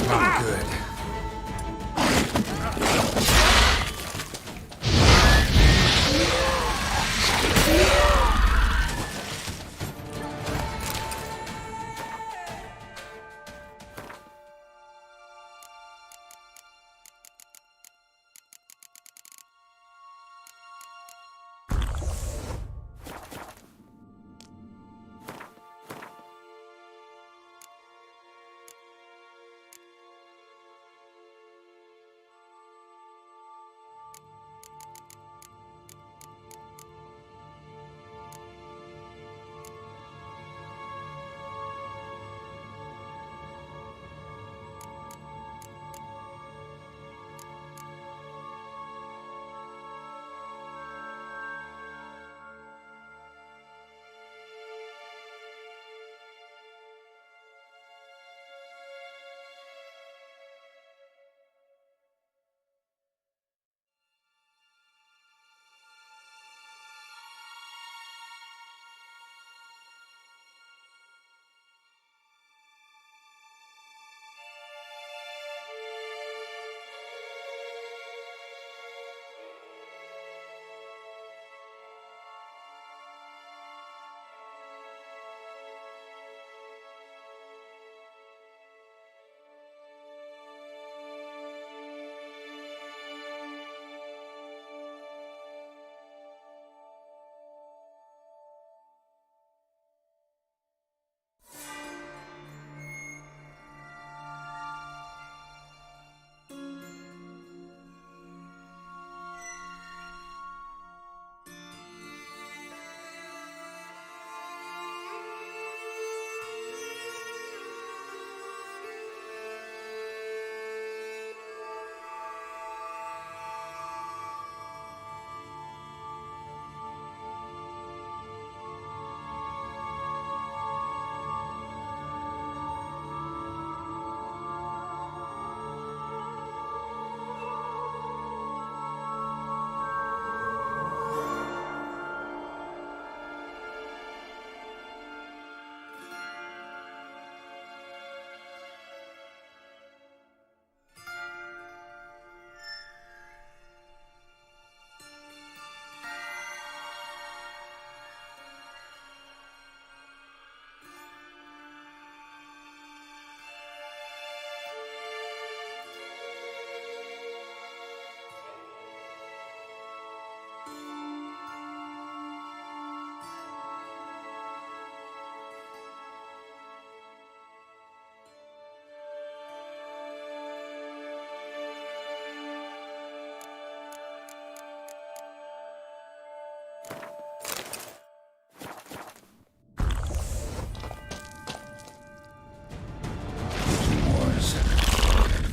Not good.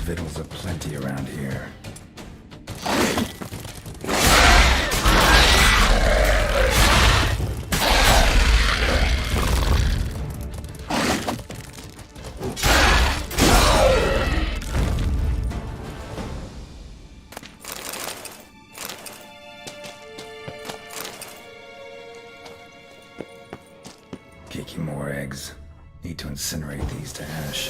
Vittles aplenty around here. Kicking more eggs. Need to incinerate these to ash.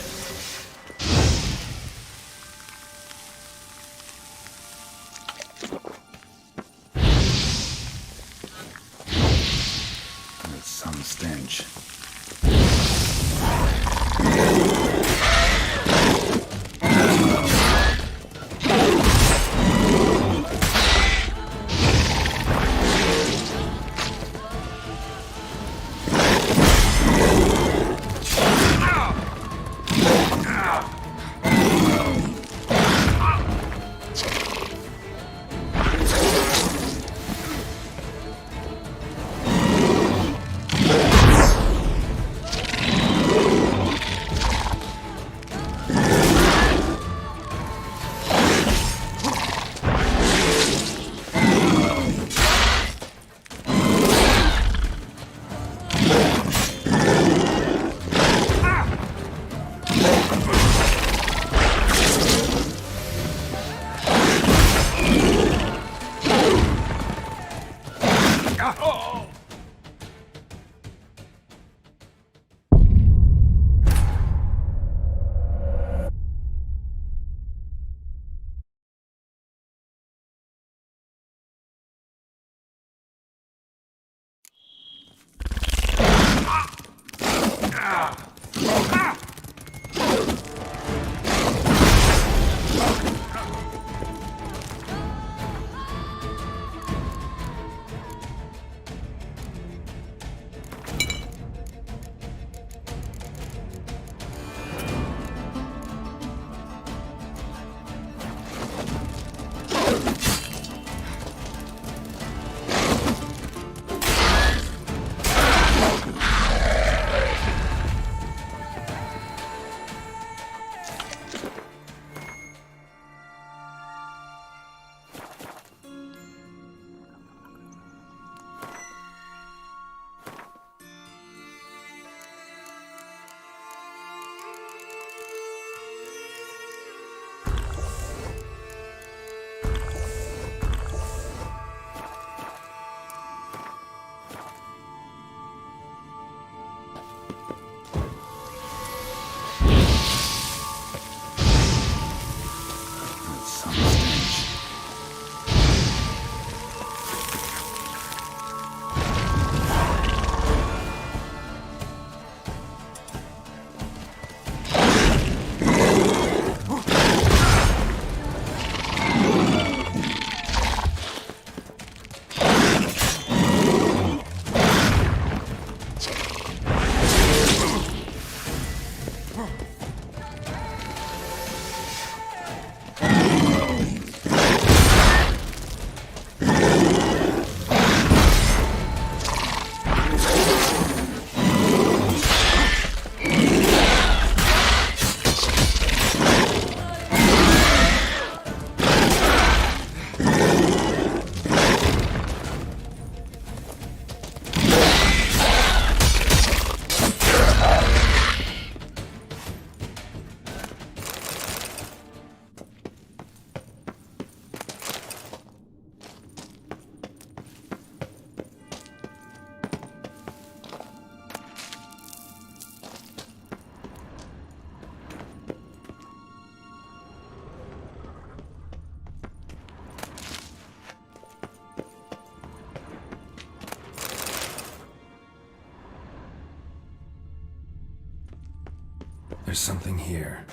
There's something here.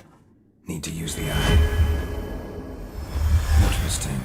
Need to use the eye. Interesting.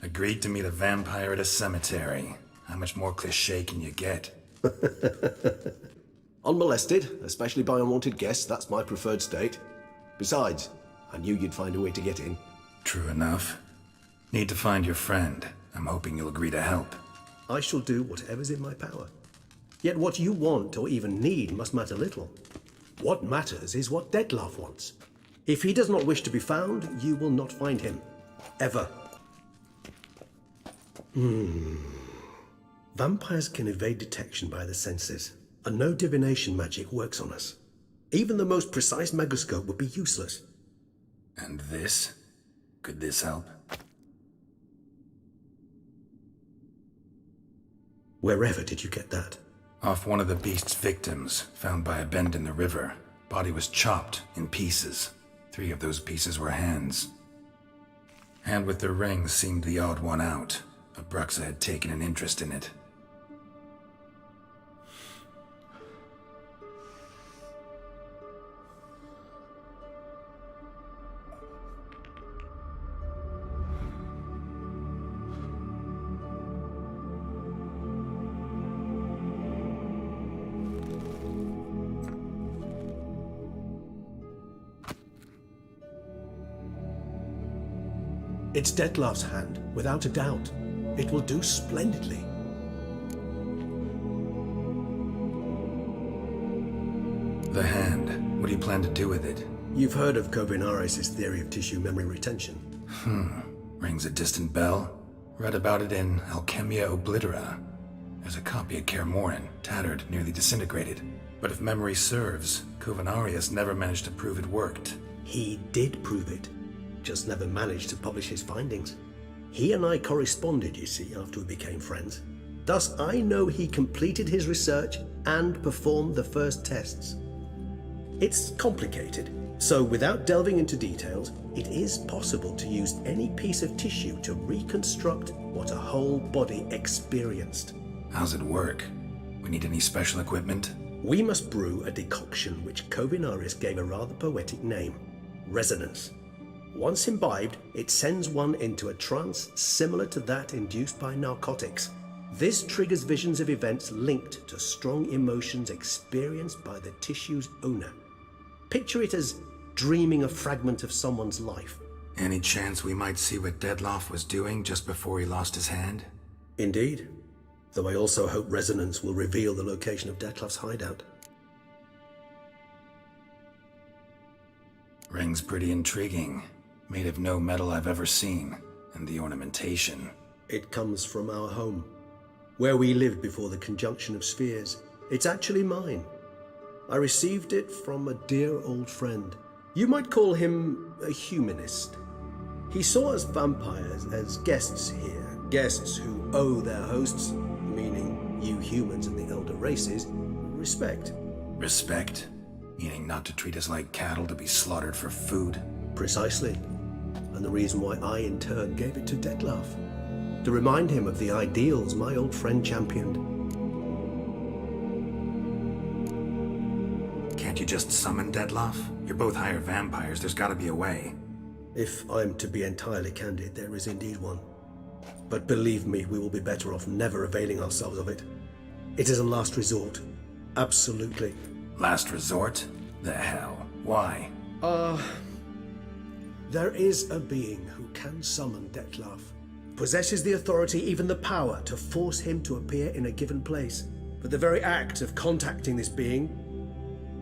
Agreed to meet a vampire at a cemetery. How much more cliché can you get? Unmolested, especially by unwanted guests, that's my preferred state. Besides, I knew you'd find a way to get in. True enough. Need to find your friend. I'm hoping you'll agree to help. I shall do whatever's in my power. Yet what you want or even need must matter little. What matters is what Dettlaff wants. If he does not wish to be found, you will not find him. Ever. Vampires can evade detection by the senses, and no divination magic works on us. Even the most precise megoscope would be useless. And this? Could this help? Wherever did you get that? Off one of the beast's victims, found by a bend in the river. Body was chopped in pieces. 3 of those pieces were hands. Hand with the ring seemed the odd one out. Abruxa had taken an interest in it. It's Dettlaff's hand, without a doubt. It will do splendidly. The hand. What do you plan to do with it? You've heard of Kovinaris' theory of tissue memory retention. Rings a distant bell. Read about it in Alchemia Oblitera. There's a copy of Kermoran, tattered, nearly disintegrated. But if memory serves, Kovinaris never managed to prove it worked. He did prove it, just never managed to publish his findings. He and I corresponded, you see, after we became friends. Thus, I know he completed his research and performed the first tests. It's complicated, so without delving into details, it is possible to use any piece of tissue to reconstruct what a whole body experienced. How's it work? We need any special equipment? We must brew a decoction which Kovinaris gave a rather poetic name, resonance. Once imbibed, it sends one into a trance similar to that induced by narcotics. This triggers visions of events linked to strong emotions experienced by the tissue's owner. Picture it as dreaming a fragment of someone's life. Any chance we might see what Dettlaff was doing just before he lost his hand? Indeed. Though I also hope resonance will reveal the location of Dettlaff's hideout. Ring's pretty intriguing. Made of no metal I've ever seen. And the ornamentation. It comes from our home, where we lived before the conjunction of spheres. It's actually mine. I received it from a dear old friend. You might call him a humanist. He saw us vampires as guests here, guests who owe their hosts, meaning you humans and the elder races, respect. Respect? Meaning not to treat us like cattle to be slaughtered for food? Precisely. And the reason why I in turn gave it to Dettlaff. To remind him of the ideals my old friend championed. Can't you just summon Dettlaff? You're both higher vampires, there's gotta be a way. If I'm to be entirely candid, there is indeed one. But believe me, we will be better off never availing ourselves of it. It is a last resort. Absolutely. Last resort? The hell? Why? There is a being who can summon Dettlaff. possesses the authority, even the power, to force him to appear in a given place. But the very act of contacting this being,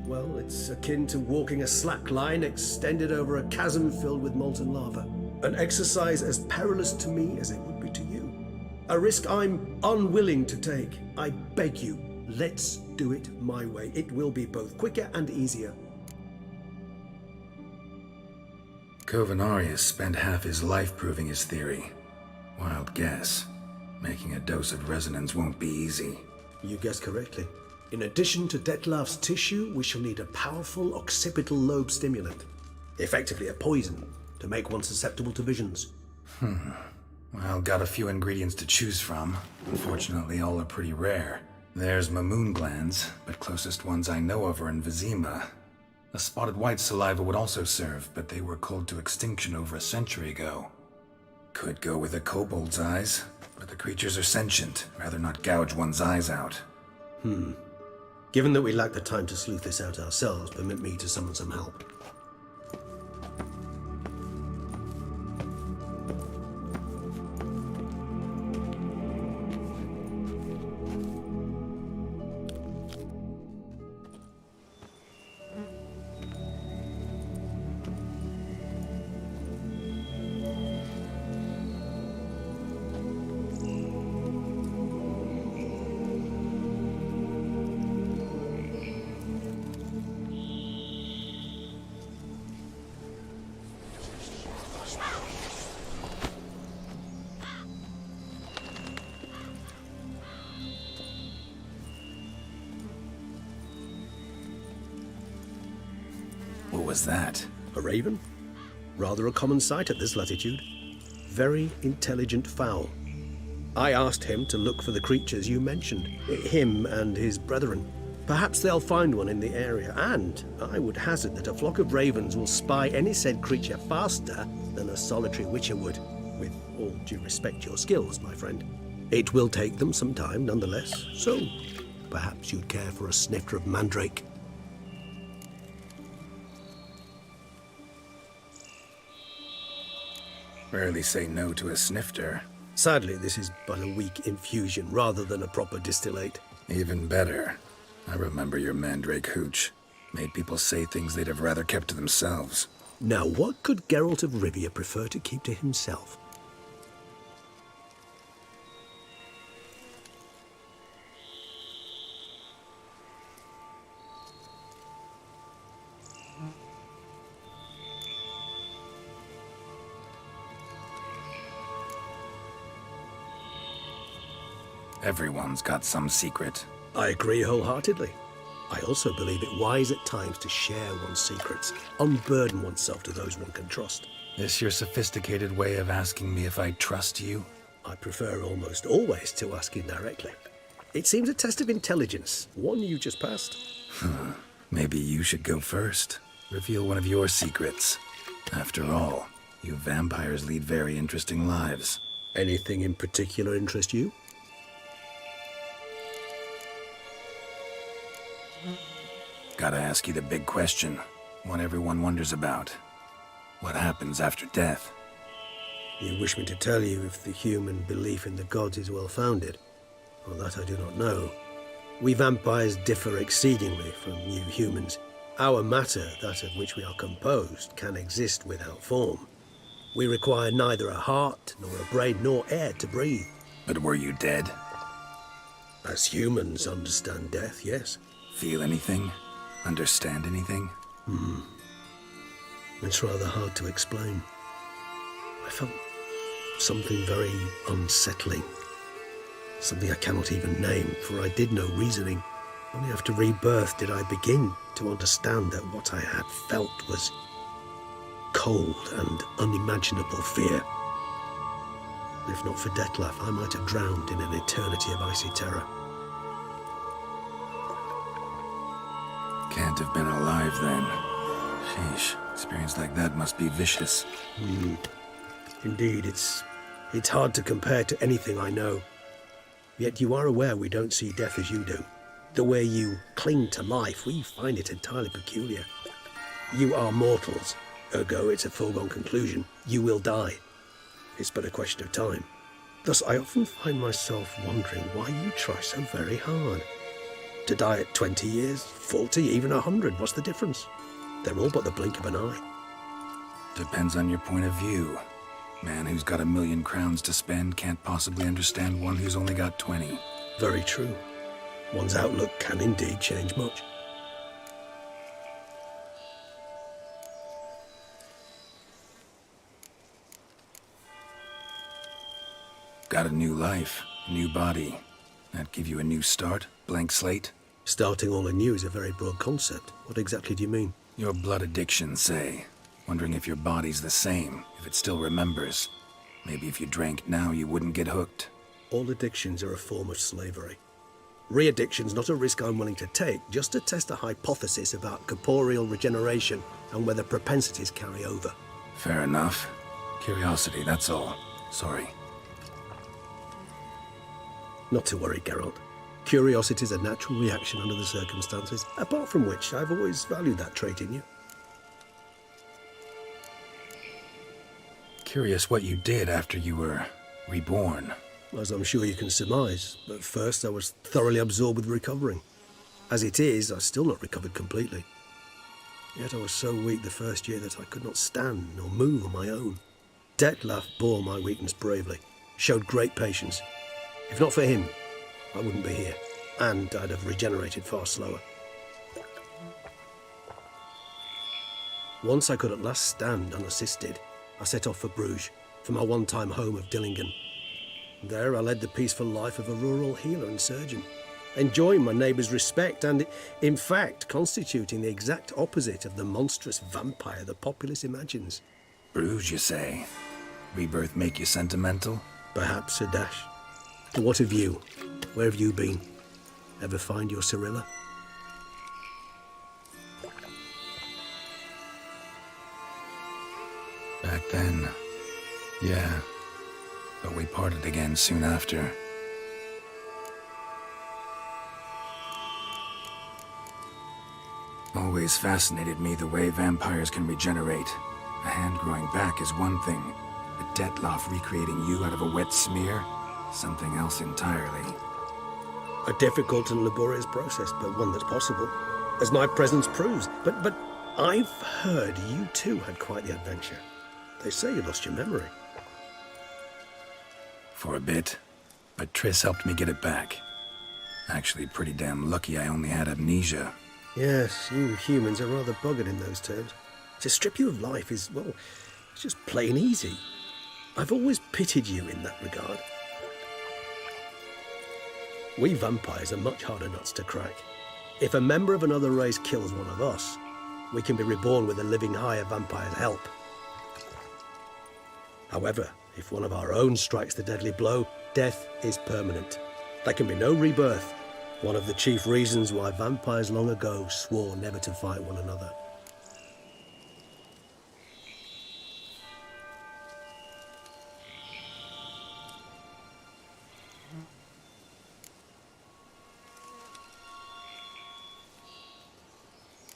well, it's akin to walking a slack line extended over a chasm filled with molten lava. An exercise as perilous to me as it would be to you. A risk I'm unwilling to take. I beg you, let's do it my way. It will be both quicker and easier. Covenarius spent half his life proving his theory. Wild guess. Making a dose of resonance won't be easy. You guessed correctly. In addition to Detlef's tissue, we shall need a powerful occipital lobe stimulant. Effectively a poison, to make one susceptible to visions. Well, got a few ingredients to choose from. Unfortunately, all are pretty rare. There's mamoon glands, but closest ones I know of are in Vizima. A spotted white saliva would also serve, but they were cold to extinction over a century ago. Could go with a kobold's eyes, but the creatures are sentient. Rather not gouge one's eyes out. Given that we lack the time to sleuth this out ourselves, permit me to summon some help. What was that? A raven? Rather a common sight at this latitude. Very intelligent fowl. I asked him to look for the creatures you mentioned, him and his brethren. Perhaps they'll find one in the area, and I would hazard that a flock of ravens will spy any said creature faster than a solitary witcher would. With all due respect to your skills, my friend. It will take them some time, nonetheless, so perhaps you'd care for a snifter of mandrake. Rarely say no to a snifter. Sadly, this is but a weak infusion rather than a proper distillate. Even better. I remember your mandrake hooch. Made people say things they'd have rather kept to themselves. Now, what could Geralt of Rivia prefer to keep to himself? Everyone's got some secret. I agree wholeheartedly. I also believe it wise at times to share one's secrets, unburden oneself to those one can trust. This your sophisticated way of asking me if I trust you? I prefer almost always to ask indirectly. It seems a test of intelligence, one you just passed. Maybe you should go first. Reveal one of your secrets. After all, you vampires lead very interesting lives. Anything in particular interest you? Gotta ask you the big question. One everyone wonders about. What happens after death? You wish me to tell you if the human belief in the gods is well-founded? Well, that I do not know. We vampires differ exceedingly from you humans. Our matter, that of which we are composed, can exist without form. We require neither a heart, nor a brain, nor air to breathe. But were you dead? As humans understand death, yes. Feel anything? Understand anything? It's rather hard to explain. I felt something very unsettling. Something I cannot even name, for I did no reasoning. Only after rebirth did I begin to understand that what I had felt was cold and unimaginable fear. If not for Detlef, I might have drowned in an eternity of icy terror. Can't have been alive then. Sheesh, experience like that must be vicious. Indeed, it's hard to compare to anything I know. Yet you are aware we don't see death as you do. The way you cling to life, we find it entirely peculiar. You are mortals, ergo it's a foregone conclusion. You will die. It's but a question of time. Thus, I often find myself wondering why you try so very hard. To die at 20 years, 40, even 100, what's the difference? They're all but the blink of an eye. Depends on your point of view. Man who's got 1,000,000 crowns to spend can't possibly understand one who's only got 20. Very true. One's outlook can indeed change much. Got a new life, a new body. That give you a new start, blank slate? Starting all anew is a very broad concept. What exactly do you mean? Your blood addiction, say. Wondering if your body's the same, if it still remembers. Maybe if you drank now, you wouldn't get hooked. All addictions are a form of slavery. Re-addiction's not a risk I'm willing to take, just to test a hypothesis about corporeal regeneration and whether propensities carry over. Fair enough. Curiosity, that's all. Sorry. Not to worry, Geralt. Curiosity is a natural reaction under the circumstances, apart from which I've always valued that trait in you. Curious what you did after you were reborn. As I'm sure you can surmise, at first I was thoroughly absorbed with recovering. As it is, I've still not recovered completely. Yet I was so weak the first year that I could not stand nor move on my own. Detlef bore my weakness bravely, showed great patience. If not for him, I wouldn't be here, and I'd have regenerated far slower. Once I could at last stand unassisted, I set off for Bruges, for my one-time home of Dillingen. There I led the peaceful life of a rural healer and surgeon, enjoying my neighbours' respect and, in fact, constituting the exact opposite of the monstrous vampire the populace imagines. Bruges, you say? Rebirth make you sentimental? Perhaps a dash. But what of you? Where have you been? Ever find your Cyrilla? Back then, yeah. But we parted again soon after. Always fascinated me the way vampires can regenerate. A hand growing back is one thing, but Detlef recreating you out of a wet smear? Something else entirely. A difficult and laborious process, but one that's possible, as my presence proves. But I've heard you too had quite the adventure. They say you lost your memory. For a bit, but Triss helped me get it back. Actually, pretty damn lucky I only had amnesia. Yes, you humans are rather buggered in those terms. To strip you of life is, well, it's just plain easy. I've always pitied you in that regard. We vampires are much harder nuts to crack. If a member of another race kills one of us, we can be reborn with a living higher vampire's help. However, if one of our own strikes the deadly blow, death is permanent. There can be no rebirth. One of the chief reasons why vampires long ago swore never to fight one another.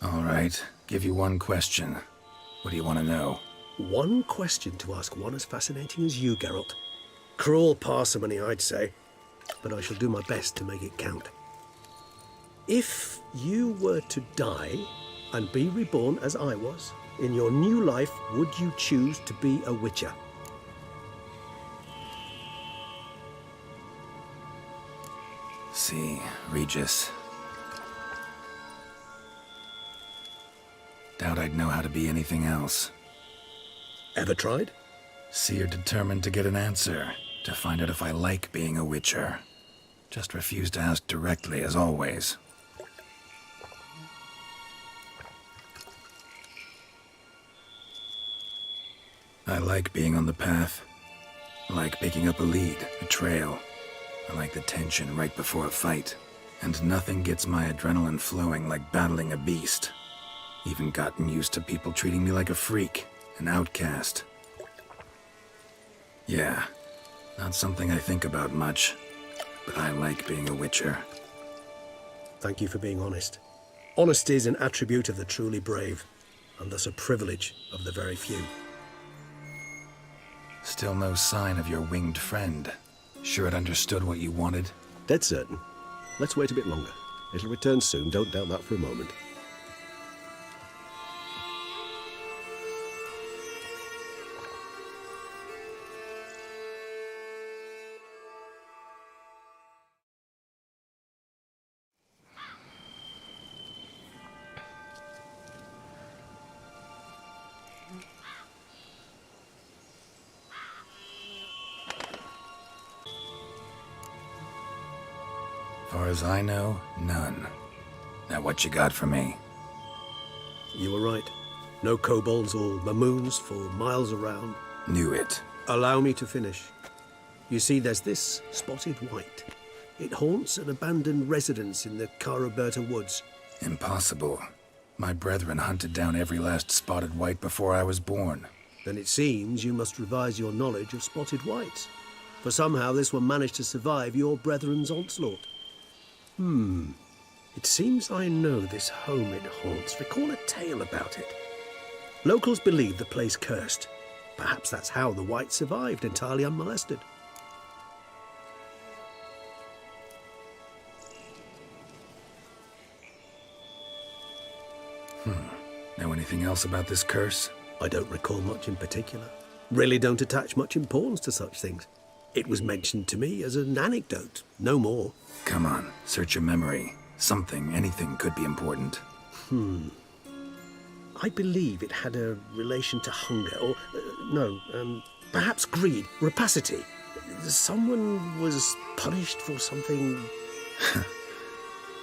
All right, give you one question. What do you want to know? One question to ask one as fascinating as you, Geralt. Cruel parsimony, I'd say, but I shall do my best to make it count. If you were to die and be reborn as I was, in your new life, would you choose to be a witcher? See, Regis. Doubt I'd know how to be anything else. Ever tried? Seer determined to get an answer, to find out if I like being a witcher. Just refused to ask directly, as always. I like being on the path. I like picking up a lead, a trail. I like the tension right before a fight. And nothing gets my adrenaline flowing like battling a beast. Even gotten used to people treating me like a freak, an outcast. Yeah, not something I think about much, but I like being a witcher. Thank you for being honest. Honesty is an attribute of the truly brave, and thus a privilege of the very few. Still no sign of your winged friend. Sure it understood what you wanted? Dead certain. Let's wait a bit longer. It'll return soon, don't doubt that for a moment. Far as I know, none. Now what you got for me? You were right. No kobolds or mamoons for miles around. Knew it. Allow me to finish. You see, there's this spotted white. It haunts an abandoned residence in the Caraberta woods. Impossible. My brethren hunted down every last spotted white before I was born. Then it seems you must revise your knowledge of spotted whites. For somehow this one managed to survive your brethren's onslaught. It seems I know this home it haunts. Recall a tale about it. Locals believe the place cursed. Perhaps that's how the white survived entirely unmolested. Know anything else about this curse? I don't recall much in particular. Really don't attach much importance to such things. It was mentioned to me as an anecdote, no more. Come on, search your memory. Something, anything could be important. I believe it had a relation to hunger, or, perhaps greed, rapacity. Someone was punished for something.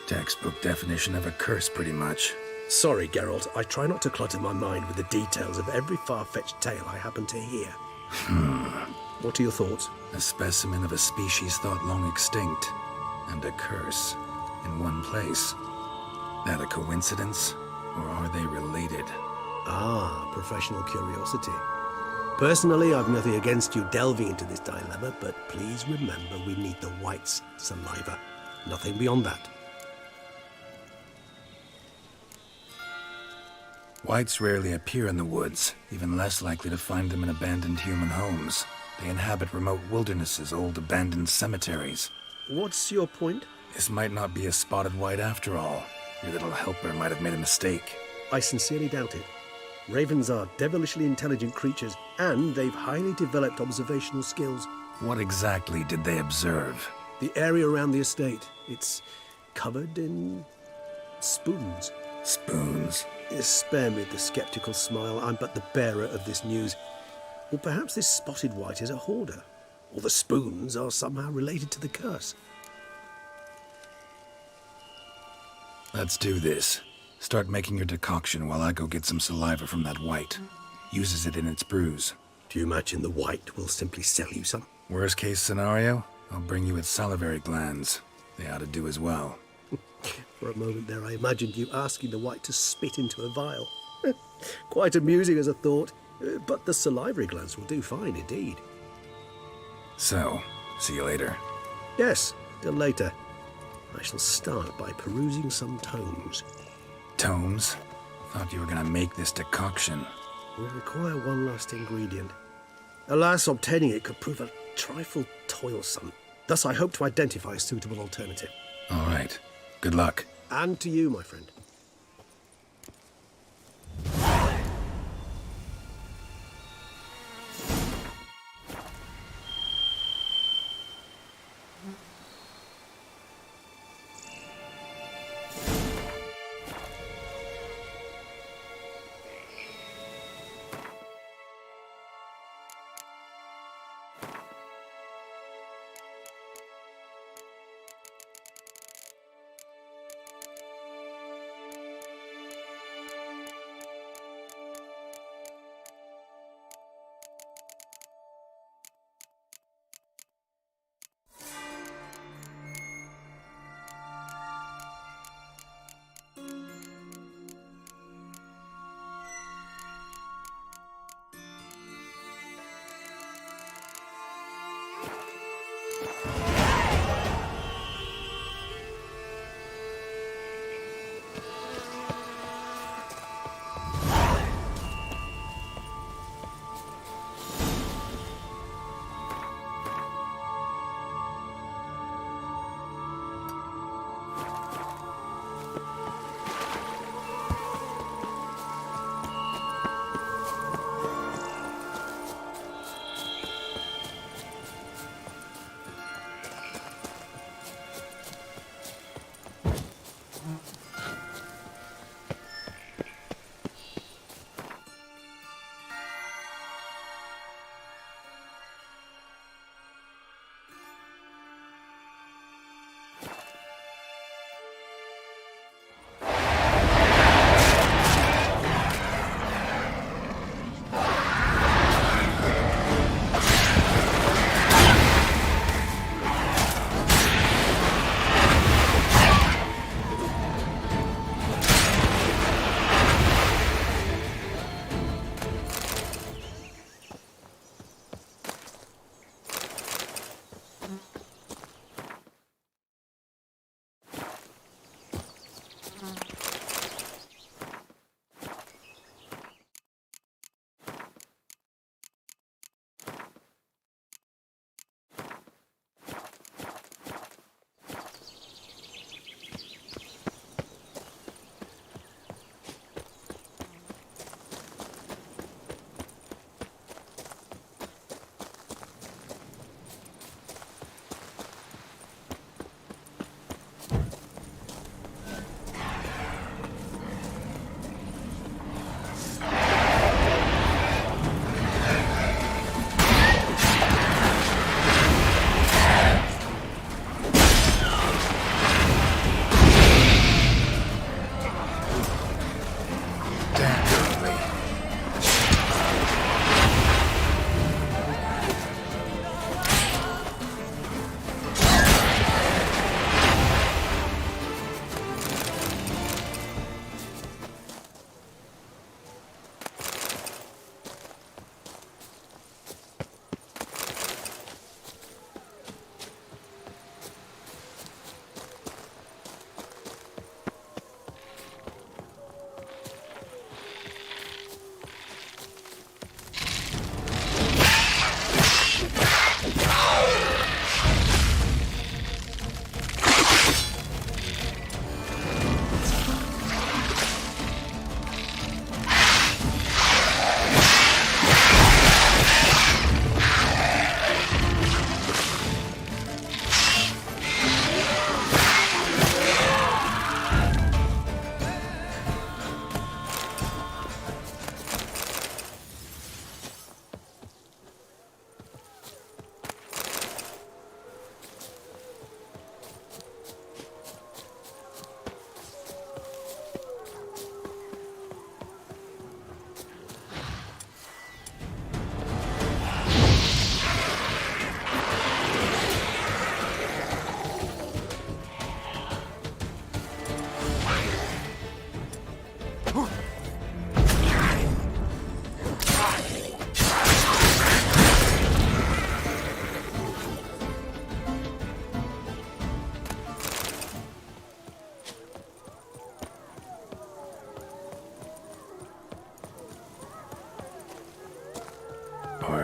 Textbook definition of a curse, pretty much. Sorry, Geralt, I try not to clutter my mind with the details of every far-fetched tale I happen to hear. What are your thoughts? A specimen of a species thought long extinct, and a curse in one place. That a coincidence, or are they related? Ah, professional curiosity. Personally, I've nothing against you delving into this dilemma, but please remember we need the white's saliva. Nothing beyond that. Whites rarely appear in the woods, even less likely to find them in abandoned human homes. They inhabit remote wildernesses, old abandoned cemeteries. What's your point? This might not be a spotted white after all. Your little helper might have made a mistake. I sincerely doubt it. Ravens are devilishly intelligent creatures, and they've highly developed observational skills. What exactly did they observe? The area around the estate, it's covered in spoons. Spoons? Spare me the skeptical smile. I'm but the bearer of this news. Or perhaps this spotted white is a hoarder. Or the spoons are somehow related to the curse. Let's do this. Start making your decoction while I go get some saliva from that white. Uses it in its brews. Do you imagine the white will simply sell you some? Worst case scenario, I'll bring you its salivary glands. They ought to do as well. For a moment there, I imagined you asking the white to spit into a vial. Quite amusing as a thought, but the salivary glands will do fine indeed. So, see you later. Yes, till later. I shall start by perusing some tomes. Tomes? Thought you were gonna make this decoction. We require one last ingredient. Alas, obtaining it could prove a trifle toilsome. Thus, I hope to identify a suitable alternative. All right. Good luck. And to you, my friend.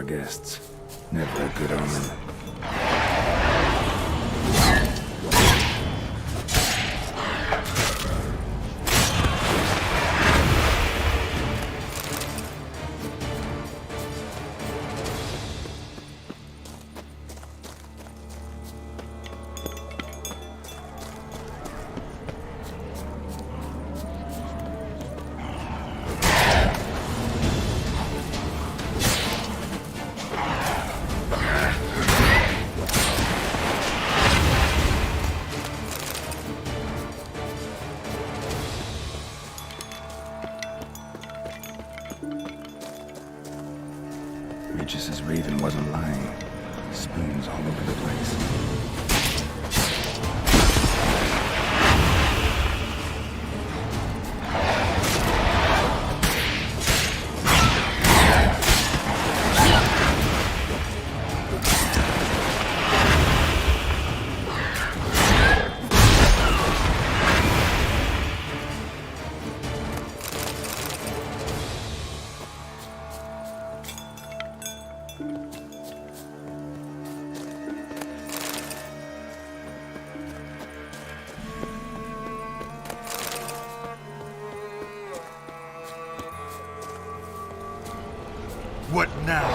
our guests. Never a good omen. Regis's raven wasn't lying. Spoons all over the place. What now?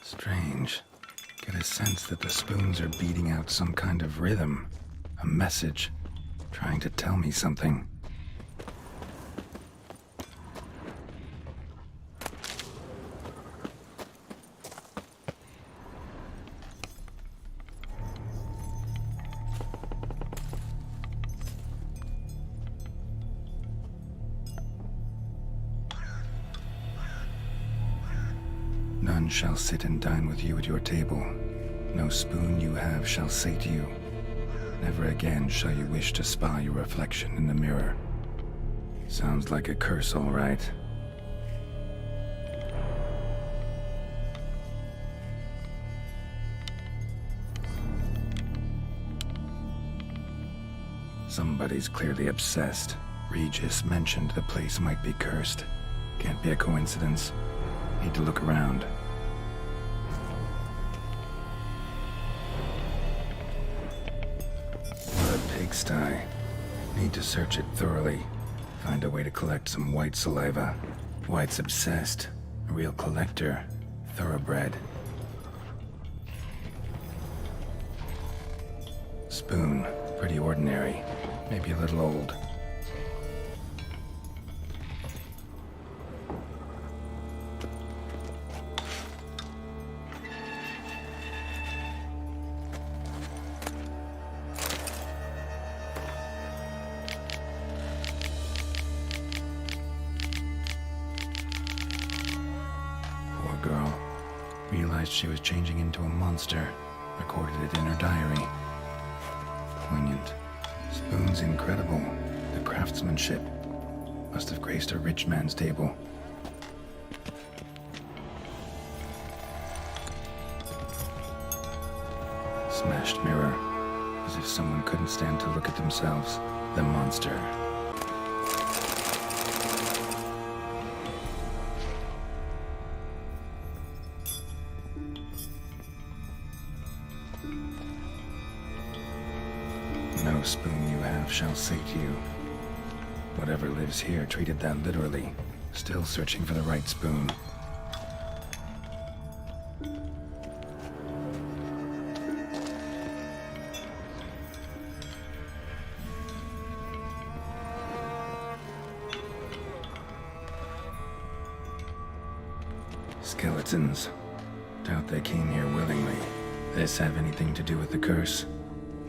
Strange. Get a sense that the spoons are beating out some kind of rhythm. A message. Trying to tell me something. None shall sit and dine with you at your table. No spoon you have shall say to you, never again shall you wish to spy your reflection in the mirror. Sounds like a curse, all right. Somebody's clearly obsessed. Regis mentioned the place might be cursed. Can't be a coincidence. Need to look around. What a pigsty. Need to search it thoroughly. Find a way to collect some white saliva. White's obsessed. A real collector. Thoroughbred. Spoon. Pretty ordinary. Maybe a little old. Girl realized she was changing into a monster, recorded it in her diary. Poignant. Spoon's incredible. The craftsmanship must have graced a rich man's table. Smashed mirror, as if someone couldn't stand to look at themselves. The monster. No spoon you have shall say to you. Whatever lives here treated that literally. Still searching for the right spoon. Skeletons. Doubt they came here willingly. This have anything to do with the curse?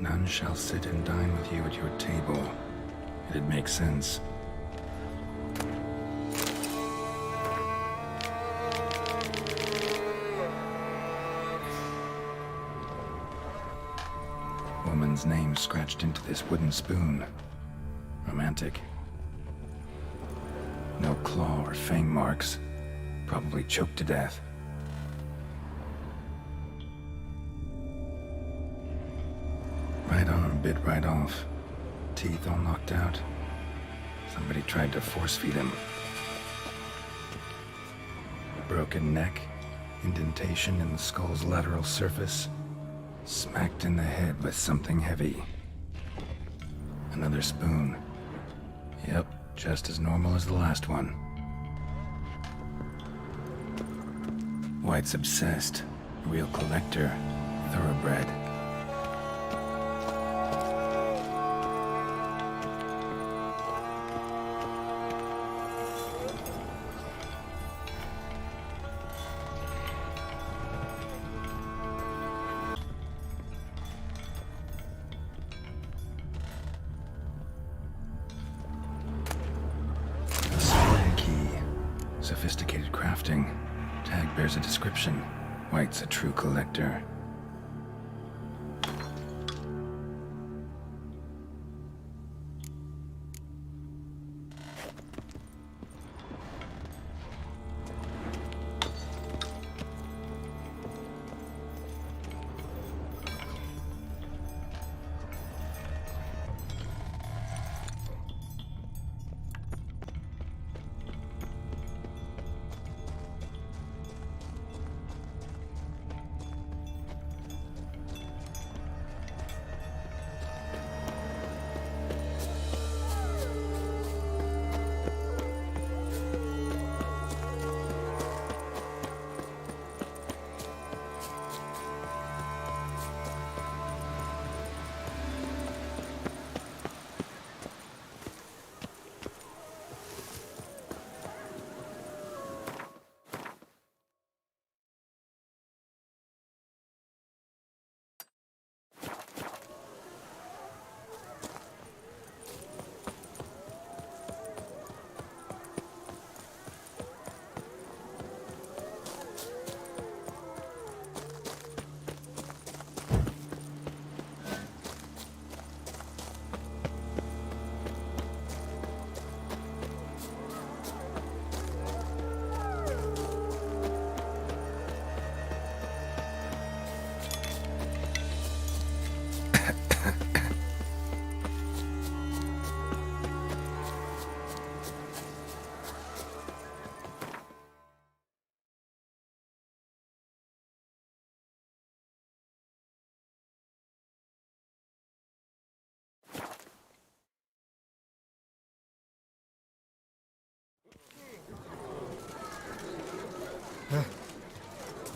None shall sit and dine with you at your table. It'd make sense. woman's name scratched into this wooden spoon. Romantic. No claw or fang marks. Probably choked to death. Right arm bit right off. Teeth all knocked out. Somebody tried to force feed him. Broken neck. Indentation in the skull's lateral surface. Smacked in the head with something heavy. Another spoon. Yep, just as normal as the last one. White's obsessed. Real collector. Thoroughbred. Sophisticated crafting. Tag bears a description. White's a true collector.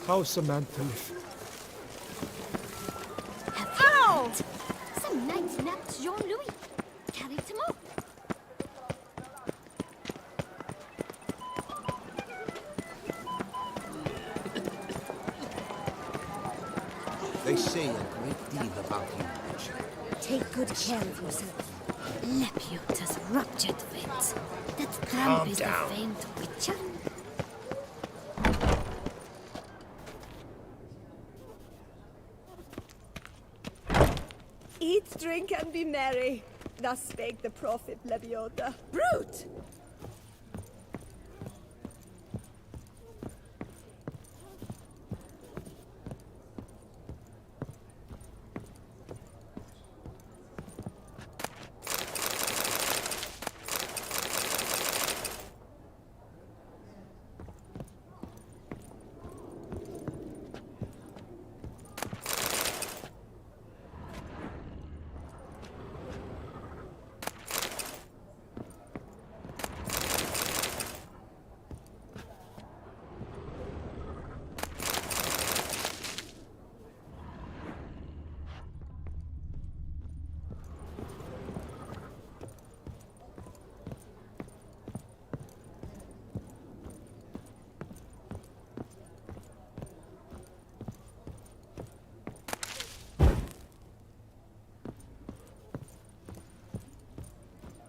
How's Samantha live? Ow! Some nice napped Jean-Louis. Carried him up. They say a great deal about you, Richard. Take good care of yourself. Lepute has ruptured veins. That Calm cramp is the down. famed witcher. Eat, drink, and be merry. Thus spake the prophet Leviota. Brute!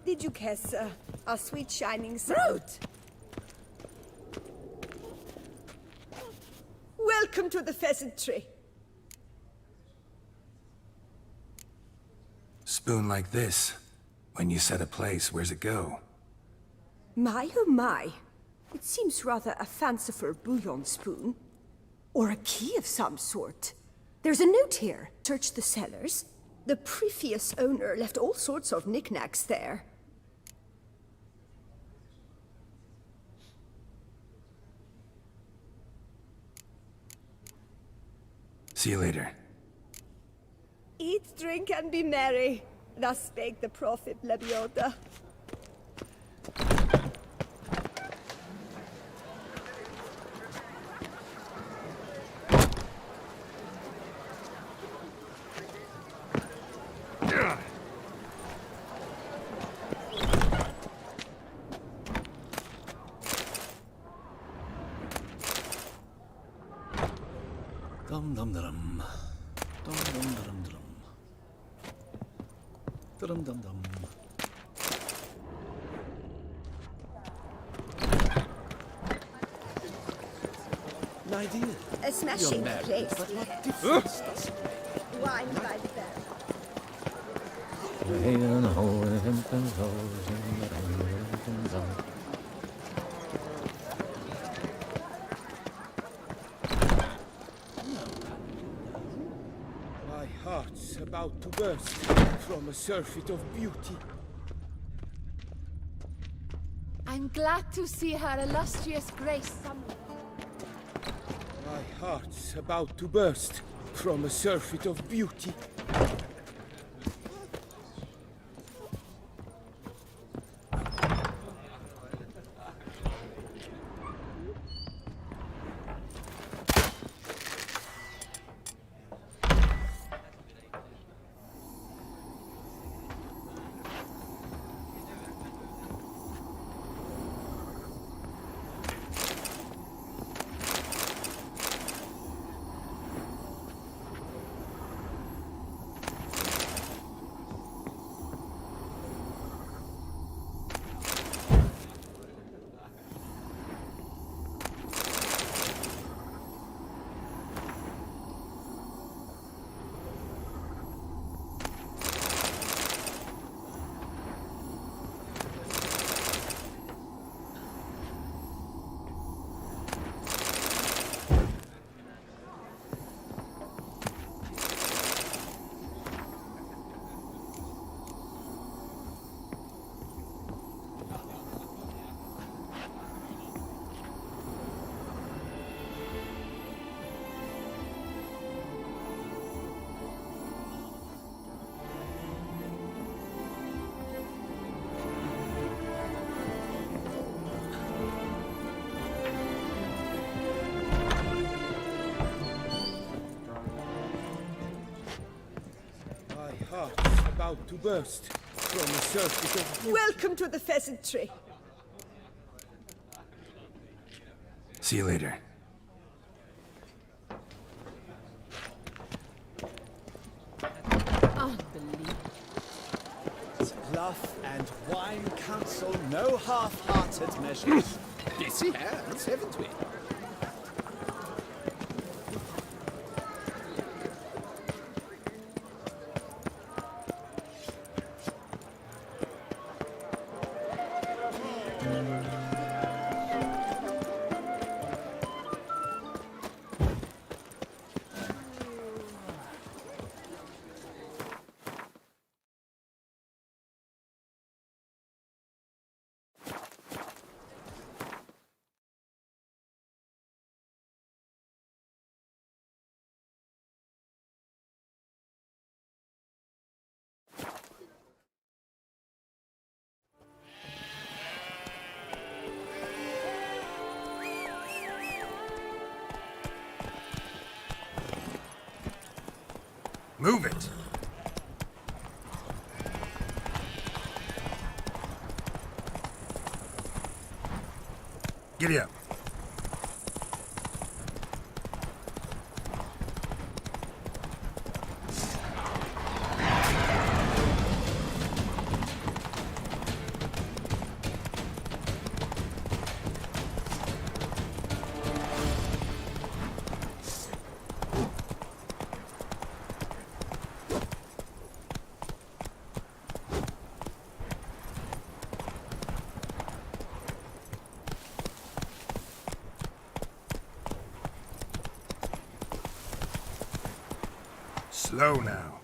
Did you kiss our sweet shining throat? Welcome to the pheasant tree. Spoon like this. When you set a place, where's it go? My oh my. It seems rather a fanciful bouillon spoon. Or a key of some sort. There's a note here. Search the cellars. The previous owner left all sorts of knickknacks there. See you later. Eat, drink, and be merry. Thus spake the prophet Lebioda. Dum dum dum. Dum dum dum dum. Dum dum dum. My dear, A smashing you're married, place. but what difference does it make? Wine by the bell. My heart's about to burst from a surfeit of beauty. I'm glad to see her illustrious grace somewhere. My heart's about to burst from a surfeit of beauty. My heart's about to burst from a surfeit of beauty. Welcome to the pheasantry. See you later. Unbelievable. Bluff and wine counsel no half-hearted measures. Busy hands, haven't we? Move it! Giddy up. Slow now.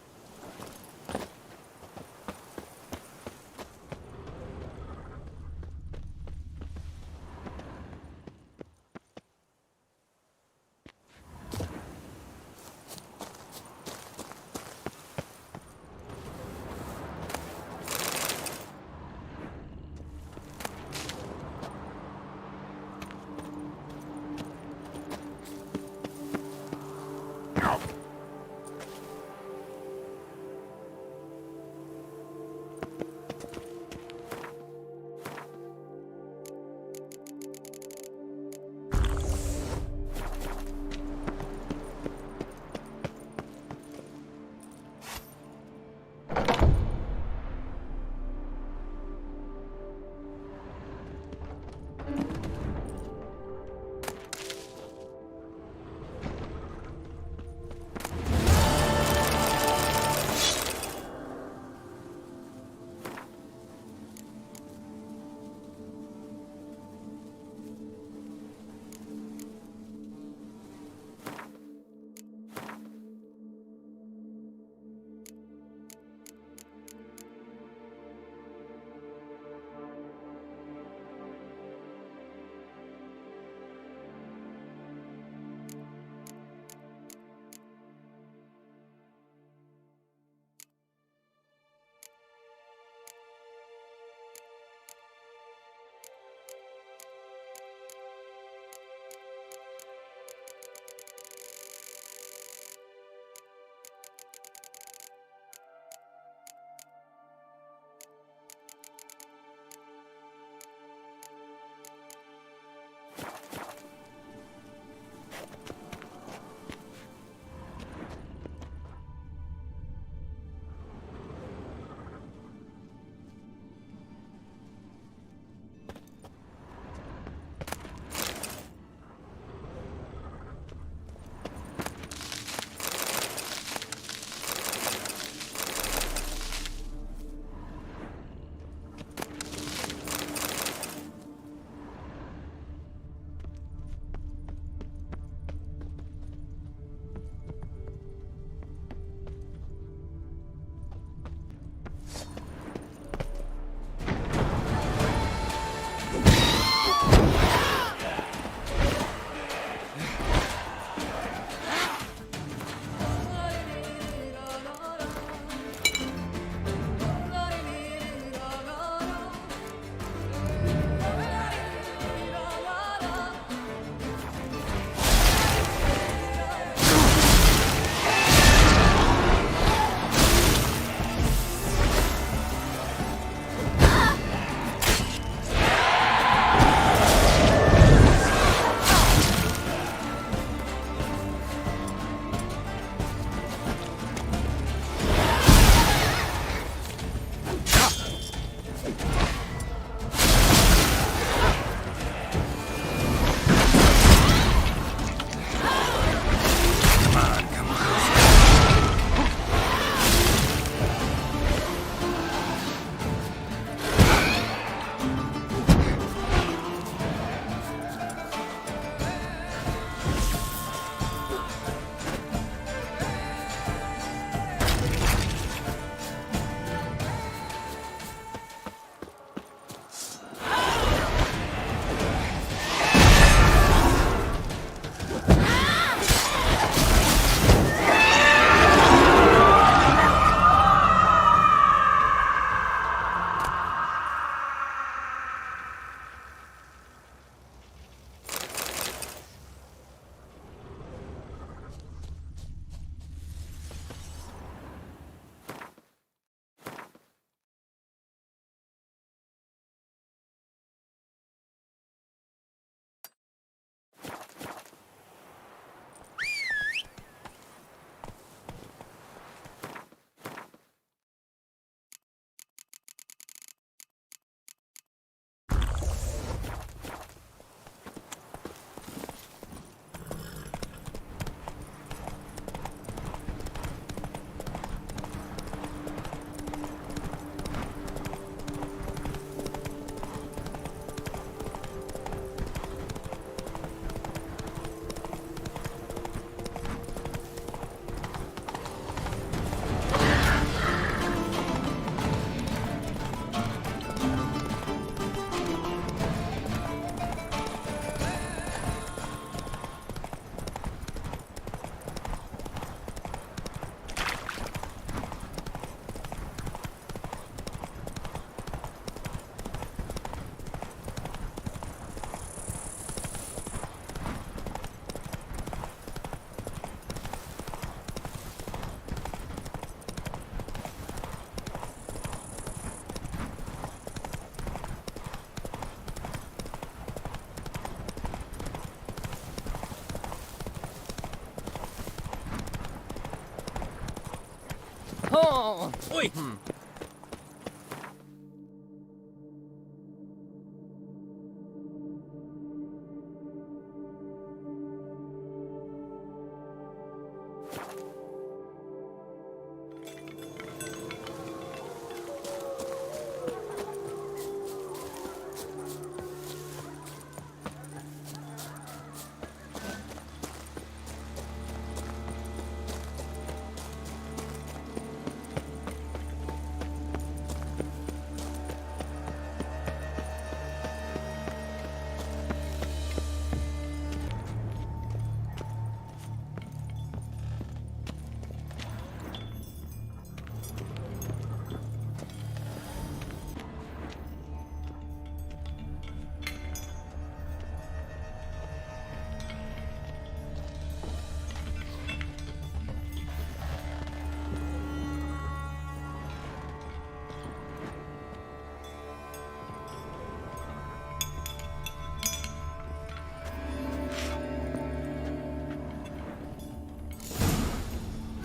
Oi!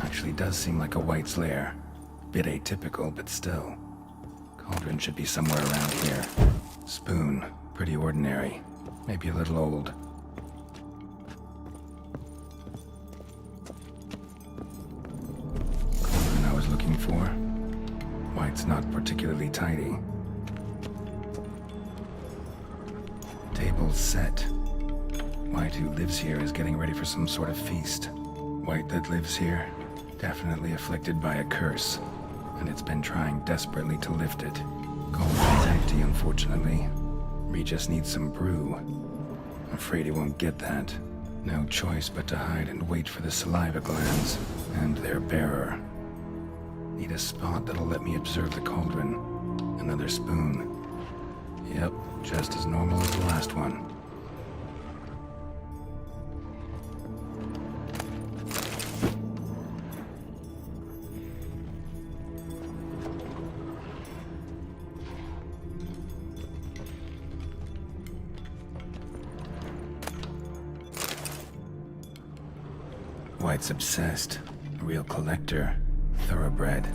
Actually does seem like a White's lair. Bit atypical, but still. Cauldron should be somewhere around here. Spoon, pretty ordinary. Maybe a little old. Cauldron I was looking for. White's not particularly tidy. Table's set. White, who lives here, is getting ready for some sort of feast. White that lives here, definitely afflicted by a curse, and it's been trying desperately to lift it. Cauldron's empty, unfortunately. Regis needs some brew. Afraid he won't get that. No choice but to hide and wait for the saliva glands and their bearer. Need a spot that'll let me observe the cauldron. Another spoon. Yep, just as normal as the last one. White's obsessed. A real collector. Thoroughbred.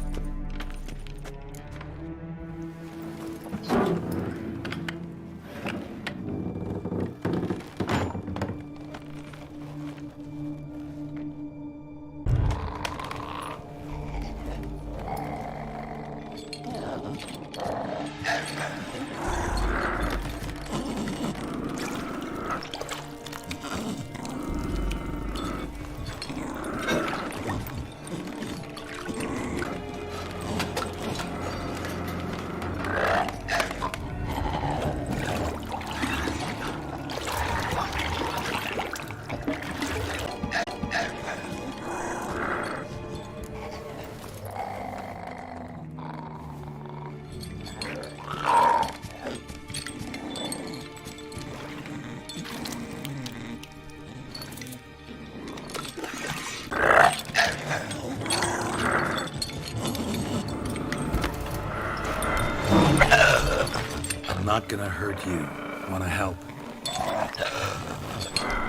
Not gonna hurt you. Wanna help?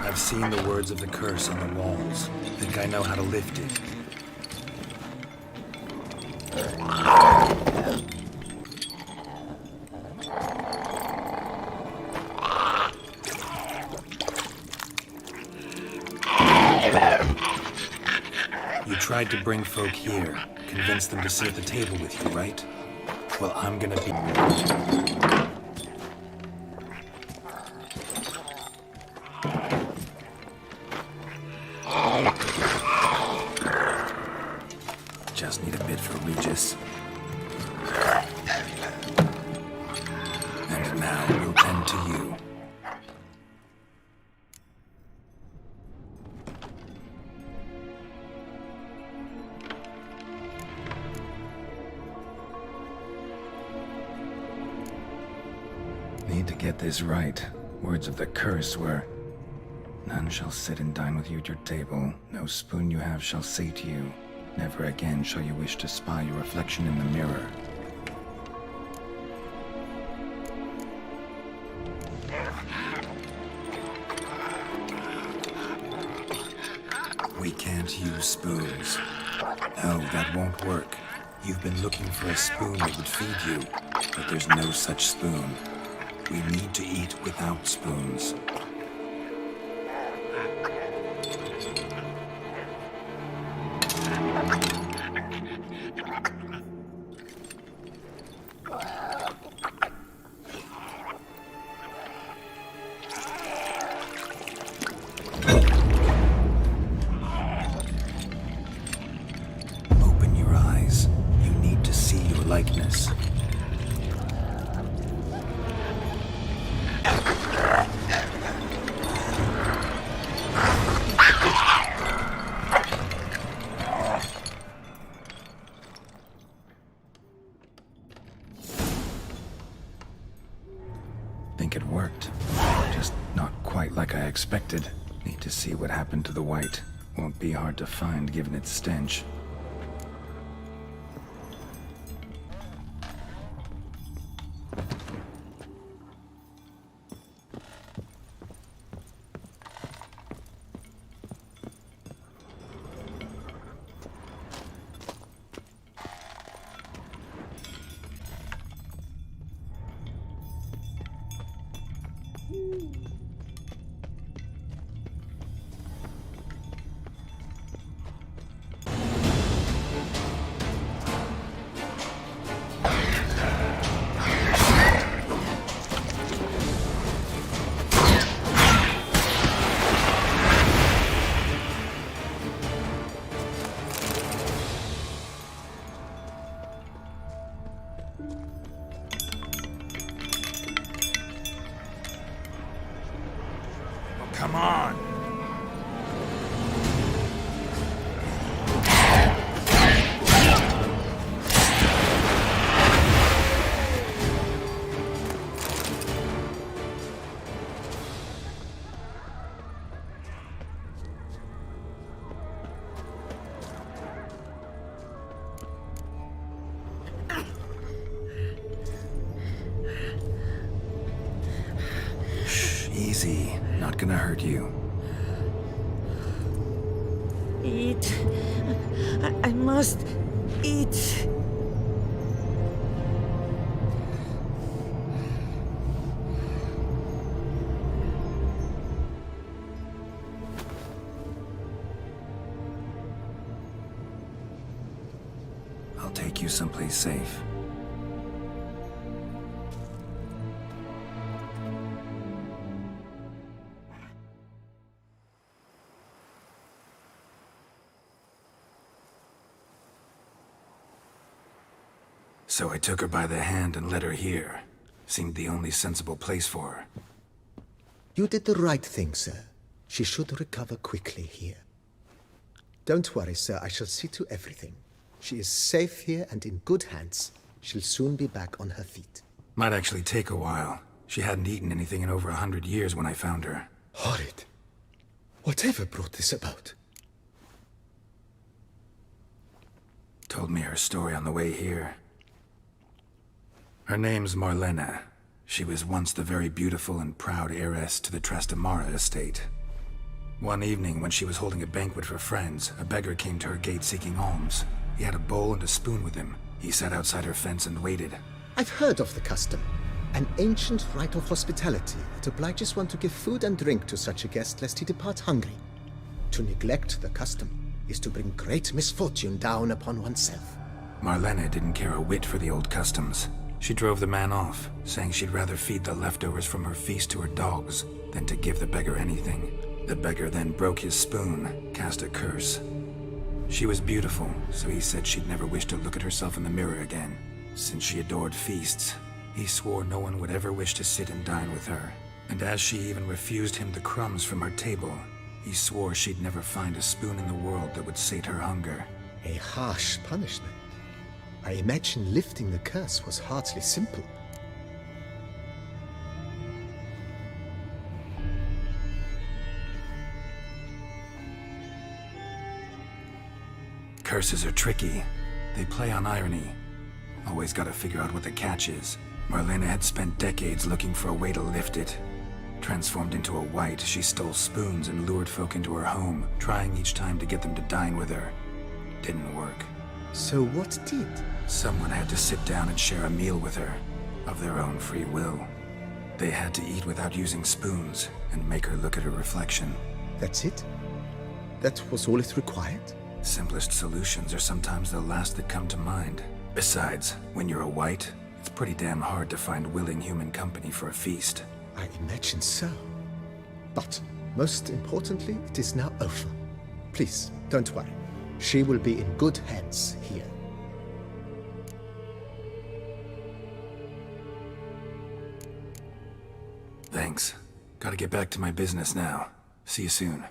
I've seen the words of the curse on the walls. Think I know how to lift it. You tried to bring folk here, convince them to sit at the table with you, right? Well, I'm gonna be... Just need a bit for Regis. And now we'll tend to you. Need to get this right. Words of the curse were, "None shall sit and dine with you at your table. No spoon you have shall say to you, never again shall you wish to spy your reflection in the mirror." We can't use spoons. No, that won't work. You've been looking for a spoon that would feed you, but there's no such spoon. We need to eat without spoons. Open your eyes. You need to see your likeness. Think it worked. Just not quite like I expected. Need to see what happened to the white. Won't be hard to find given its stench. Come on! Shh, easy. Not gonna hurt you. Eat. I must eat. I'll take you someplace safe. So I took her by the hand and led her here. Seemed the only sensible place for her. You did the right thing, sir. She should recover quickly here. Don't worry, sir. I shall see to everything. She is safe here and in good hands. She'll soon be back on her feet. Might actually take a while. She hadn't eaten anything in over 100 years when I found her. Horrid. Whatever brought this about? Told me her story on the way here. Her name's Marlena. She was once the very beautiful and proud heiress to the Trastamara estate. One evening, when she was holding a banquet for friends, a beggar came to her gate seeking alms. He had a bowl and a spoon with him. He sat outside her fence and waited. I've heard of the custom. An ancient rite of hospitality that obliges one to give food and drink to such a guest lest he depart hungry. To neglect the custom is to bring great misfortune down upon oneself. Marlena didn't care a whit for the old customs. She drove the man off, saying she'd rather feed the leftovers from her feast to her dogs than to give the beggar anything. The beggar then broke his spoon, cast a curse. She was beautiful, so he said she'd never wish to look at herself in the mirror again. Since she adored feasts, he swore no one would ever wish to sit and dine with her. And as she even refused him the crumbs from her table, he swore she'd never find a spoon in the world that would sate her hunger. A harsh punishment. I imagine lifting the curse was hardly simple. Curses are tricky. They play on irony. Always gotta figure out what the catch is. Marlena had spent decades looking for a way to lift it. Transformed into a white, she stole spoons and lured folk into her home, trying each time to get them to dine with her. Didn't work. So what did? Someone had to sit down and share a meal with her, of their own free will. They had to eat without using spoons, and make her look at her reflection. That's it? That was all it required? Simplest solutions are sometimes the last that come to mind. Besides, when you're a white, it's pretty damn hard to find willing human company for a feast. I imagine so. But, most importantly, it is now over. Please, don't worry. She will be in good hands here. Thanks. Gotta get back to my business now. See you soon.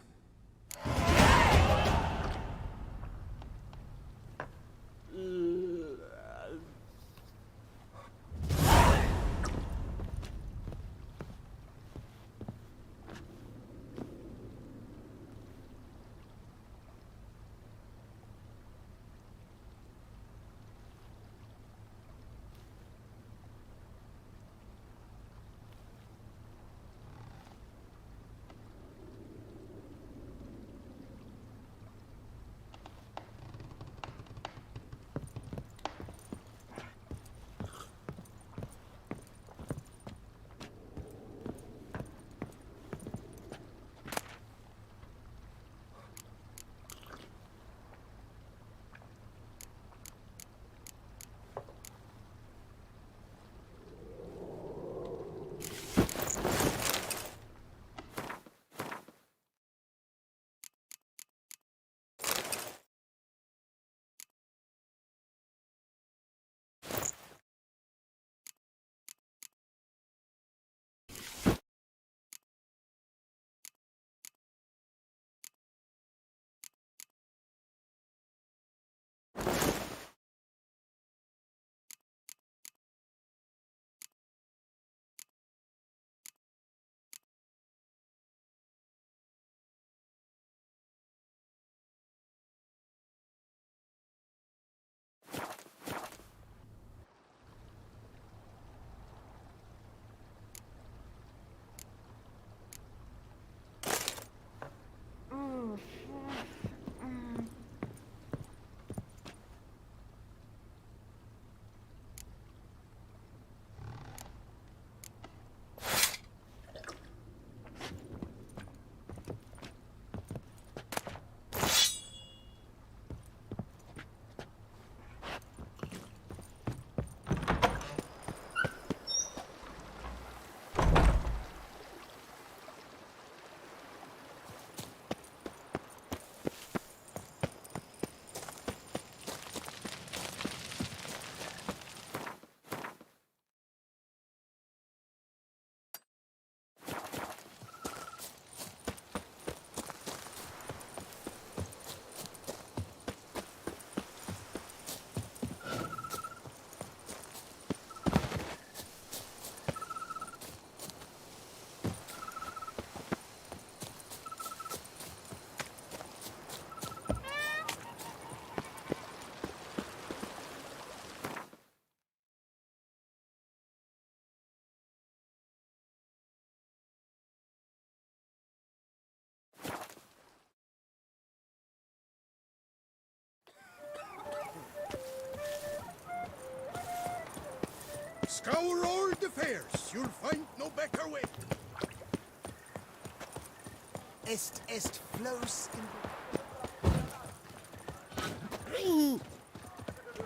Scour all the fairs. You'll find no better way. Est flows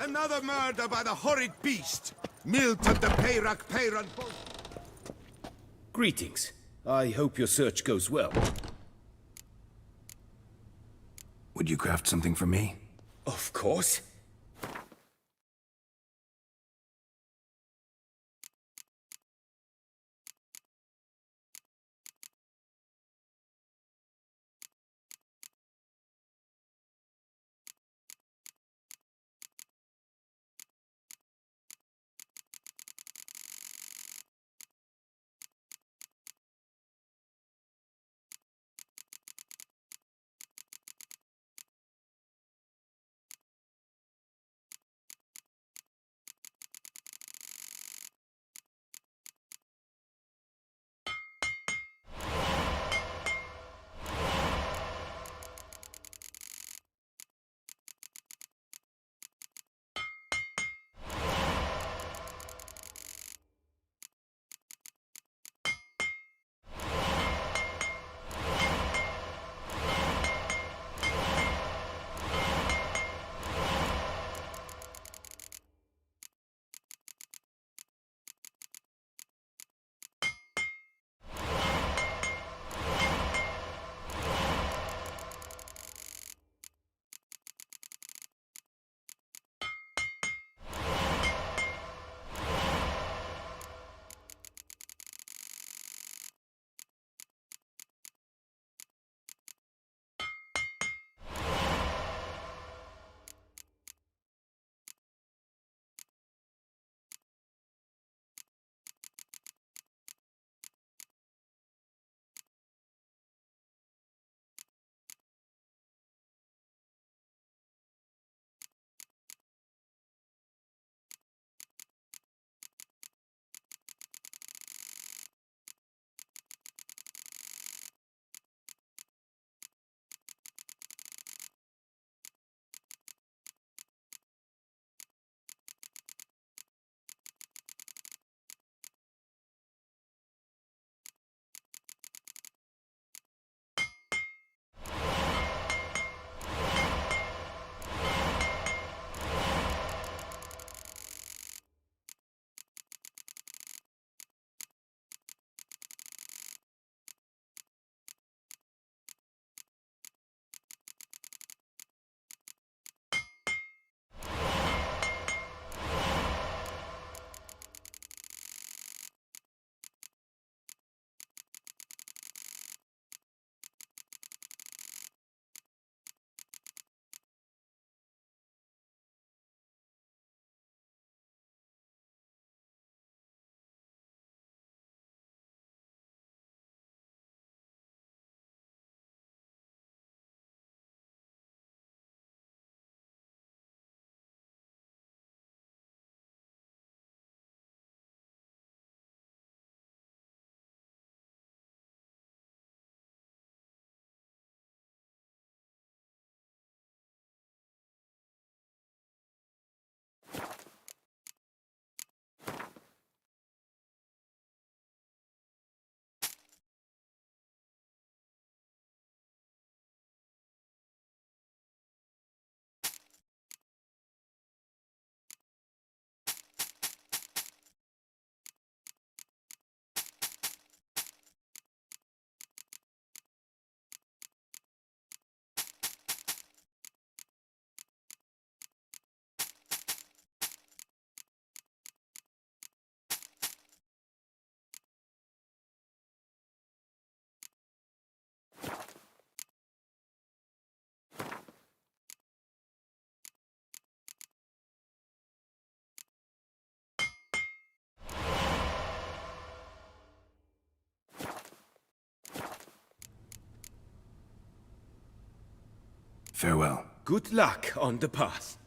Another murder by the horrid beast. Milt of the Peyran. Greetings. I hope your search goes well. Would you craft something for me? Of course. Farewell. Good luck on the path.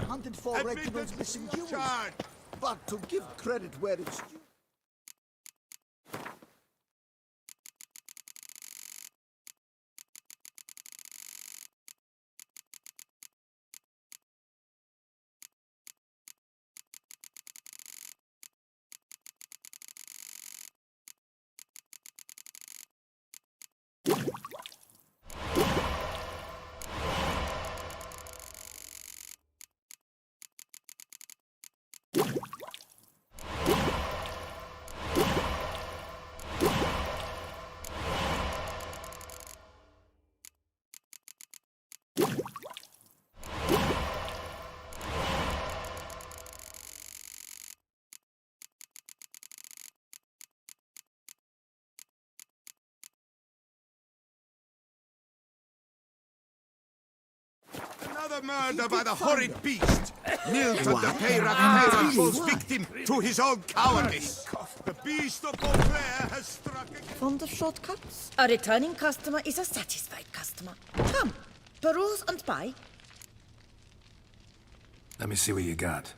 Hunted for Reginald's missing jewels. But to give credit where it's due. Another murder by the horrid beast! Milton the Peyra falls victim to his own cowardice! The beast of Beauclair has struck again. Fond of shortcuts? A returning customer is a satisfied customer. Come, peruse and buy. Let me see what you got.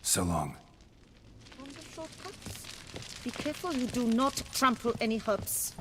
So long. Fond of shortcuts? Be careful you do not trample any herbs.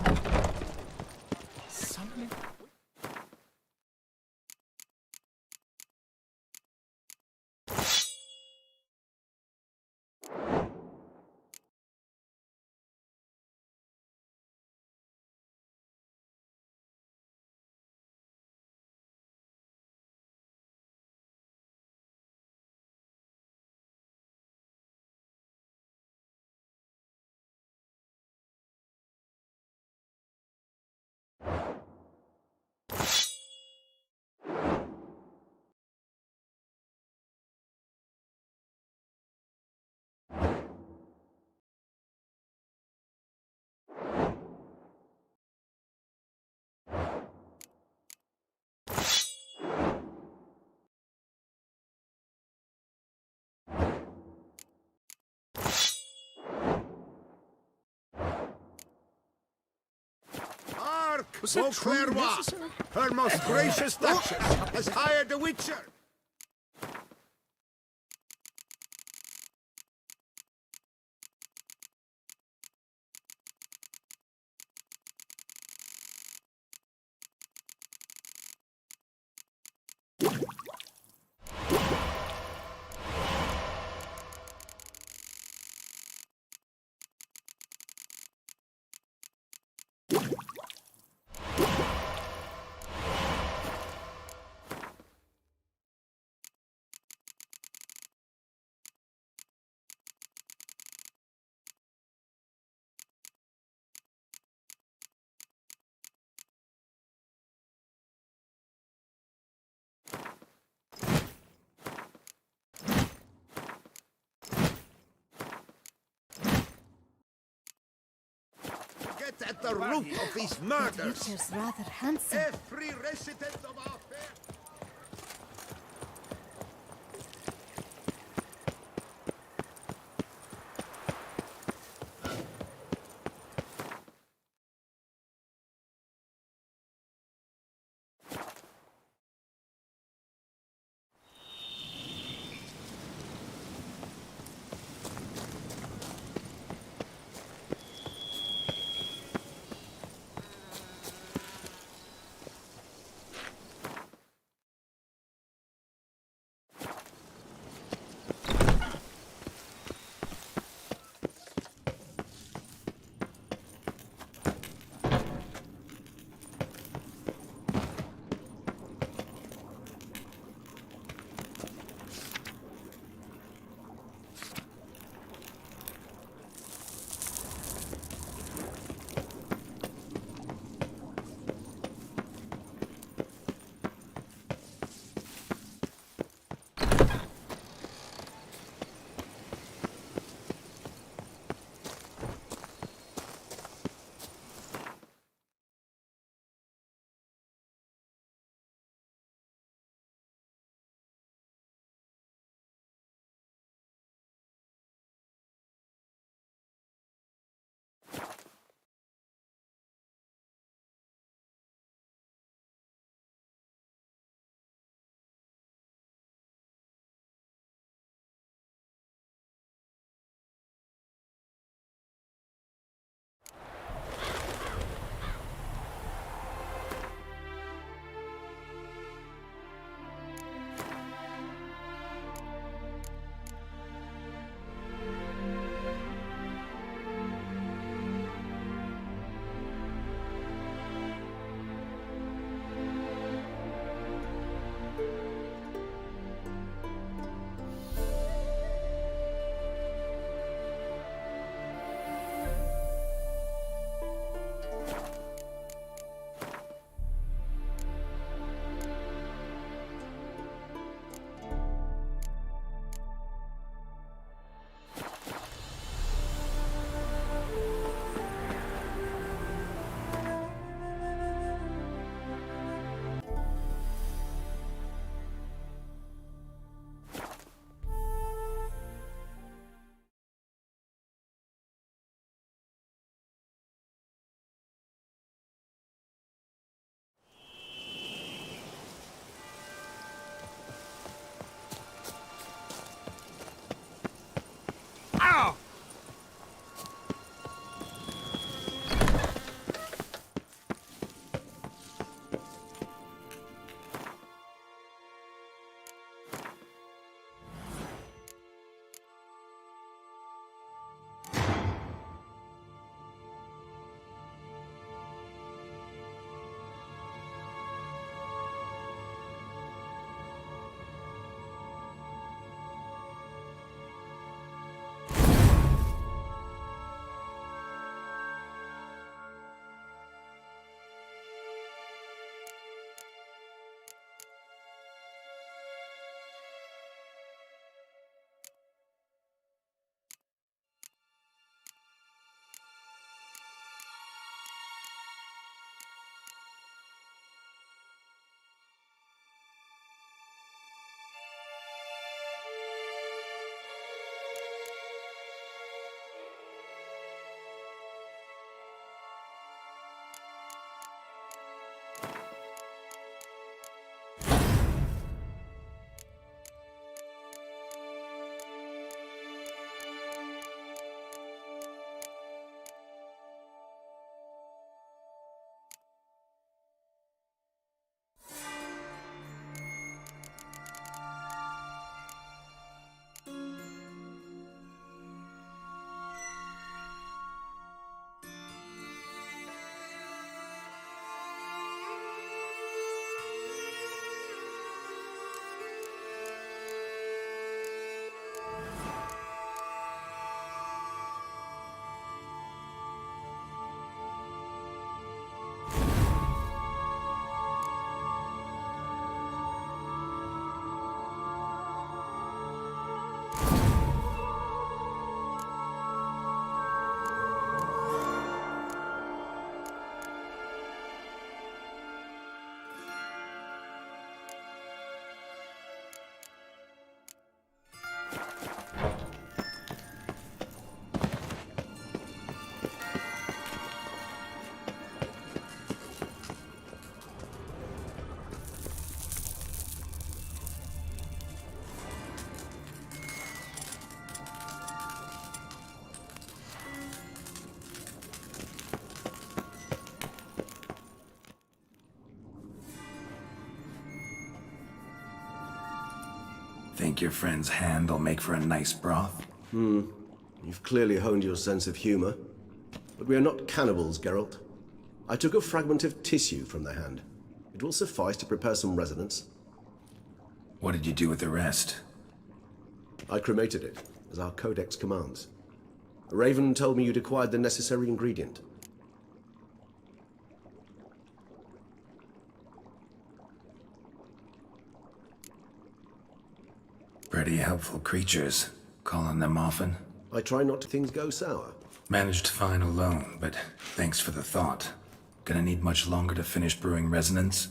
Beauclerc, her most gracious duchess, has hired a witcher. Get at the root of these murders. Butcher's rather handsome. Every resident of our fair... Think your friend's hand'll make for a nice broth? You've clearly honed your sense of humor. But we are not cannibals, Geralt. I took a fragment of tissue from the hand. It will suffice to prepare some resonance. What did you do with the rest? I cremated it, as our codex commands. Raven told me you'd acquired the necessary ingredient. Pretty helpful creatures. Calling them often? I try not to things go sour. Managed fine alone, but thanks for the thought. Gonna need much longer to finish brewing resonance?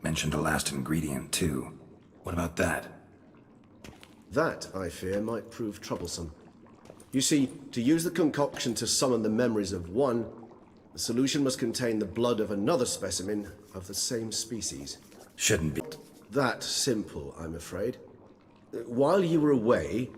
Mentioned a last ingredient, too. What about that? That, I fear, might prove troublesome. You see, to use the concoction to summon the memories of one, the solution must contain the blood of another specimen of the same species. Shouldn't be. That simple, I'm afraid. While you were away,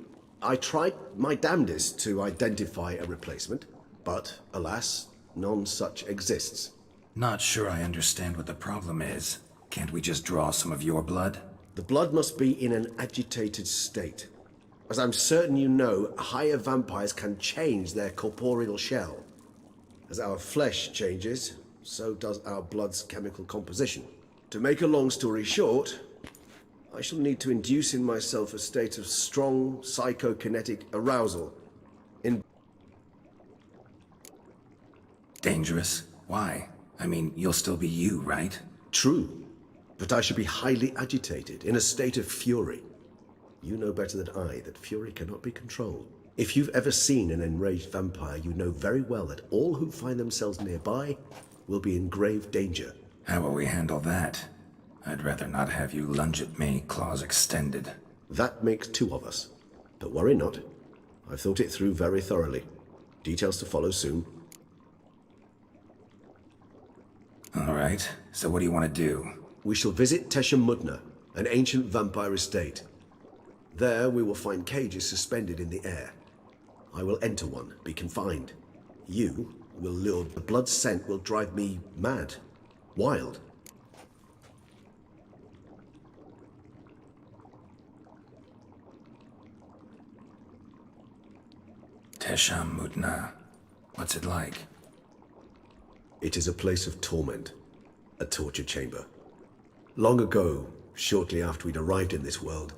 I tried my damnedest to identify a replacement, but alas, none such exists. Not sure I understand what the problem is. Can't we just draw some of your blood? The blood must be in an agitated state. As I'm certain you know, higher vampires can change their corporeal shell. As our flesh changes, so does our blood's chemical composition. To make a long story short, I shall need to induce in myself a state of strong psychokinetic arousal. Dangerous? Why? I mean, you'll still be you, right? True, but I should be highly agitated, in a state of fury. You know better than I that fury cannot be controlled. If you've ever seen an enraged vampire, you know very well that all who find themselves nearby will be in grave danger. How will we handle that? I'd rather not have you lunge at me, claws extended. That makes two of us. But worry not. I've thought it through very thoroughly. Details to follow soon. All right, so what do you want to do? We shall visit Tesha Mudna, an ancient vampire estate. There we will find cages suspended in the air. I will enter one, be confined. You will lure. The blood scent will drive me mad, wild. Tesha Mudna. What's it like? It is a place of torment, a torture chamber. Long ago, shortly after we'd arrived in this world,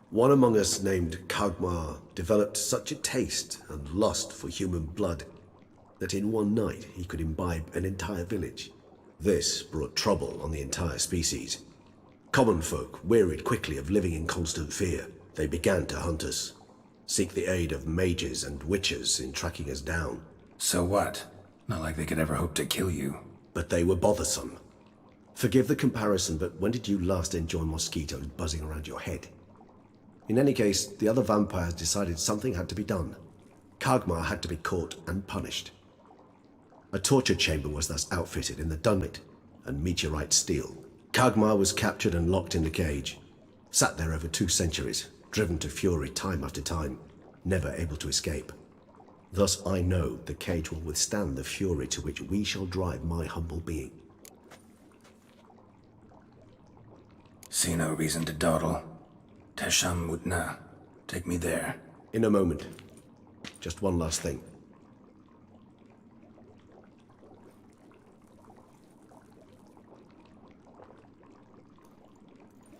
one among us named Kagmar developed such a taste and lust for human blood that in one night he could imbibe an entire village. This brought trouble on the entire species. Common folk wearied quickly of living in constant fear. They began to hunt us, seek the aid of mages and witches in tracking us down. So what? Not like they could ever hope to kill you. But they were bothersome. Forgive the comparison, but when did you last enjoy mosquitoes buzzing around your head? In any case, the other vampires decided something had to be done. Kagmar had to be caught and punished. A torture chamber was thus outfitted in the dunmit and meteorite steel. Kagmar was captured and locked in the cage. Sat there over 2 centuries, driven to fury time after time, never able to escape. Thus I know the cage will withstand the fury to which we shall drive my humble being. See no reason to dawdle. Tesha Mudna. Take me there. In a moment. Just one last thing.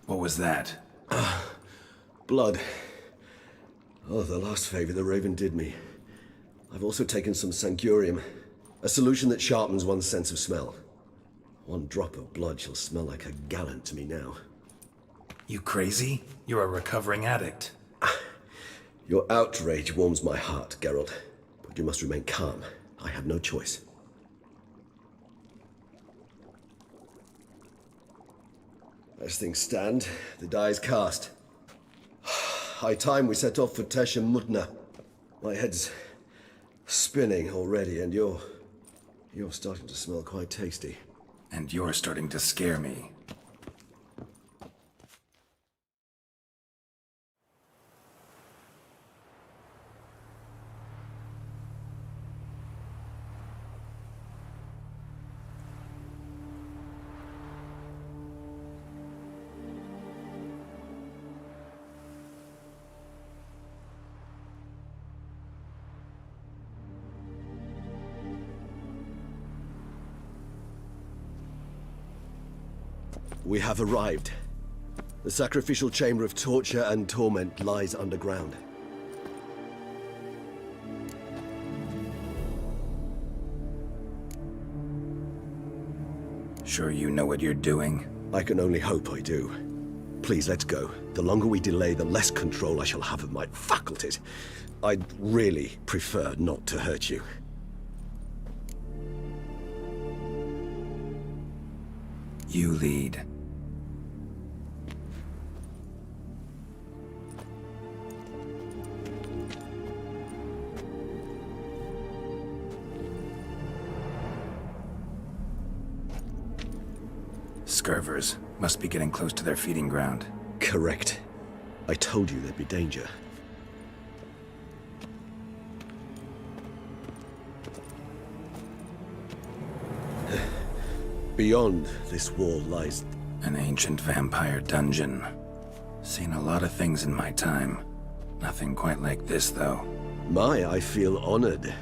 What was that? Blood. Oh, the last favor the Raven did me. I've also taken some Sangurium, a solution that sharpens one's sense of smell. One drop of blood shall smell like a gallon to me now. You crazy? You're a recovering addict. Your outrage warms my heart, Geralt. But you must remain calm. I have no choice. As things stand, the die is cast. High time we set off for Tesha Mudna. My head's spinning already, and you're starting to smell quite tasty. And you're starting to scare me. We have arrived. The sacrificial chamber of torture and torment lies underground. Sure you know what you're doing? I can only hope I do. Please, let's go. The longer we delay, the less control I shall have of my faculties. I'd really prefer not to hurt you. You lead. Scurvers must be getting close to their feeding ground. Correct. I told you there'd be danger. Beyond this wall lies... An ancient vampire dungeon. Seen a lot of things in my time. Nothing quite like this, though. I feel honored.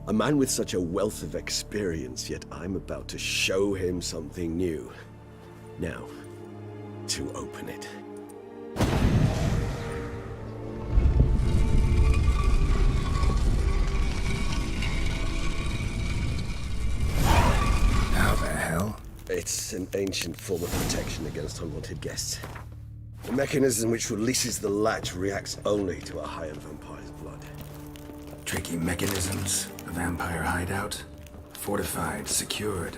A man with such a wealth of experience, yet I'm about to show him something new. Now, to open it. How the hell? It's an ancient form of protection against unwanted guests. The mechanism which releases the latch reacts only to a high-end vampire's blood. Tricky mechanisms, a vampire hideout. Fortified, secured.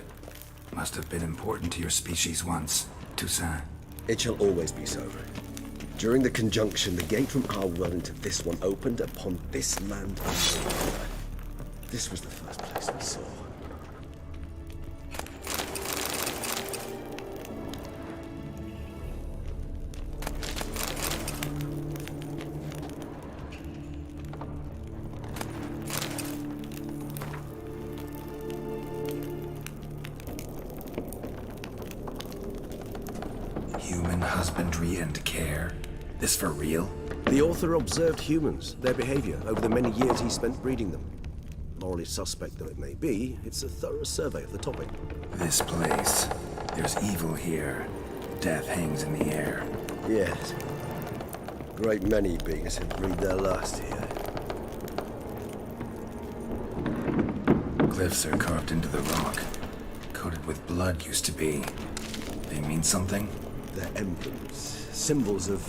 Must have been important to your species once, Toussaint. It shall always be so. During the conjunction, the gate from our world into this one opened upon this land. This was the first place we saw. Human husbandry and care. This for real? The author observed humans, their behavior, over the many years he spent breeding them. Morally suspect though it may be, it's a thorough survey of the topic. This place. There's evil here. Death hangs in the air. Yes. Great many beings have breathed their last here. Glyphs are carved into the rock. Coated with blood used to be. They mean something? They're emblems, symbols of,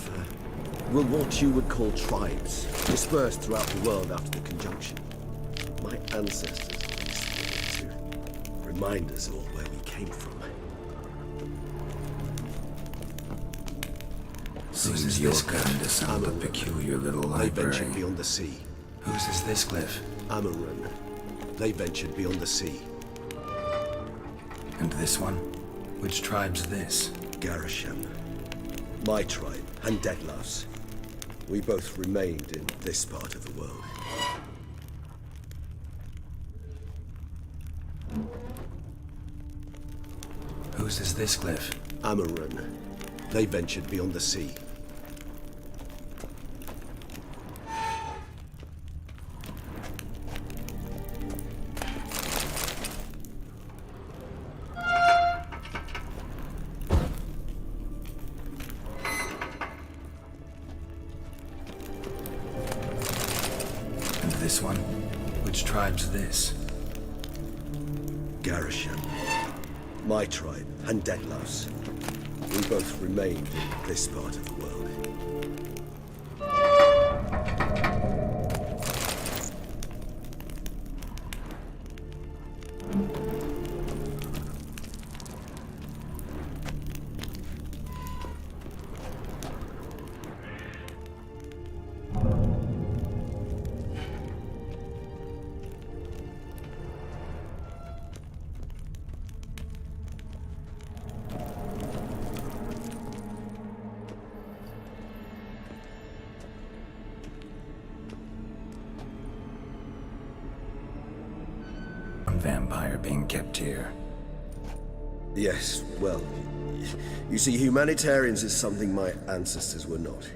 well, what you would call tribes, dispersed throughout the world after the conjunction. My ancestors used to remind us all where we came from. Seems you're kind to some a peculiar little library. They ventured beyond the sea. Whose is this glyph? Amaran. They ventured beyond the sea. And this one? Which tribe's this? Garasham. My tribe, and Deadlouse. We both remained in this part of the world. Whose is this glyph? Amaran. They ventured beyond the sea. This one? Which tribe's this? Garasham. My tribe, and Deadlouse. We both remained in this part of the world. Vampire being kept here. Yes, well, you see, humanitarians is something my ancestors were not.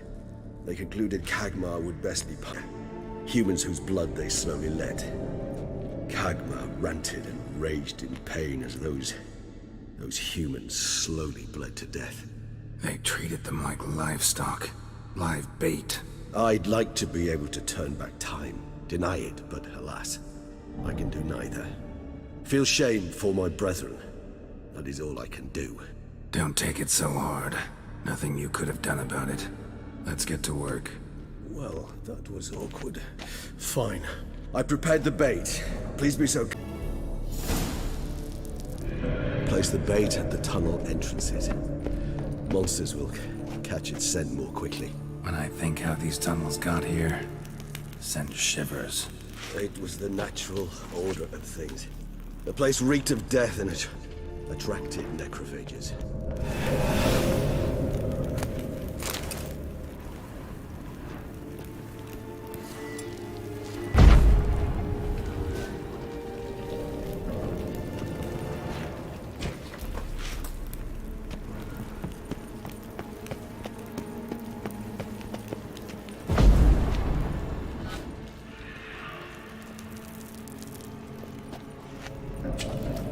They concluded Kagmar would best be punished. Humans whose blood they slowly led. Kagmar ranted and raged in pain as those Those humans slowly bled to death. They treated them like livestock. Live bait. I'd like to be able to turn back time, deny it, but alas, I can do neither. Feel shame for my brethren. That is all I can do. Don't take it so hard. Nothing you could have done about it. Let's get to work. Well, that was awkward. Fine. I prepared the bait. Please be so... Place the bait at the tunnel entrances. Monsters will catch its scent more quickly. When I think how these tunnels got here, send shivers. It was the natural order of things. The place reeked of death and it attracted necrophages.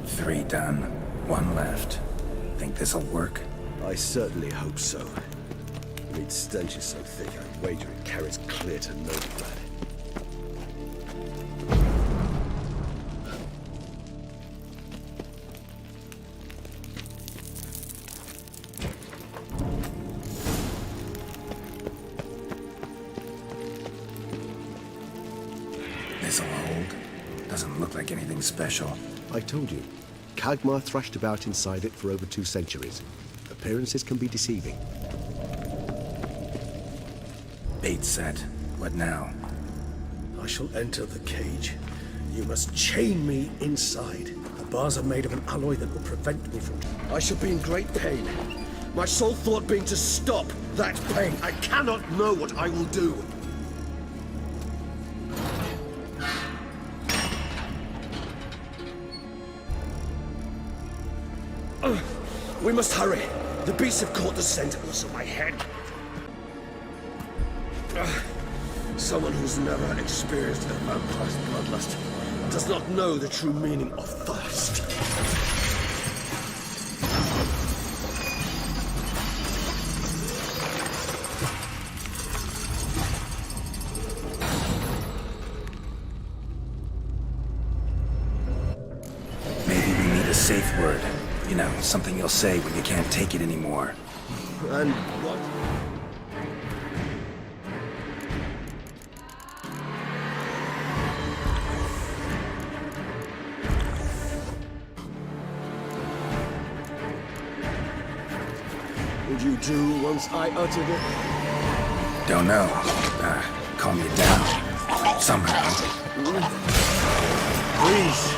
Three done. One left. Think this'll work? I certainly hope so. Its stench is so thick, I'd wager it carries clear to Novigrad. This'll hold. Doesn't look like anything special. I told you. Kagmar thrashed about inside it for over 2 centuries. Appearances can be deceiving. Bait set. What now? I shall enter the cage. You must chain me inside. The bars are made of an alloy that will prevent me from... I shall be in great pain. My sole thought being to stop that pain. I cannot know what I will do. We must hurry. The beasts have caught the scent also my head. Someone who's never experienced a vampire's bloodlust does not know the true meaning of thirst. Maybe we need a safe word. You know, something you'll say when you can't take it anymore. And what? Would you do once I uttered it? Don't know. Calm you down. Somehow. Please.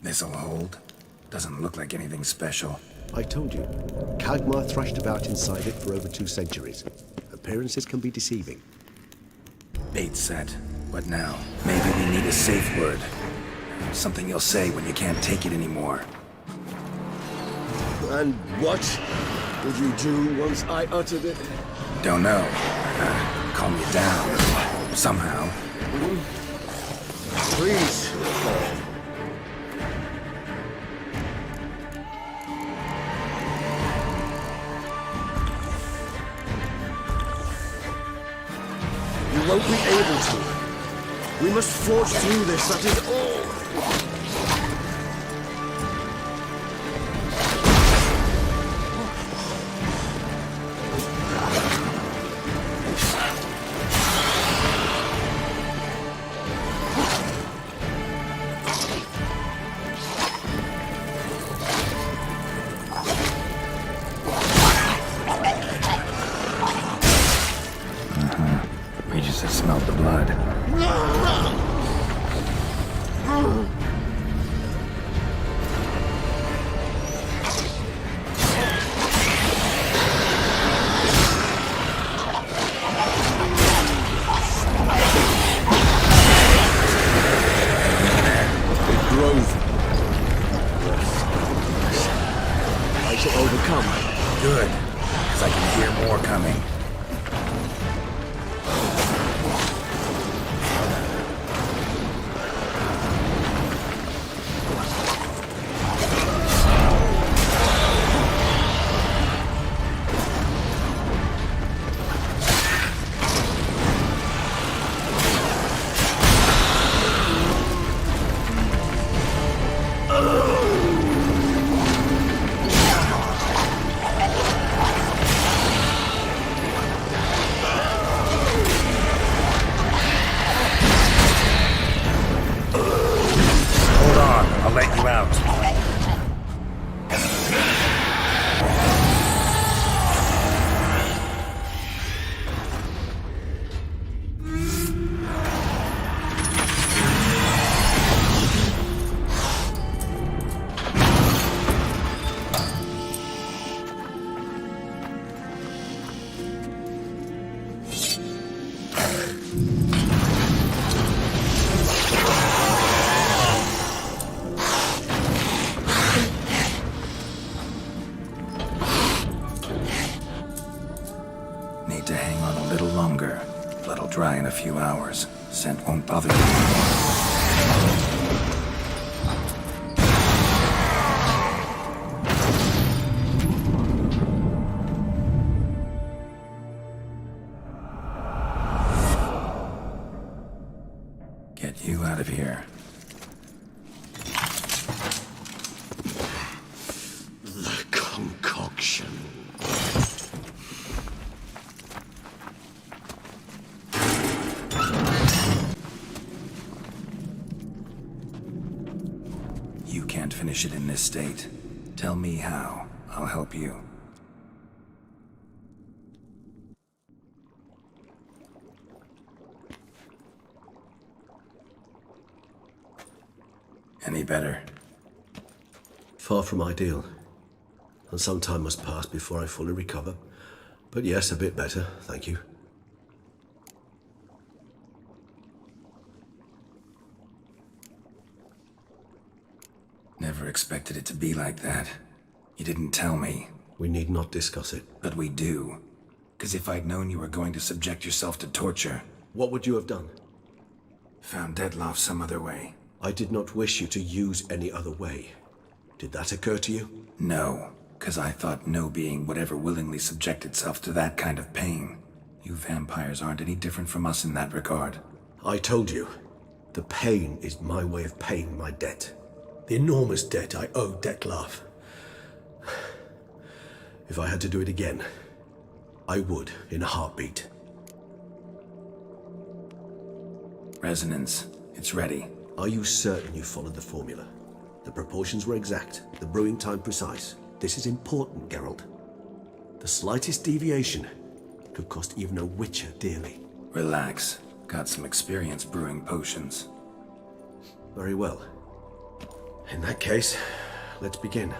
This'll hold. Doesn't look like anything special. I told you. Kagmar thrashed about inside it for over 2 centuries. Appearances can be deceiving. Bait set. What now? Maybe we need a safe word. Something you'll say when you can't take it anymore. And what would you do once I uttered it? Don't know. Calm you down. Somehow. Please. You won't be able to. We must forge through this, that is all. We just let you out. Need to hang on a little longer. Blood'll dry in a few hours. Scent won't bother you anymore. Get you out of here. The concoction. You can't finish it in this state. Tell me how. I'll help you. Any better? Far from ideal. And some time must pass before I fully recover. But yes, a bit better, thank you. Never expected it to be like that. You didn't tell me. We need not discuss it. But we do. 'Cause if I'd known you were going to subject yourself to torture... What would you have done? Found Dettlaff some other way. I did not wish you to use any other way. Did that occur to you? No, 'cause I thought no being would ever willingly subject itself to that kind of pain. You vampires aren't any different from us in that regard. I told you, the pain is my way of paying my debt. The enormous debt I owe Dettlaff. If I had to do it again, I would in a heartbeat. Resonance. It's ready. Are you certain you followed the formula? The proportions were exact, the brewing time precise. This is important, Geralt. The slightest deviation could cost even a witcher dearly. Relax. Got some experience brewing potions. Very well. In that case, let's begin.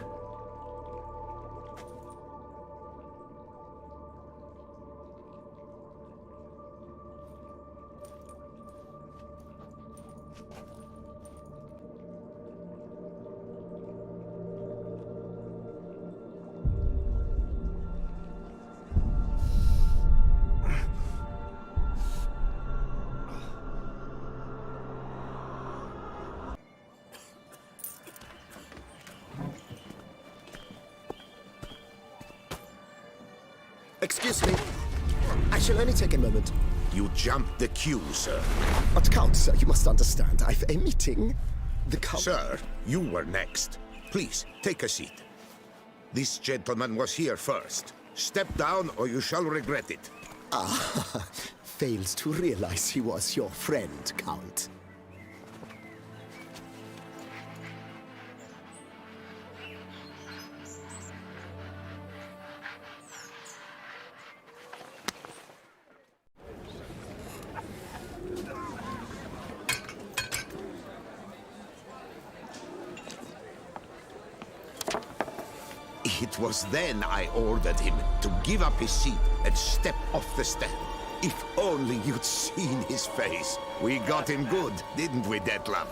Excuse me. I shall only take a moment. You jumped the queue, sir. But Count, sir, you must understand. I've a meeting. The Count... Sir, you were next. Please, take a seat. This gentleman was here first. Step down or you shall regret it. Ah, fails to realize he was your friend, Count. It was then I ordered him to give up his seat and step off the stand. If only you'd seen his face. We got him good, didn't we, Dettlaff?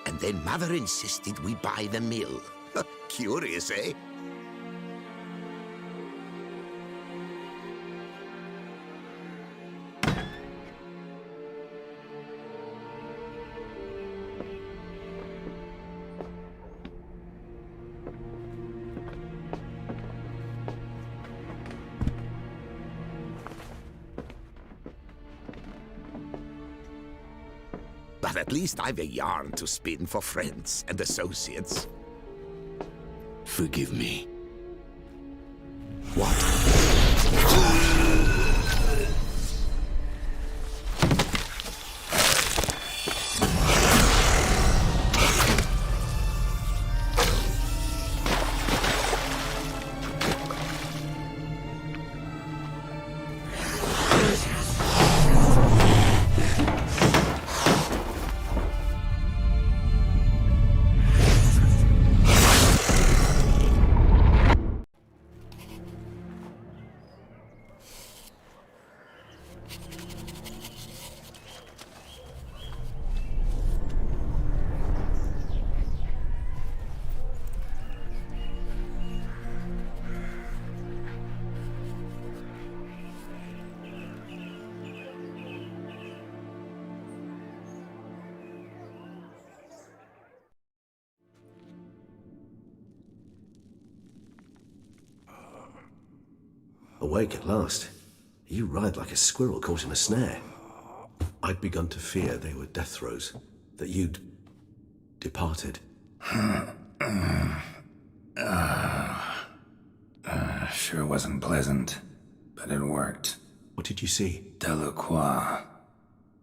And then Mother insisted we buy the mill. Curious, eh? But at least I've a yarn to spin for friends and associates. Forgive me. Awake at last. You writhe like a squirrel caught in a snare. I'd begun to fear they were death throes, that you'd departed. Sure wasn't pleasant, but it worked. What did you see? Delacroix.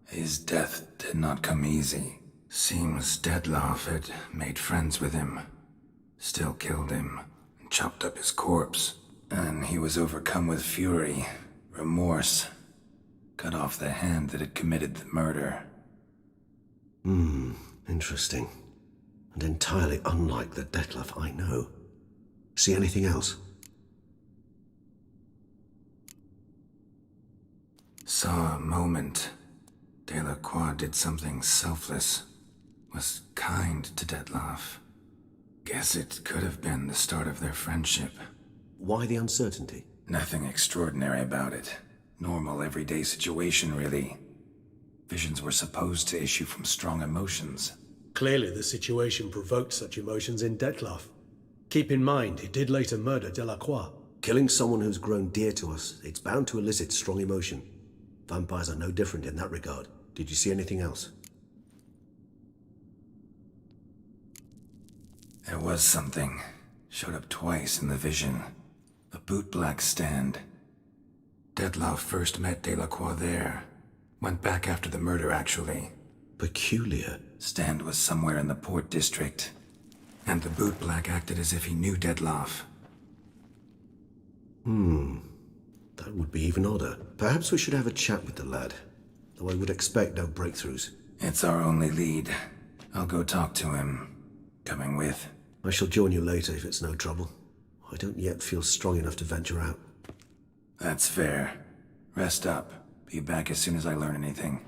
His death did not come easy. Seems Dettlaff had made friends with him, still killed him, and chopped up his corpse. And he was overcome with fury, remorse, cut off the hand that had committed the murder. Interesting. And entirely unlike the Dettlaff I know. See anything else? Saw a moment. Delacroix did something selfless. Was kind to Dettlaff. Guess it could have been the start of their friendship. Why the uncertainty? Nothing extraordinary about it. Normal, everyday situation, really. Visions were supposed to issue from strong emotions. Clearly the situation provoked such emotions in Dettlaff. Keep in mind, he did later murder Delacroix. Killing someone who's grown dear to us, it's bound to elicit strong emotion. Vampires are no different in that regard. Did you see anything else? There was something. Showed up twice in the vision. A bootblack stand. Dettlaff first met Delacroix there. Went back after the murder, actually. Peculiar. Stand was somewhere in the Port District. And the bootblack acted as if he knew Dettlaff. That would be even odder. Perhaps we should have a chat with the lad. Though I would expect no breakthroughs. It's our only lead. I'll go talk to him. Coming with? I shall join you later if it's no trouble. I don't yet feel strong enough to venture out. That's fair. Rest up. Be back as soon as I learn anything.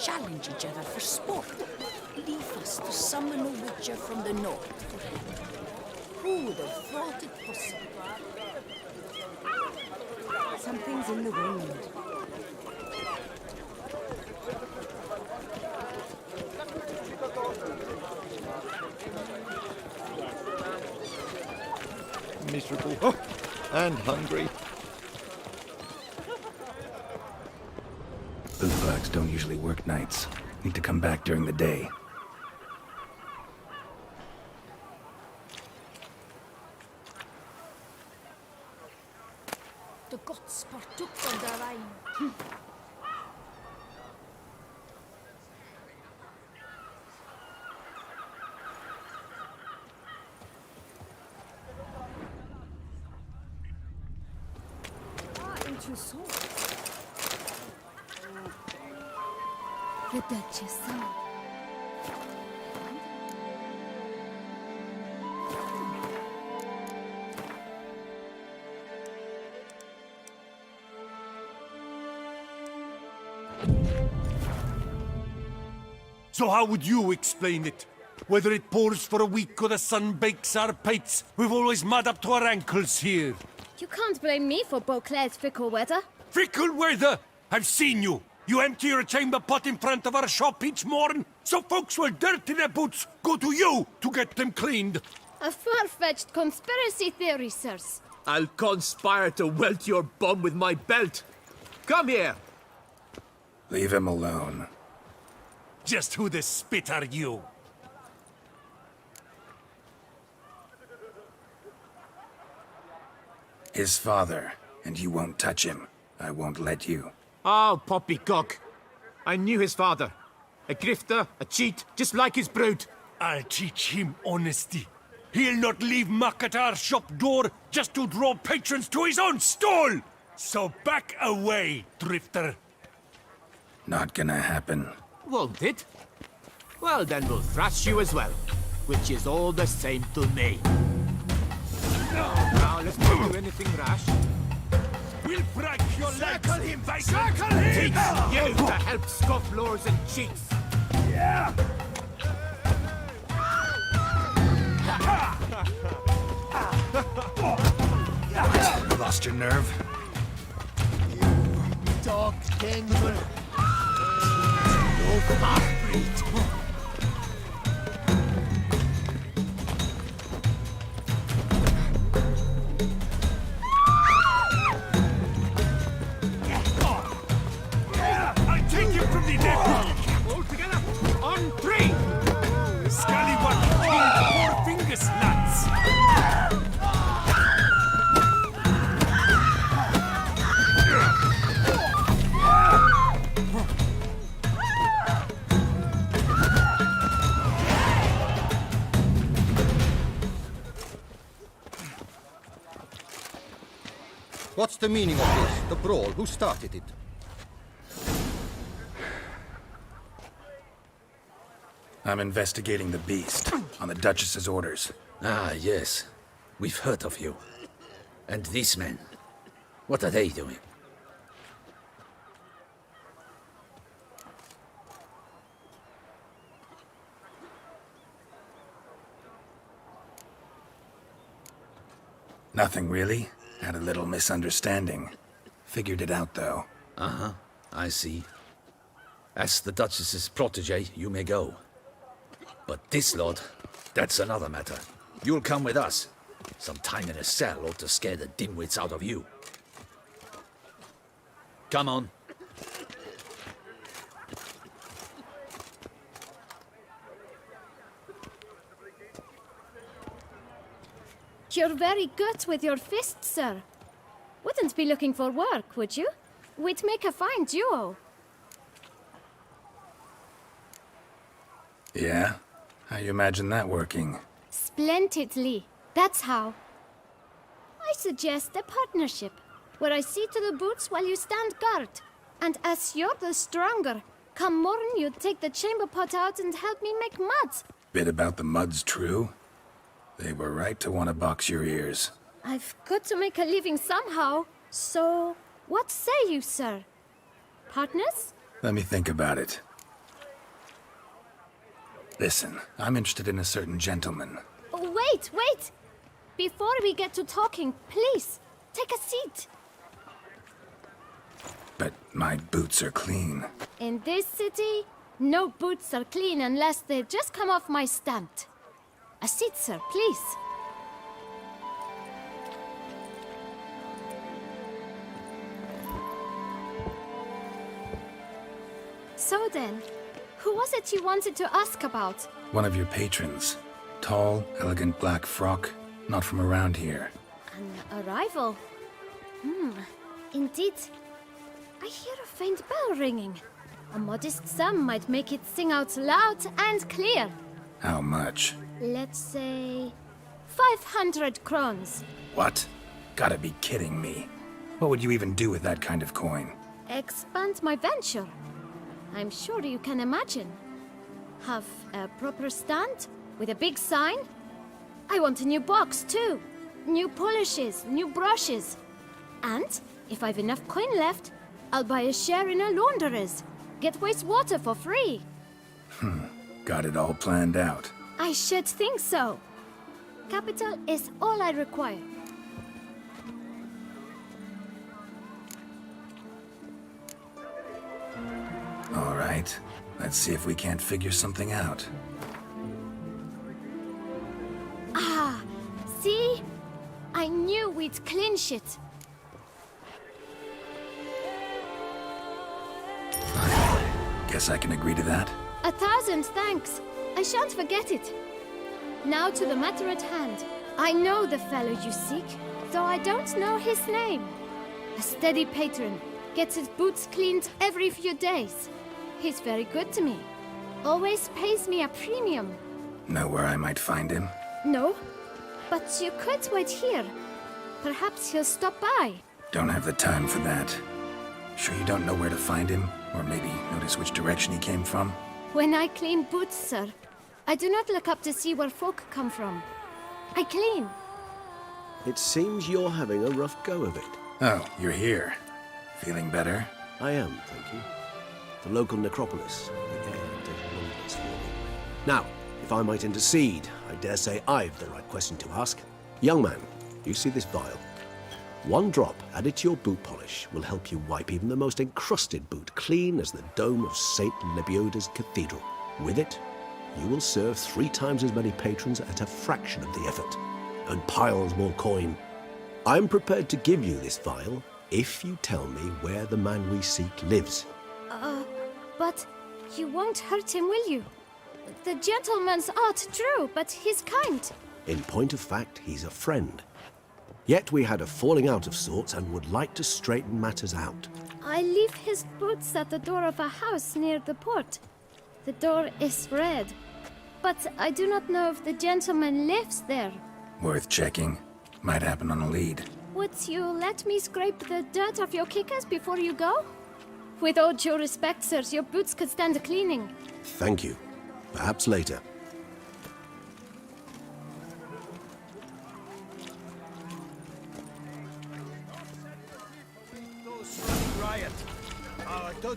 challenge each other for sport. Leave us to summon a witcher from the north for help. Who would have thought it possible? Something's in the wind. Miserable. Oh, and hungry. Bootbugs don't usually work nights. Need to come back during the day. The gods partook on the Rhine. Interessant. The Duchess saw. So how would you explain it? Whether it pours for a week or the sun bakes our pates, we've always mud up to our ankles here. You can't blame me for Beauclair's fickle weather. Fickle weather! I've seen you! You empty your chamber pot in front of our shop each morn, so folks will dirty their boots, go to you to get them cleaned. A far-fetched conspiracy theory, sirs. I'll conspire to welt your bum with my belt. Come here. Leave him alone. Just who the spit are you? His father, and you won't touch him. I won't let you. Oh, poppycock. I knew his father. A grifter, a cheat, just like his brood. I'll teach him honesty. He'll not leave muck at our shop door just to draw patrons to his own stall! So back away, drifter. Not gonna happen. Won't it? Well, then we'll thrash you as well. Which is all the same to me. Now, let's not do anything rash. We'll break your legs! Circle him! Vagrant. Circle him! Teach you to help scofflaws and cheats! Yeah! Lost your nerve? Dog gangrel. No half-breed. I'll take you from the neck! All together, on three! Scallywag killed four finger slats! What's the meaning of this? The brawl? Who started it? I'm investigating the beast, on the Duchess's orders. Ah, yes. We've heard of you. And these men, what are they doing? Nothing really. Had a little misunderstanding. Figured it out, though. Uh-huh, I see. As the Duchess's protege, you may go. But this lot, that's another matter. You'll come with us. Some time in a cell ought to scare the dimwits out of you. Come on. You're very good with your fists, sir. Wouldn't be looking for work, would you? We'd make a fine duo. Yeah? How you imagine that working? Splendidly. That's how. I suggest a partnership, where I see to the boots while you stand guard. And as you're the stronger, come morn you take the chamber pot out and help me make mud. Bit about the mud's true? They were right to want to box your ears. I've got to make a living somehow. So, what say you, sir? Partners? Let me think about it. Listen, I'm interested in a certain gentleman. Wait, wait! Before we get to talking, please, take a seat. But my boots are clean. In this city, no boots are clean unless they just come off my stand. A seat, sir, please. So then, who was it you wanted to ask about? One of your patrons. Tall, elegant black frock. Not from around here. An arrival? Indeed. I hear a faint bell ringing. A modest sum might make it sing out loud and clear. How much? Let's say 500 crowns. What? Gotta be kidding me. What would you even do with that kind of coin? Expand my venture. I'm sure you can imagine. Have a proper stand with a big sign. I want a new box too. New polishes, new brushes. And if I've enough coin left, I'll buy a share in a launderer's. Get wastewater for free. Got it all planned out. I should think so. Capital is all I require. All right. Let's see if we can't figure something out. Ah, see? I knew we'd clinch it. Guess I can agree to that. 1,000 thanks. I shan't forget it. Now to the matter at hand. I know the fellow you seek, though I don't know his name. A steady patron, gets his boots cleaned every few days. He's very good to me. Always pays me a premium. Know where I might find him? No, but you could wait here. Perhaps he'll stop by. Don't have the time for that. Sure you don't know where to find him? Or maybe notice which direction he came from? When I clean boots, sir, I do not look up to see where folk come from. I clean. It seems you're having a rough go of it. Oh, you're here. Feeling better? I am, thank you. The local necropolis. The air does wonders for me. Now, if I might intercede, I dare say I've the right question to ask. Young man, you see this vial? One drop added to your boot polish will help you wipe even the most encrusted boot clean as the dome of St. Lebioda's cathedral. With it, you will serve 3 times as many patrons at a fraction of the effort, and piles more coin. I'm prepared to give you this vial if you tell me where the man we seek lives. But you won't hurt him, will you? The gentleman's art true, but he's kind. In point of fact, he's a friend. Yet we had a falling out of sorts and would like to straighten matters out. I leave his boots at the door of a house near the port. The door is red, but I do not know if the gentleman lives there. Worth checking. Might happen on a lead. Would you let me scrape the dirt off your kickers before you go? With all due respect, sirs, your boots could stand a cleaning. Thank you. Perhaps later.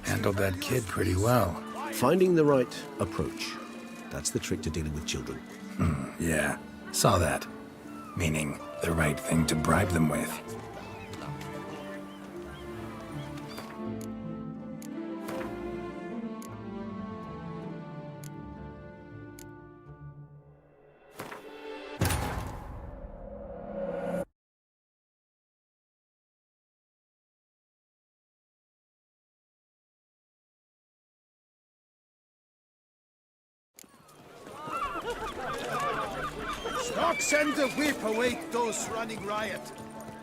Handled that kid pretty well. Finding the right approach. That's the trick to dealing with children. Yeah, saw that. Meaning, the right thing to bribe them with. Stock send the whip await those running riot.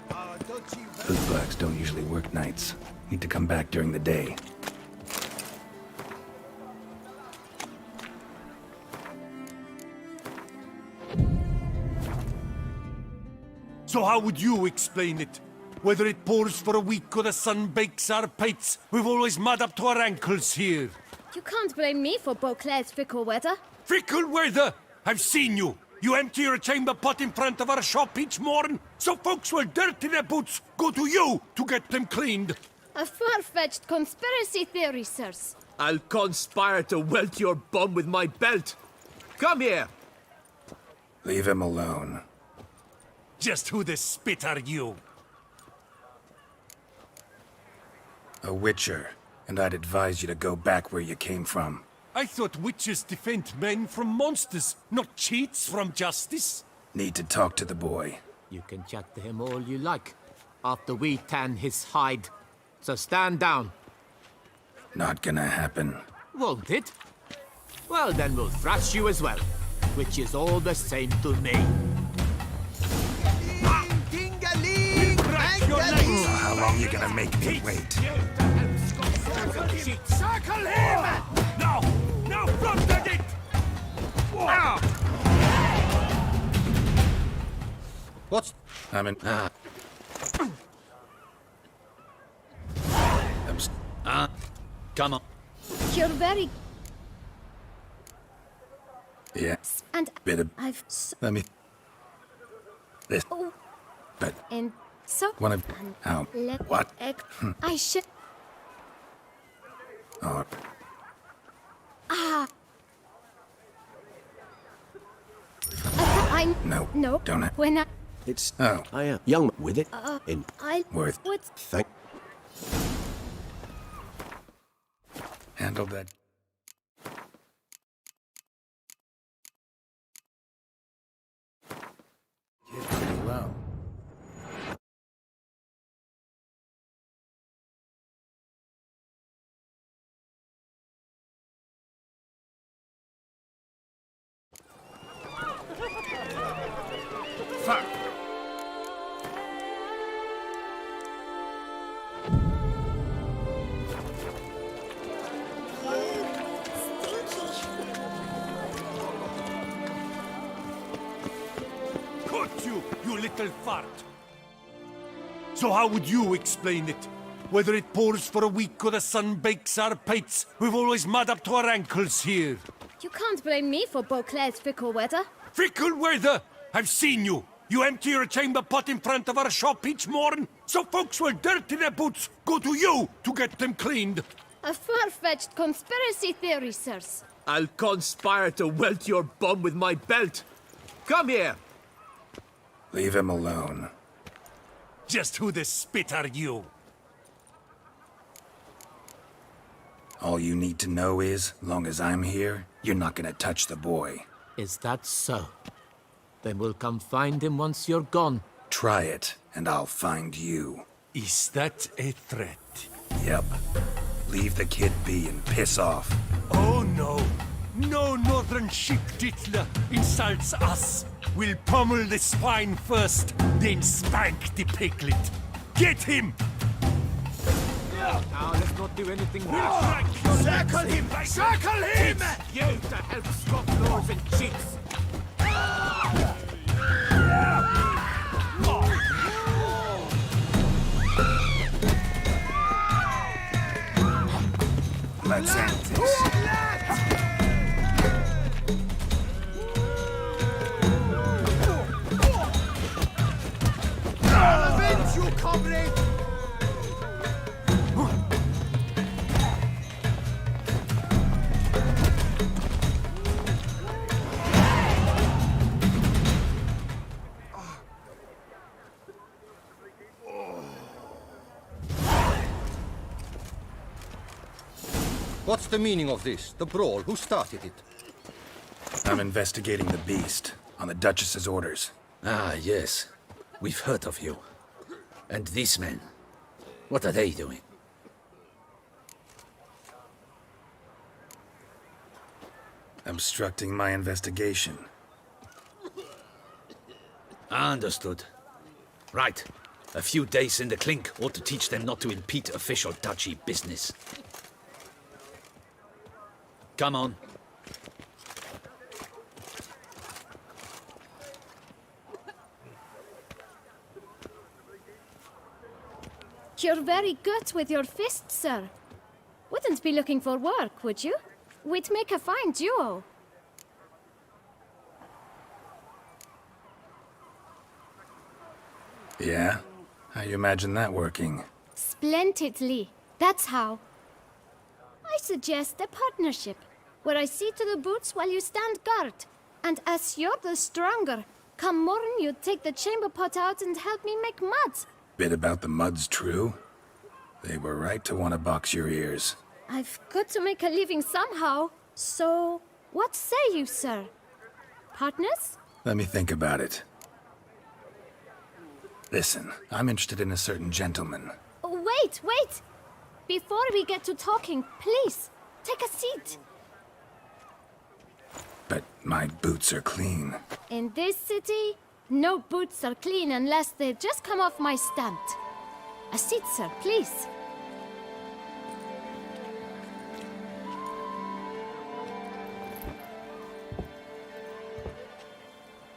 Bootblacks don't usually work nights. Need to come back during the day. So how would you explain it? Whether it pours for a week or the sun bakes our pates, we've always mud up to our ankles here. You can't blame me for Beauclair's fickle weather. Fickle weather? I've seen you. You empty your chamber pot in front of our shop each morn, so folks will dirty their boots, go to you to get them cleaned. A far-fetched conspiracy theory, sirs. I'll conspire to welt your bum with my belt. Come here! Leave him alone. Just who the spit are you? A witcher, and I'd advise you to go back where you came from. I thought witches defend men from monsters, not cheats from justice. Need to talk to the boy. You can chat to him all you like, after we tan his hide. So stand down. Not gonna happen. Won't it? Well, then we'll thrash you as well, which is all the same to me. So how long you gonna make me wait? Circle him! No! No, fronted it! What's... I'm in... Come on. You're very... Yeah. And Bit of... I've... Let me... This... Oh. But... And so... Wanna... How? Let... What? I should... Oh. Ah. I... No. No. Don't I... When I... It's... Oh. I am young with it. In... I... Worth. Would... Thank... Handle that. Did pretty well. Fuck! You little fart. So how would you explain it? Whether it pours for a week or the sun bakes our pates, we've always mud up to our ankles here. You can't blame me for Beauclair's fickle weather. Fickle weather? I've seen you. You empty your chamber pot in front of our shop each morn, so folks will dirty their boots, go to you to get them cleaned. A far-fetched conspiracy theory, sirs. I'll conspire to welt your bum with my belt. Come here. Leave him alone. Just who the spit are you? All you need to know is, long as I'm here, you're not gonna touch the boy. Is that so? Then we'll come find him once you're gone. Try it, and I'll find you. Is that a threat? Yep. Leave the kid be and piss off. Oh no. No northern sheep dittler insults us. We'll pummel the swine first, then spank the piglet. Get him! Now let's not do anything rash. Circle him! Circle him! You to help scoff lords and cheats. Let's end this. You comrade! What's the meaning of this? The brawl? Who started it? I'm investigating the beast, on the Duchess's orders. Ah, yes. We've heard of you. And these men, what are they doing? Obstructing my investigation. Understood. Right. A few days in the clink ought to teach them not to impede official duchy business. Come on. You're very good with your fists, sir. Wouldn't be looking for work, would you? We'd make a fine duo. Yeah? How you imagine that working? Splendidly. That's how. I suggest a partnership. where I see to the boots while you stand guard. And as you're the stronger, come morn you take the chamber pot out and help me make mud. Bit about the mud's true? They were right to want to box your ears. I've got to make a living somehow. So, what say you, sir? Partners? Let me think about it. Listen, I'm interested in a certain gentleman. Wait, wait! Before we get to talking, please, take a seat. But my boots are clean. In this city, no boots are clean unless they just come off my stand. A seat, sir, please.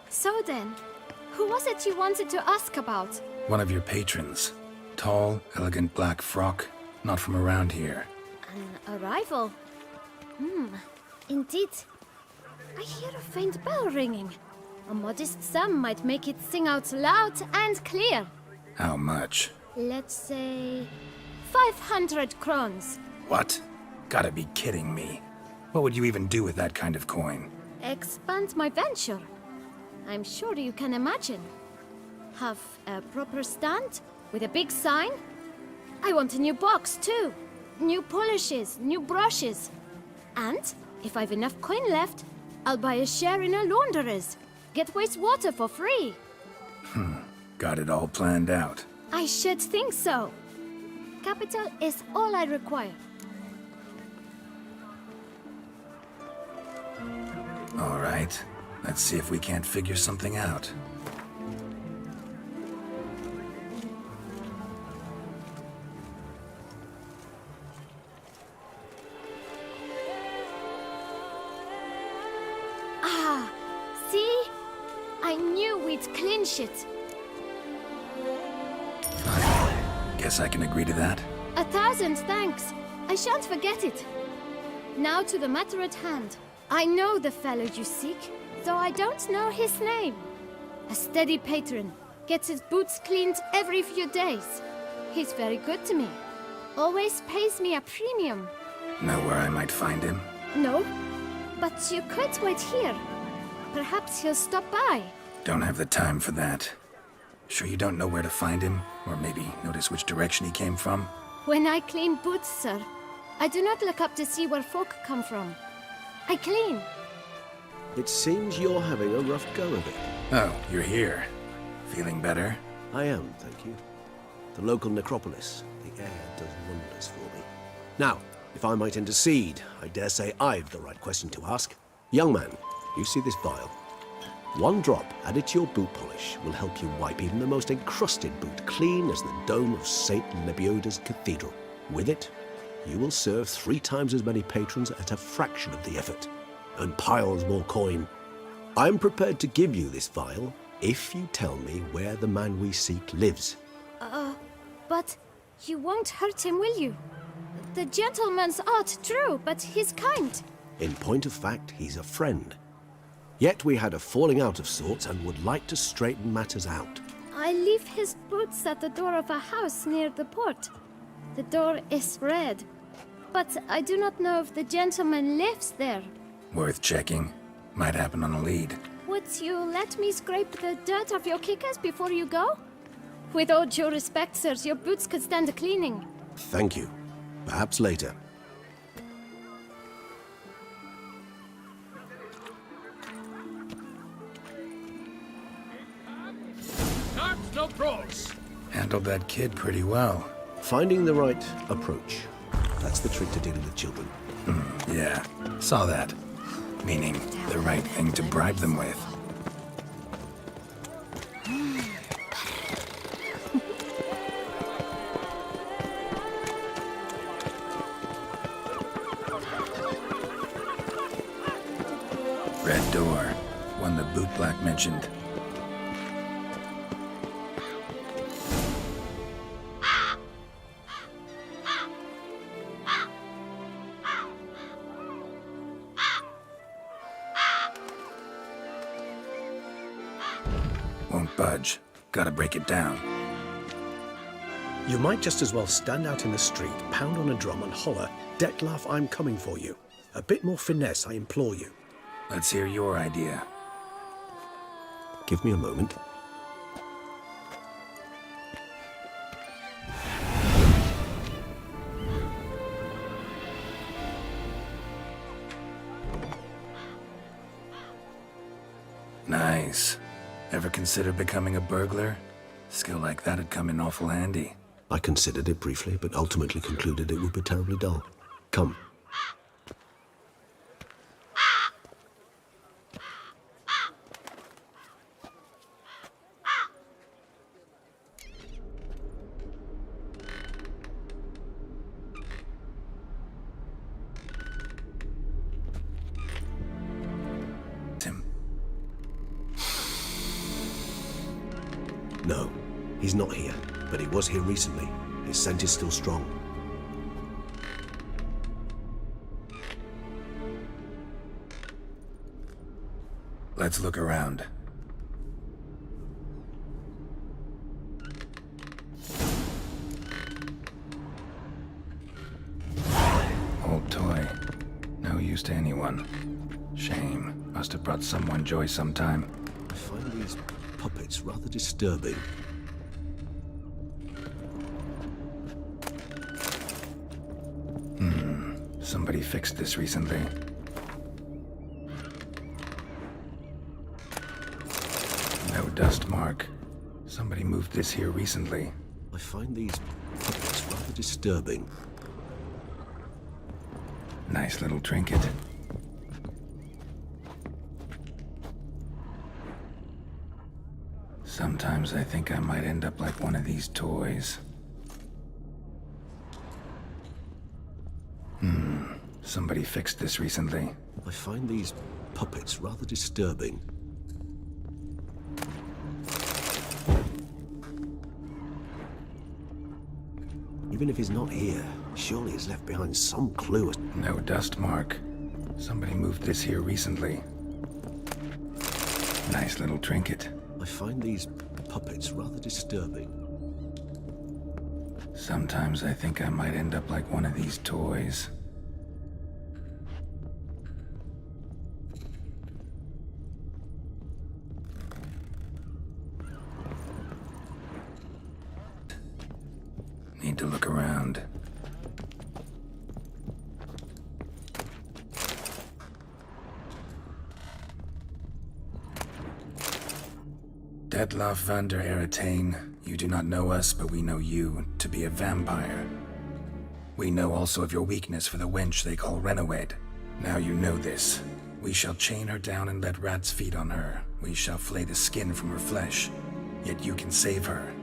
So then, who was it you wanted to ask about? One of your patrons. Tall, elegant black frock. Not from around here. An arrival? Indeed. I hear a faint bell ringing. A modest sum might make it sing out loud and clear. How much? Let's say 500 crowns. What? Gotta be kidding me. What would you even do with that kind of coin? Expand my venture. I'm sure you can imagine. Have a proper stand with a big sign. I want a new box too. New polishes, new brushes. And if I've enough coin left, I'll buy a share in a launderer's. Get wastewater for free. Got it all planned out. I should think so. Capital is all I require. All right. Let's see if we can't figure something out. Ah, see? I knew we'd clinch it. Guess I can agree to that. 1,000 thanks. I shan't forget it. Now to the matter at hand. I know the fellow you seek, though I don't know his name. A steady patron. Gets his boots cleaned every few days. He's very good to me. Always pays me a premium. Know where I might find him? No, but you could wait here. Perhaps he'll stop by. Don't have the time for that. Sure you don't know where to find him? Or maybe notice which direction he came from? When I clean boots, sir, I do not look up to see where folk come from. I clean. It seems you're having a rough go of it. Oh, you're here. Feeling better? I am, thank you. The local necropolis. The air does wonders for me. Now, if I might intercede, I dare say I've the right question to ask. Young man, you see this vial? One drop added to your boot polish will help you wipe even the most encrusted boot clean as the dome of St. Lebioda's cathedral. With it, you will serve 3 times as many patrons at a fraction of the effort, and piles more coin. I'm prepared to give you this vial if you tell me where the man we seek lives. But you won't hurt him, will you? The gentleman's art, true, but he's kind. In point of fact, he's a friend. Yet we had a falling out of sorts and would like to straighten matters out. I leave his boots at the door of a house near the port. The door is red, but I do not know if the gentleman lives there. Worth checking. Might happen on a lead. Would you let me scrape the dirt off your kickers before you go? With all due respect, sirs, your boots could stand a cleaning. Thank you. Perhaps later. No pros. Handled that kid pretty well. Finding the right approach. That's the trick to dealing with children. Yeah, saw that. Meaning, the right thing to bribe them with. Red door. One the bootblack mentioned. Won't budge. Gotta break it down. You might just as well stand out in the street, pound on a drum and holler, "Detlef, I'm coming for you." A bit more finesse, I implore you. Let's hear your idea. Give me a moment. Nice. Ever consider becoming a burglar? Skill like that'd come in awful handy. I considered it briefly, but ultimately concluded it would be terribly dull. Come. No, he's not here, but he was here recently. His scent is still strong. Let's look around. Old toy. No use to anyone. Shame. Must have brought someone joy sometime. I find these puppets rather disturbing. Somebody fixed this recently. No dust mark. Somebody moved this here recently. I find these puppets rather disturbing. Nice little trinket. Sometimes I think I might end up like one of these toys. Somebody fixed this recently. I find these puppets rather disturbing. Even if he's not here, surely he's left behind some clue. No dust mark. Somebody moved this here recently. Nice little trinket. I find these puppets rather disturbing. Sometimes I think I might end up like one of these toys. Need to look around. Detlaff van der Eretain, you do not know us, but we know you to be a vampire. We know also of your weakness for the wench they call Renawed. Now you know this. We shall chain her down and let rats feed on her. We shall flay the skin from her flesh. Yet you can save her.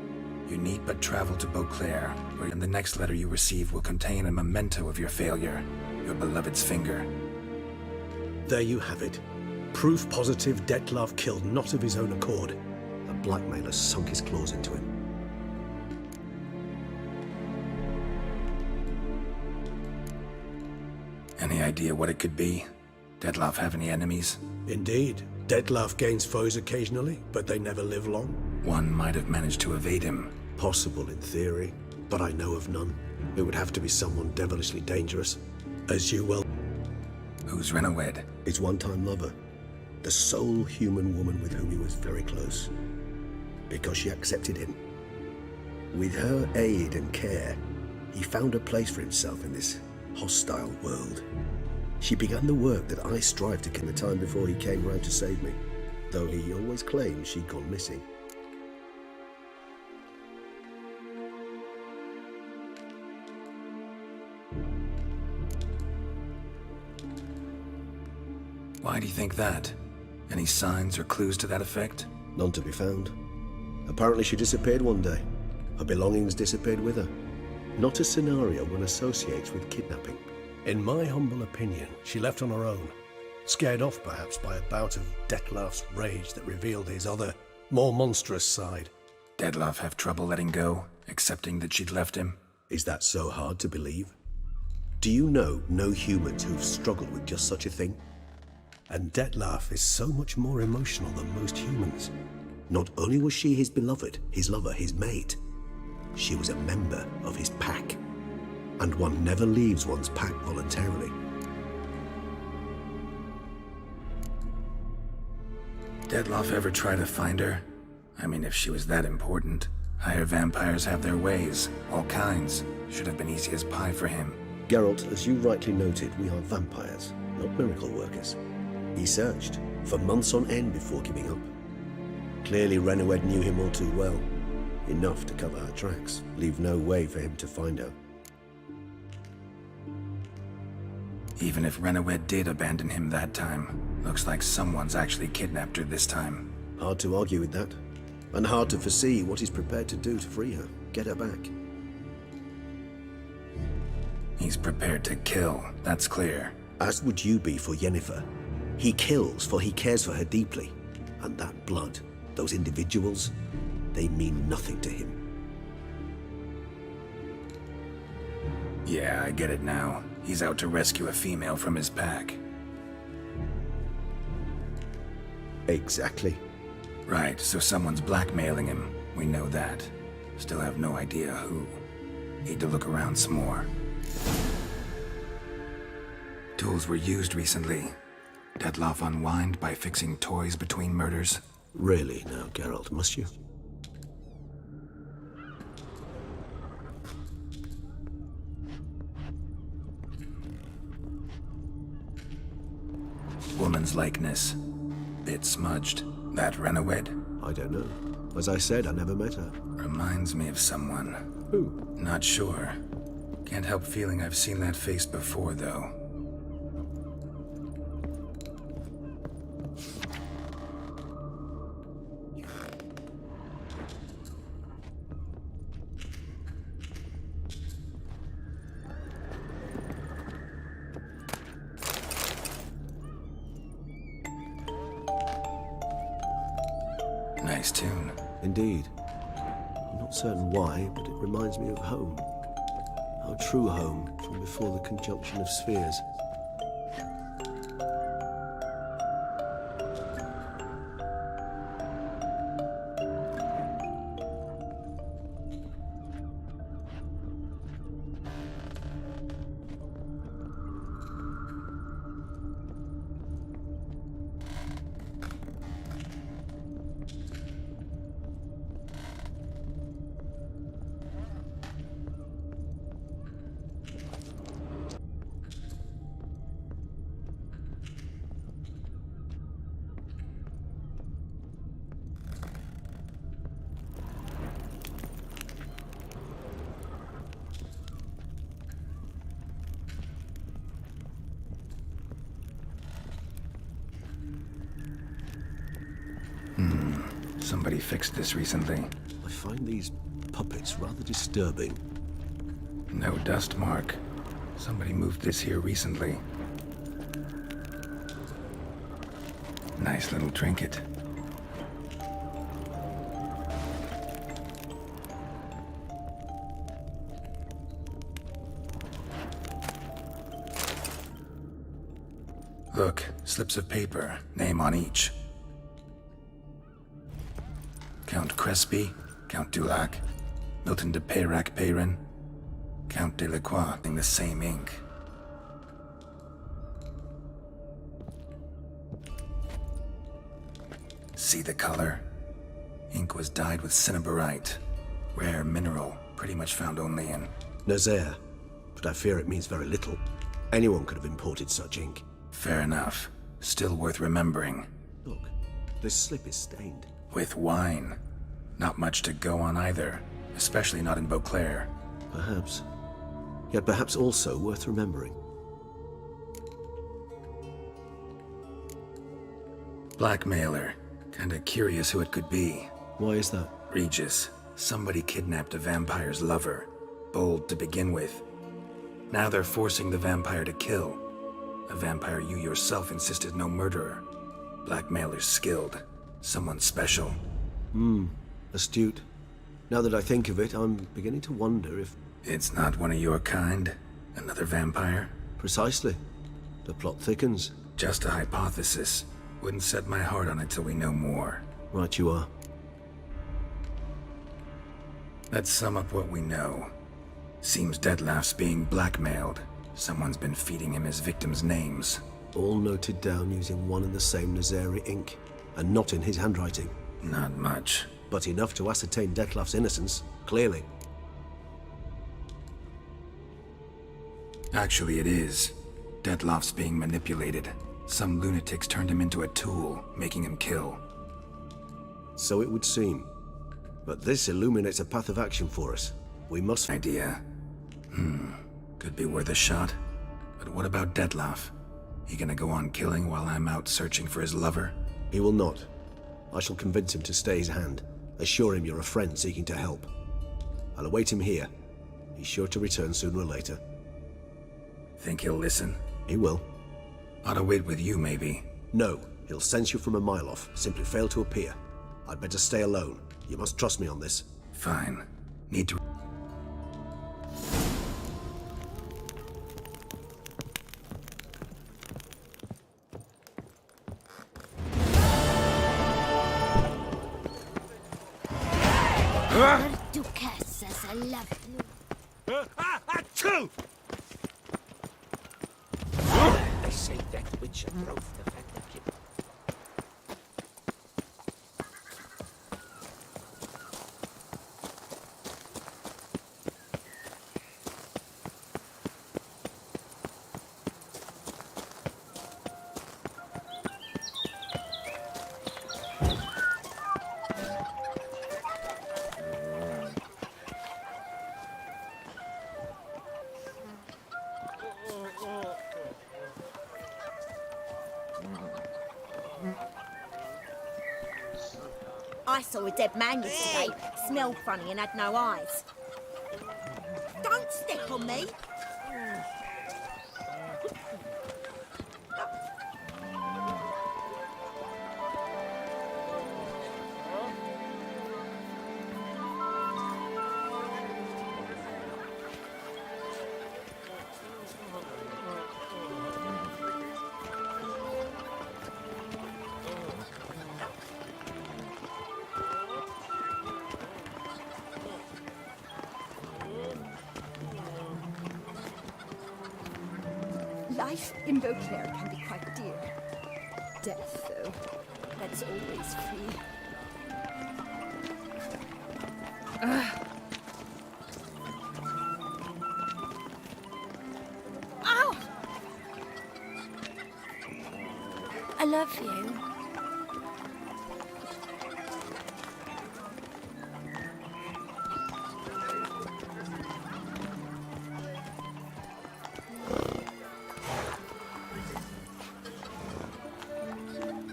You need but travel to Beauclair, where the next letter you receive will contain a memento of your failure, your beloved's finger. There you have it. Proof positive Detlaff killed not of his own accord. A blackmailer sunk his claws into him. Any idea what it could be? Detlaff have any enemies? Indeed. Detlaff gains foes occasionally, but they never live long. One might have managed to evade him. Possible in theory, but I know of none. It would have to be someone devilishly dangerous. As you well... Who's Renawed? His one-time lover. The sole human woman with whom he was very close. Because she accepted him. With her aid and care, he found a place for himself in this hostile world. She began the work that I strive to in the time before he came round to save me, though he always claimed she'd gone missing. Why do you think that? Any signs or clues to that effect? None to be found. Apparently she disappeared one day. Her belongings disappeared with her. Not a scenario one associates with kidnapping. In my humble opinion, she left on her own. Scared off perhaps by a bout of Detlaff's rage that revealed his other, more monstrous side. Detlaff have trouble letting go, accepting that she'd left him? Is that so hard to believe? Do you know no humans who've struggled with just such a thing? And Detlaff is so much more emotional than most humans. Not only was she his beloved, his lover, his mate, she was a member of his pack. And one never leaves one's pack voluntarily. Detloff ever try to find her? I mean, if she was that important. Higher vampires have their ways, all kinds. Should have been easy as pie for him. Geralt, as you rightly noted, we are vampires, not miracle workers. He searched for months on end before giving up. Clearly Renowed knew him all too well. Enough to cover her tracks, leave no way for him to find her. Even if Renowed did abandon him that time, looks like someone's actually kidnapped her this time. Hard to argue with that. And hard to foresee what he's prepared to do to free her, get her back. He's prepared to kill, that's clear. As would you be for Yennefer. He kills for he cares for her deeply. And that blood, those individuals, they mean nothing to him. Yeah, I get it now. He's out to rescue a female from his pack. Exactly. Right, so someone's blackmailing him. We know that. Still have no idea who. Need to look around some more. Tools were used recently. Detloff unwind by fixing toys between murders. Really now, Geralt, must you? Woman's likeness. Bit smudged. That Renowed? I don't know. As I said, I never met her. Reminds me of someone. Who? Not sure. Can't help feeling I've seen that face before, though. Nice tune. Indeed. I'm not certain why, but it reminds me of home. Our true home from before the conjunction of spheres. Somebody fixed this recently. I find these puppets rather disturbing. No dust mark. Somebody moved this here recently. Nice little trinket. Look, slips of paper, name on each. Count Crespi, Count Dulac, Milton de Peyrac-Peyrin, Count Delacroix in the same ink. See the color? Ink was dyed with cinnabarite, rare mineral, pretty much found only in Nazaire, but I fear it means very little. Anyone could have imported such ink. Fair enough. Still worth remembering. Look, this slip is stained. With wine. Not much to go on either, especially not in Beauclair. Perhaps. Yet perhaps also worth remembering. Blackmailer. Kinda curious who it could be. Why is that? Regis. Somebody kidnapped a vampire's lover. Bold to begin with. Now they're forcing the vampire to kill. A vampire you yourself insisted no murderer. Blackmailer's skilled. Someone special. Astute. Now that I think of it, I'm beginning to wonder if... It's not one of your kind? Another vampire? Precisely. The plot thickens. Just a hypothesis. Wouldn't set my heart on it till we know more. Right you are. Let's sum up what we know. Seems Detlef's being blackmailed. Someone's been feeding him his victims' names. All noted down using one and the same Nazari ink. and not in his handwriting. Not much. But enough to ascertain Detlef's innocence, clearly. Actually, it is. Detlef's being manipulated. Some lunatics turned him into a tool, making him kill. So it would seem. But this illuminates a path of action for us. We must... Idea. Could be worth a shot. But what about Detlef? He gonna go on killing while I'm out searching for his lover? He will not. I shall convince him to stay his hand. Assure him you're a friend seeking to help. I'll await him here. He's sure to return sooner or later. Think he'll listen? He will. Ought to wait with you, maybe. No, he'll sense you from a mile off. Simply fail to appear. I'd better stay alone. You must trust me on this. Fine. Need to... Duchess says I love you. Achoo! They say that witcher drove the Phantom Kid. I saw a dead man yesterday. Smelled funny and had no eyes. Don't step on me! Life in Beauclair can be quite dear. Death, though, that's always free. Ow! I love you.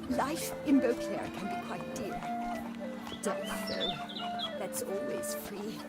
Life in Beauclair can be quite dear. Death, though, that's always free.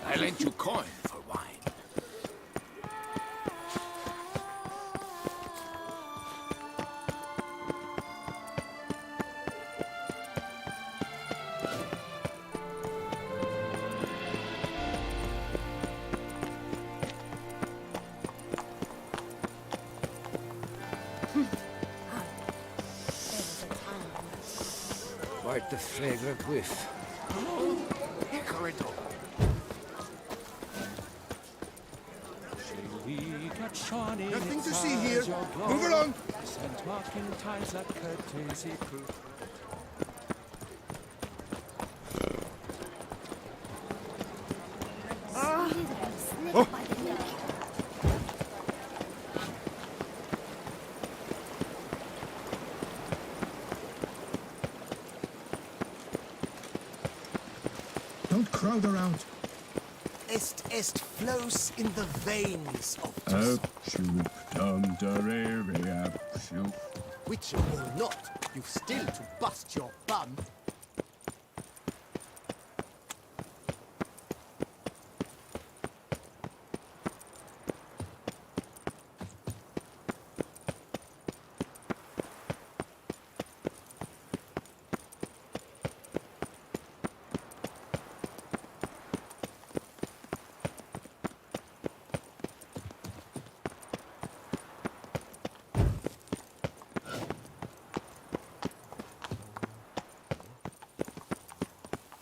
I lent you coin for wine. Quite the fragrant whiff. Corridor. Nothing to see here. Move along. Oh. Don't crowd around. Est flows in the veins of Witcher or not, you've still to bust your bum.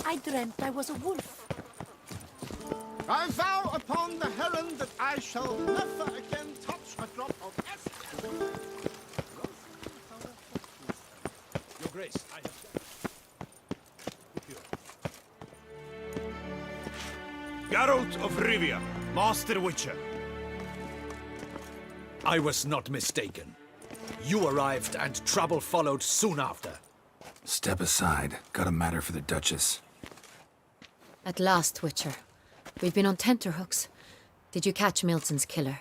I dreamt I was a wolf. I vow upon the heron that I shall never again touch a drop of acid. Your Grace, I have... Geralt of Rivia, Master Witcher. I was not mistaken. You arrived and trouble followed soon after. Step aside. Got a matter for the Duchess. At last, Witcher. We've been on tenterhooks. Did you catch Milton's killer?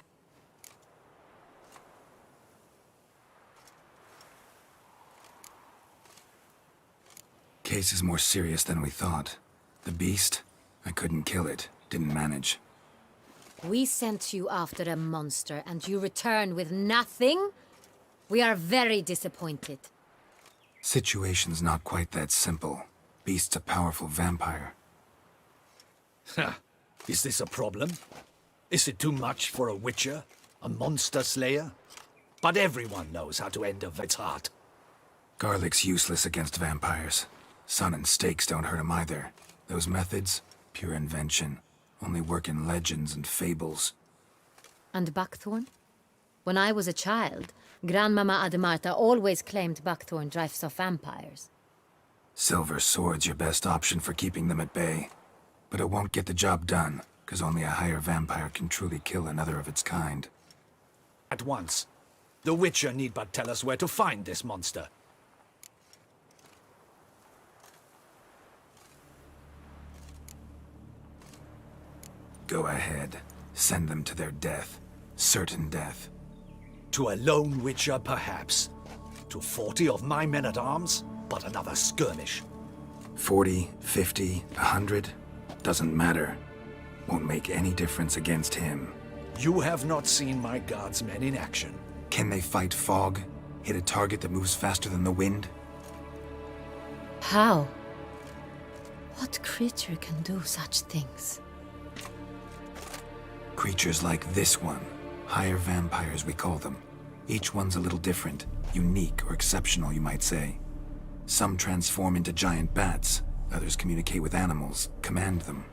Case is more serious than we thought. The beast? I couldn't kill it. Didn't manage. We sent you after a monster, and you return with nothing? We are very disappointed. Situation's not quite that simple. Beast's a powerful vampire. Ha! Is this a problem? Is it too much for a witcher? A monster slayer? But everyone knows how to end a vet's heart. Garlic's useless against vampires. Sun and stakes don't hurt him either. Those methods, pure invention. Only work in legends and fables. And buckthorn? When I was a child, Grandmama Ademarta always claimed buckthorn drives off vampires. Silver sword's your best option for keeping them at bay. But it won't get the job done, because only a higher vampire can truly kill another of its kind. At once. The Witcher need but tell us where to find this monster. Go ahead. Send them to their death. Certain death. To a lone Witcher, perhaps. To 40 of my men-at-arms, but another skirmish. 40, 50, 100? Doesn't matter. Won't make any difference against him. You have not seen my guardsmen in action. Can they fight fog? Hit a target that moves faster than the wind? How? What creature can do such things? Creatures like this one. Higher vampires, we call them. Each one's a little different. Unique or exceptional, you might say. Some transform into giant bats. Others communicate with animals, command them.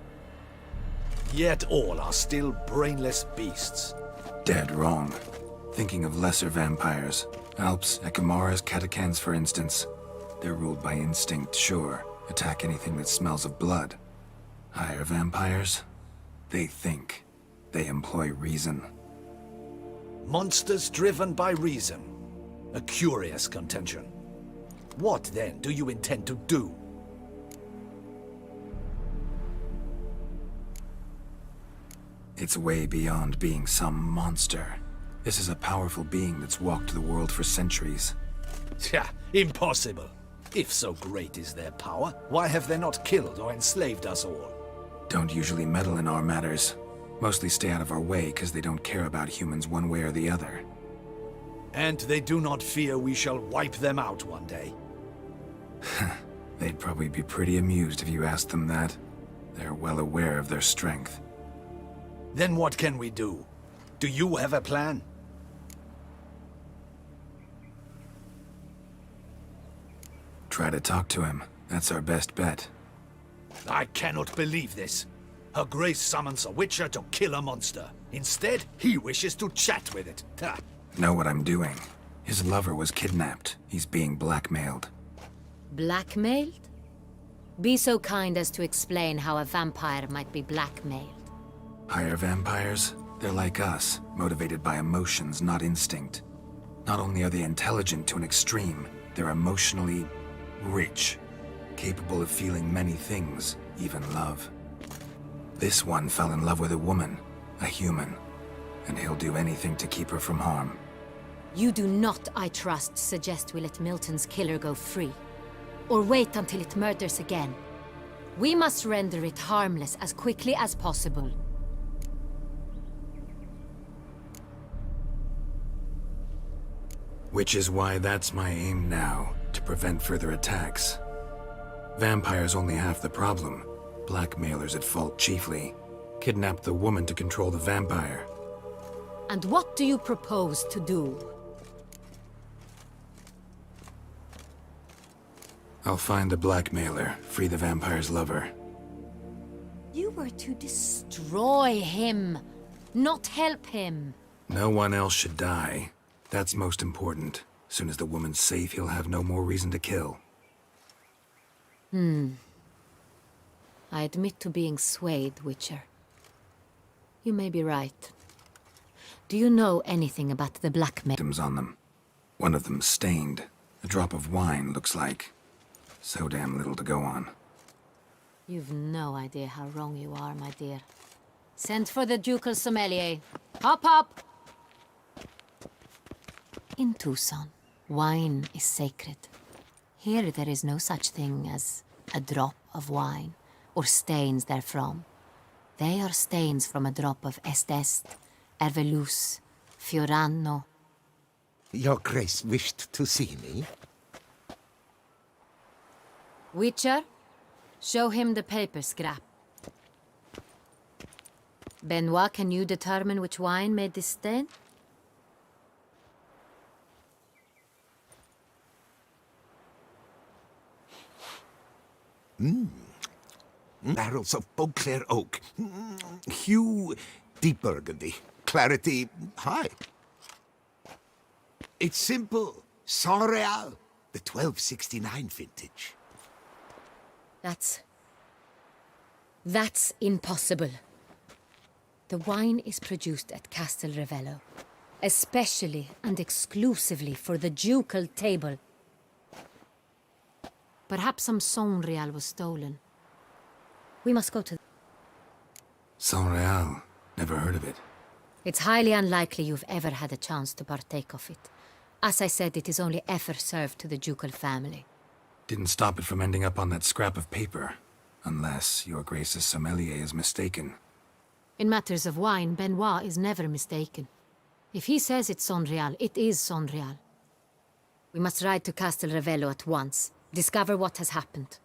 Yet all are still brainless beasts. Dead wrong. Thinking of lesser vampires. Alps, Ekamaras, Catechans, for instance. They're ruled by instinct, sure, Attack anything that smells of blood. Hire vampires? They think. They employ reason. Monsters driven by reason. A curious contention. What, then, do you intend to do? It's way beyond being some monster. This is a powerful being that's walked the world for centuries. Yeah, impossible. If so great is their power, why have they not killed or enslaved us all? Don't usually meddle in our matters. Mostly stay out of our way because they don't care about humans one way or the other. And they do not fear we shall wipe them out one day. They'd probably be pretty amused if you asked them that. They're well aware of their strength. Then what can we do? Do you have a plan? Try to talk to him. That's our best bet. I cannot believe this. Her Grace summons a witcher to kill a monster. Instead, he wishes to chat with it. Ha. Know what I'm doing. His lover was kidnapped. He's being blackmailed. Blackmailed? Be so kind as to explain how a vampire might be blackmailed. Higher vampires? They're like us, motivated by emotions, not instinct. Not only are they intelligent to an extreme, they're emotionally rich, capable of feeling many things, even love. This one fell in love with a woman, a human, and he'll do anything to keep her from harm. You do not, I trust, suggest we let Milton's killer go free. Or wait until it murders again. We must render it harmless as quickly as possible. Which is why that's my aim now, to prevent further attacks. Vampires only half the problem. Blackmailers at fault chiefly. Kidnapped the woman to control the vampire. And what do you propose to do? I'll find the blackmailer, free the vampire's lover. You were to destroy him, not help him. No one else should die. That's most important. Soon as the woman's safe, he'll have no more reason to kill. I admit to being swayed, Witcher. You may be right. Do you know anything about the blackmail? Items on them. One of them stained. A drop of wine, looks like. So damn little to go on. You've no idea how wrong you are, my dear. Send for the ducal sommelier. Hop, hop! In Tucson, wine is sacred. Here there is no such thing as a drop of wine, or stains therefrom. They are stains from a drop of Est, Ervelus, Fiorano. Your Grace wished to see me? Witcher, show him the paper scrap. Benoit, can you determine which wine made this stain? Barrels of Beauclair oak. Hue, deep burgundy. Clarity, high. It's simple. Saint-Réal, the 1269 vintage. That's impossible. The wine is produced at Castel Ravello, especially and exclusively for the ducal table. Perhaps some Saint-Réal was stolen. We must go to... Saint-Réal. Never heard of it. It's highly unlikely you've ever had a chance to partake of it. As I said, it is only ever served to the ducal family. Didn't stop it from ending up on that scrap of paper. Unless your Grace's sommelier is mistaken. In matters of wine, Benoit is never mistaken. If he says it's Saint-Réal, it is Saint-Réal. We must ride to Castel Ravello at once. Discover what has happened.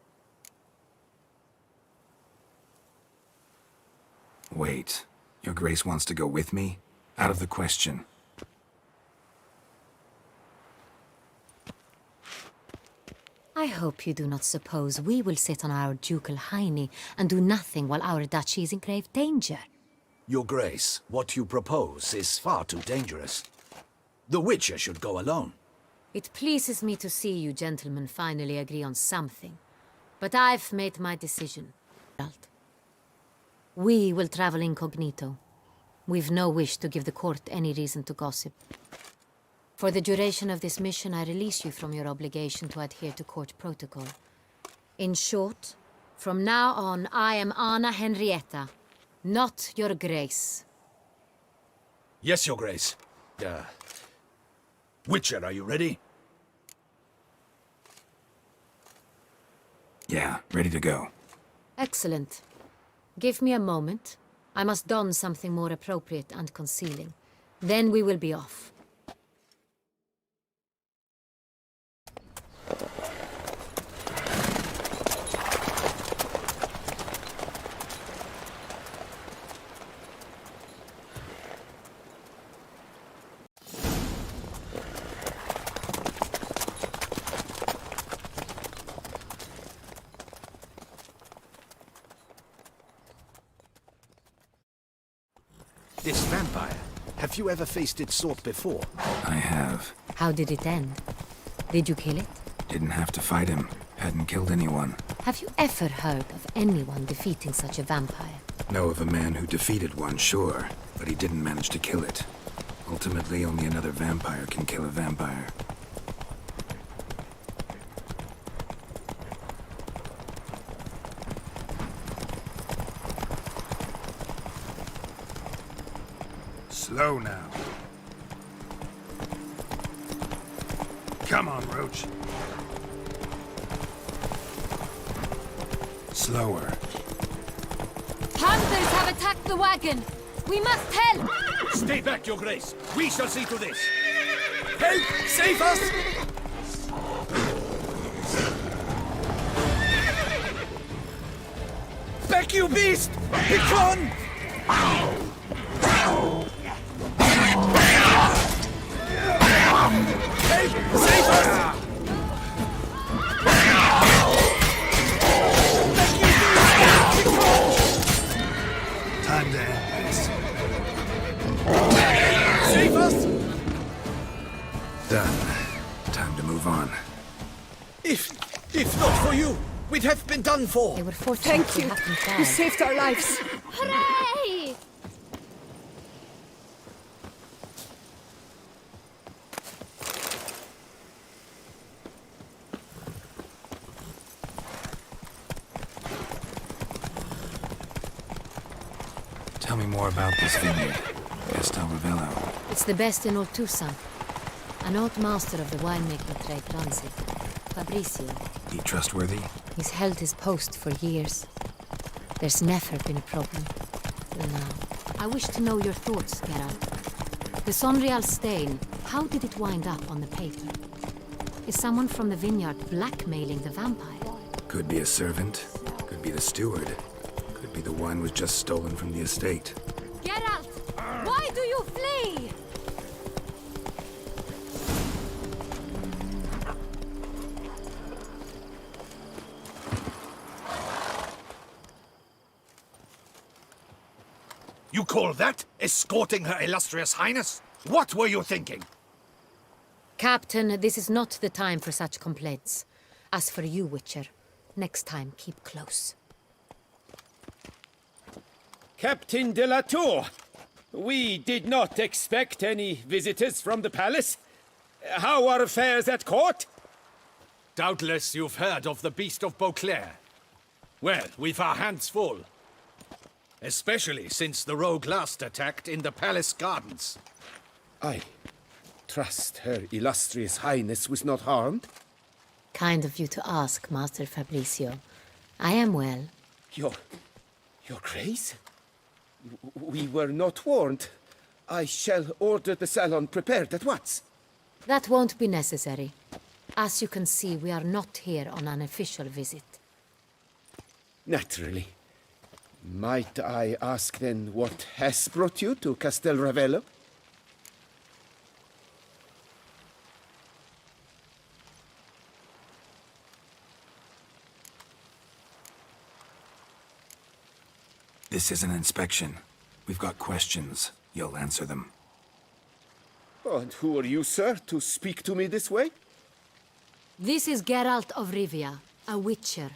Wait. Your Grace wants to go with me? Out of the question. I hope you do not suppose we will sit on our ducal hiney and do nothing while our duchy is in grave danger. Your Grace, what you propose is far too dangerous. The Witcher should go alone. It pleases me to see you gentlemen finally agree on something. But I've made my decision. We will travel incognito. We've no wish to give the court any reason to gossip. For the duration of this mission, I release you from your obligation to adhere to court protocol. In short, from now on, I am Anna Henrietta, not your grace. Yes, Your Grace. Witcher, are you ready? Yeah, ready to go. Excellent. Give me a moment. I must don something more appropriate and concealing. Then we will be off. This vampire, have you ever faced its sort before? I have. How did it end? Did you kill it? Didn't have to fight him. Hadn't killed anyone. Have you ever heard of anyone defeating such a vampire? Know of a man who defeated one, sure, but he didn't manage to kill it. Ultimately, only another vampire can kill a vampire. Slow now. Come on, Roach. Slower. Panthers have attacked the wagon! We must help! Stay back, Your Grace. We shall see to this. Help! Save us! Back, you beast! Begone! Help! Save us! Time to end this. Save us! Done. Time to move on. If not for you, we'd have been done for. They were fortunate. Thank you. You saved our lives. Hooray! Tell me more about this vineyard. Castel Ravello. It's the best in all Tucson. An old master of the winemaking trade runs it. Fabricio. He trustworthy? He's held his post for years. There's never been a problem. Till now. I wish to know your thoughts, Geralt. The Sonreal stain, how did it wind up on the paper? Is someone from the vineyard blackmailing the vampire? Could be a servant. Could be the steward. Could be the wine was just stolen from the estate. Geralt! Why do you flee? You call that escorting Her Illustrious Highness? What were you thinking? Captain, this is not the time for such complaints. As for you, Witcher, next time keep close. Captain de la Tour, we did not expect any visitors from the palace. How are affairs at court? Doubtless you've heard of the Beast of Beauclair. Well, we've our hands full. Especially since the rogue last attacked in the palace gardens. I trust Her Illustrious Highness was not harmed. Kind of you to ask, Master Fabricio. I am well. Your Grace? We were not warned. I shall order the salon prepared at once. That won't be necessary. As you can see, we are not here on an official visit. Naturally. Might I ask then what has brought you to Castel Ravello? This is an inspection. We've got questions. You'll answer them. And who are you, sir, to speak to me this way? This is Geralt of Rivia, a witcher.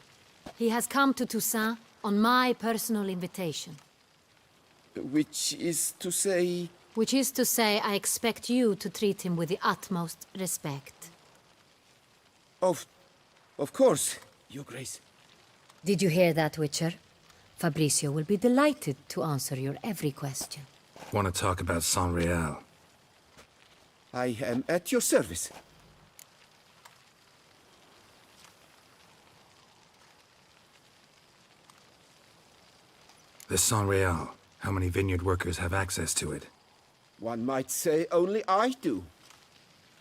He has come to Toussaint on my personal invitation. Which is to say... Which is to say, I expect you to treat him with the utmost respect. Of course, Your Grace. Did you hear that, Witcher? Fabricio will be delighted to answer your every question. Want to talk about Saint-Réal? I am at your service. The Saint-Réal. How many vineyard workers have access to it? One might say only I do.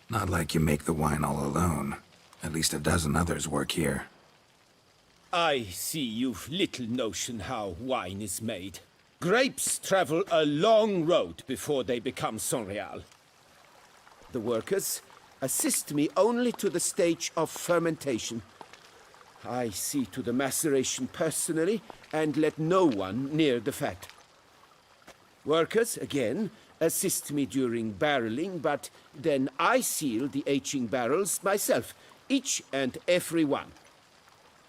Not like you make the wine all alone. At least a dozen others work here. I see you've little notion how wine is made. Grapes travel a long road before they become Saint-Réal. The workers assist me only to the stage of fermentation. I see to the maceration personally and let no one near the fat. Workers, again, assist me during barreling, but then I seal the aging barrels myself, each and every one.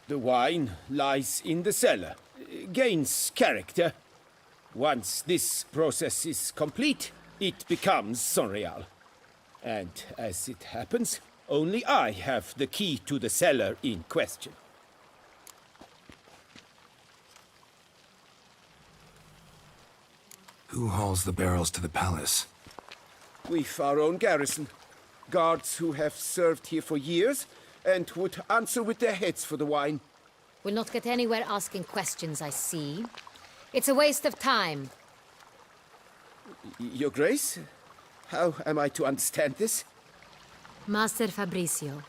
The wine lies in the cellar, gains character. Once this process is complete, it becomes Saint-Réal. And as it happens, only I have the key to the cellar in question. Who hauls the barrels to the palace? We've our own garrison. Guards who have served here for years and would answer with their heads for the wine. We'll not get anywhere asking questions, I see. It's a waste of time. Your Grace? How am I to understand this? Master Fabricio,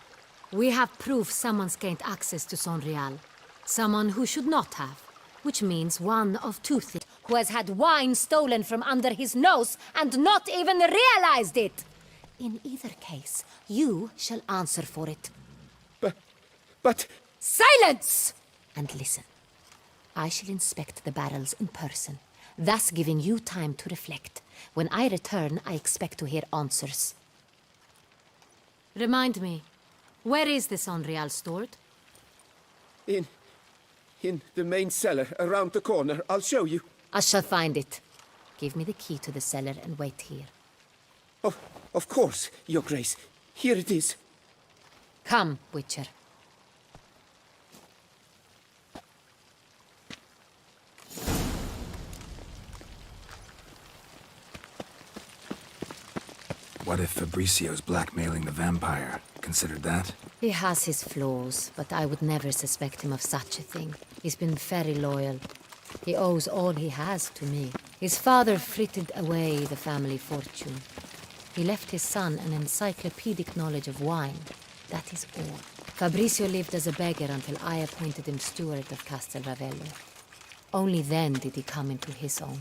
we have proof someone's gained access to Saint-Réal. Someone who should not have. Which means one of two things. Who has had wine stolen from under his nose and not even realized it. In either case, you shall answer for it. But... Silence! And listen. I shall inspect the barrels in person, thus giving you time to reflect. When I return, I expect to hear answers. Remind me, where is the Saint-Réal stored? In the main cellar, around the corner. I'll show you. I shall find it. Give me the key to the cellar and wait here. Of course, Your Grace. Here it is. Come, Witcher. What if Fabricio's blackmailing the vampire? Considered that? He has his flaws, but I would never suspect him of such a thing. He's been very loyal. He owes all he has to me. His father frittered away the family fortune. He left his son an encyclopedic knowledge of wine. That is all. Fabricio lived as a beggar until I appointed him steward of Castel Ravello. Only then did he come into his own.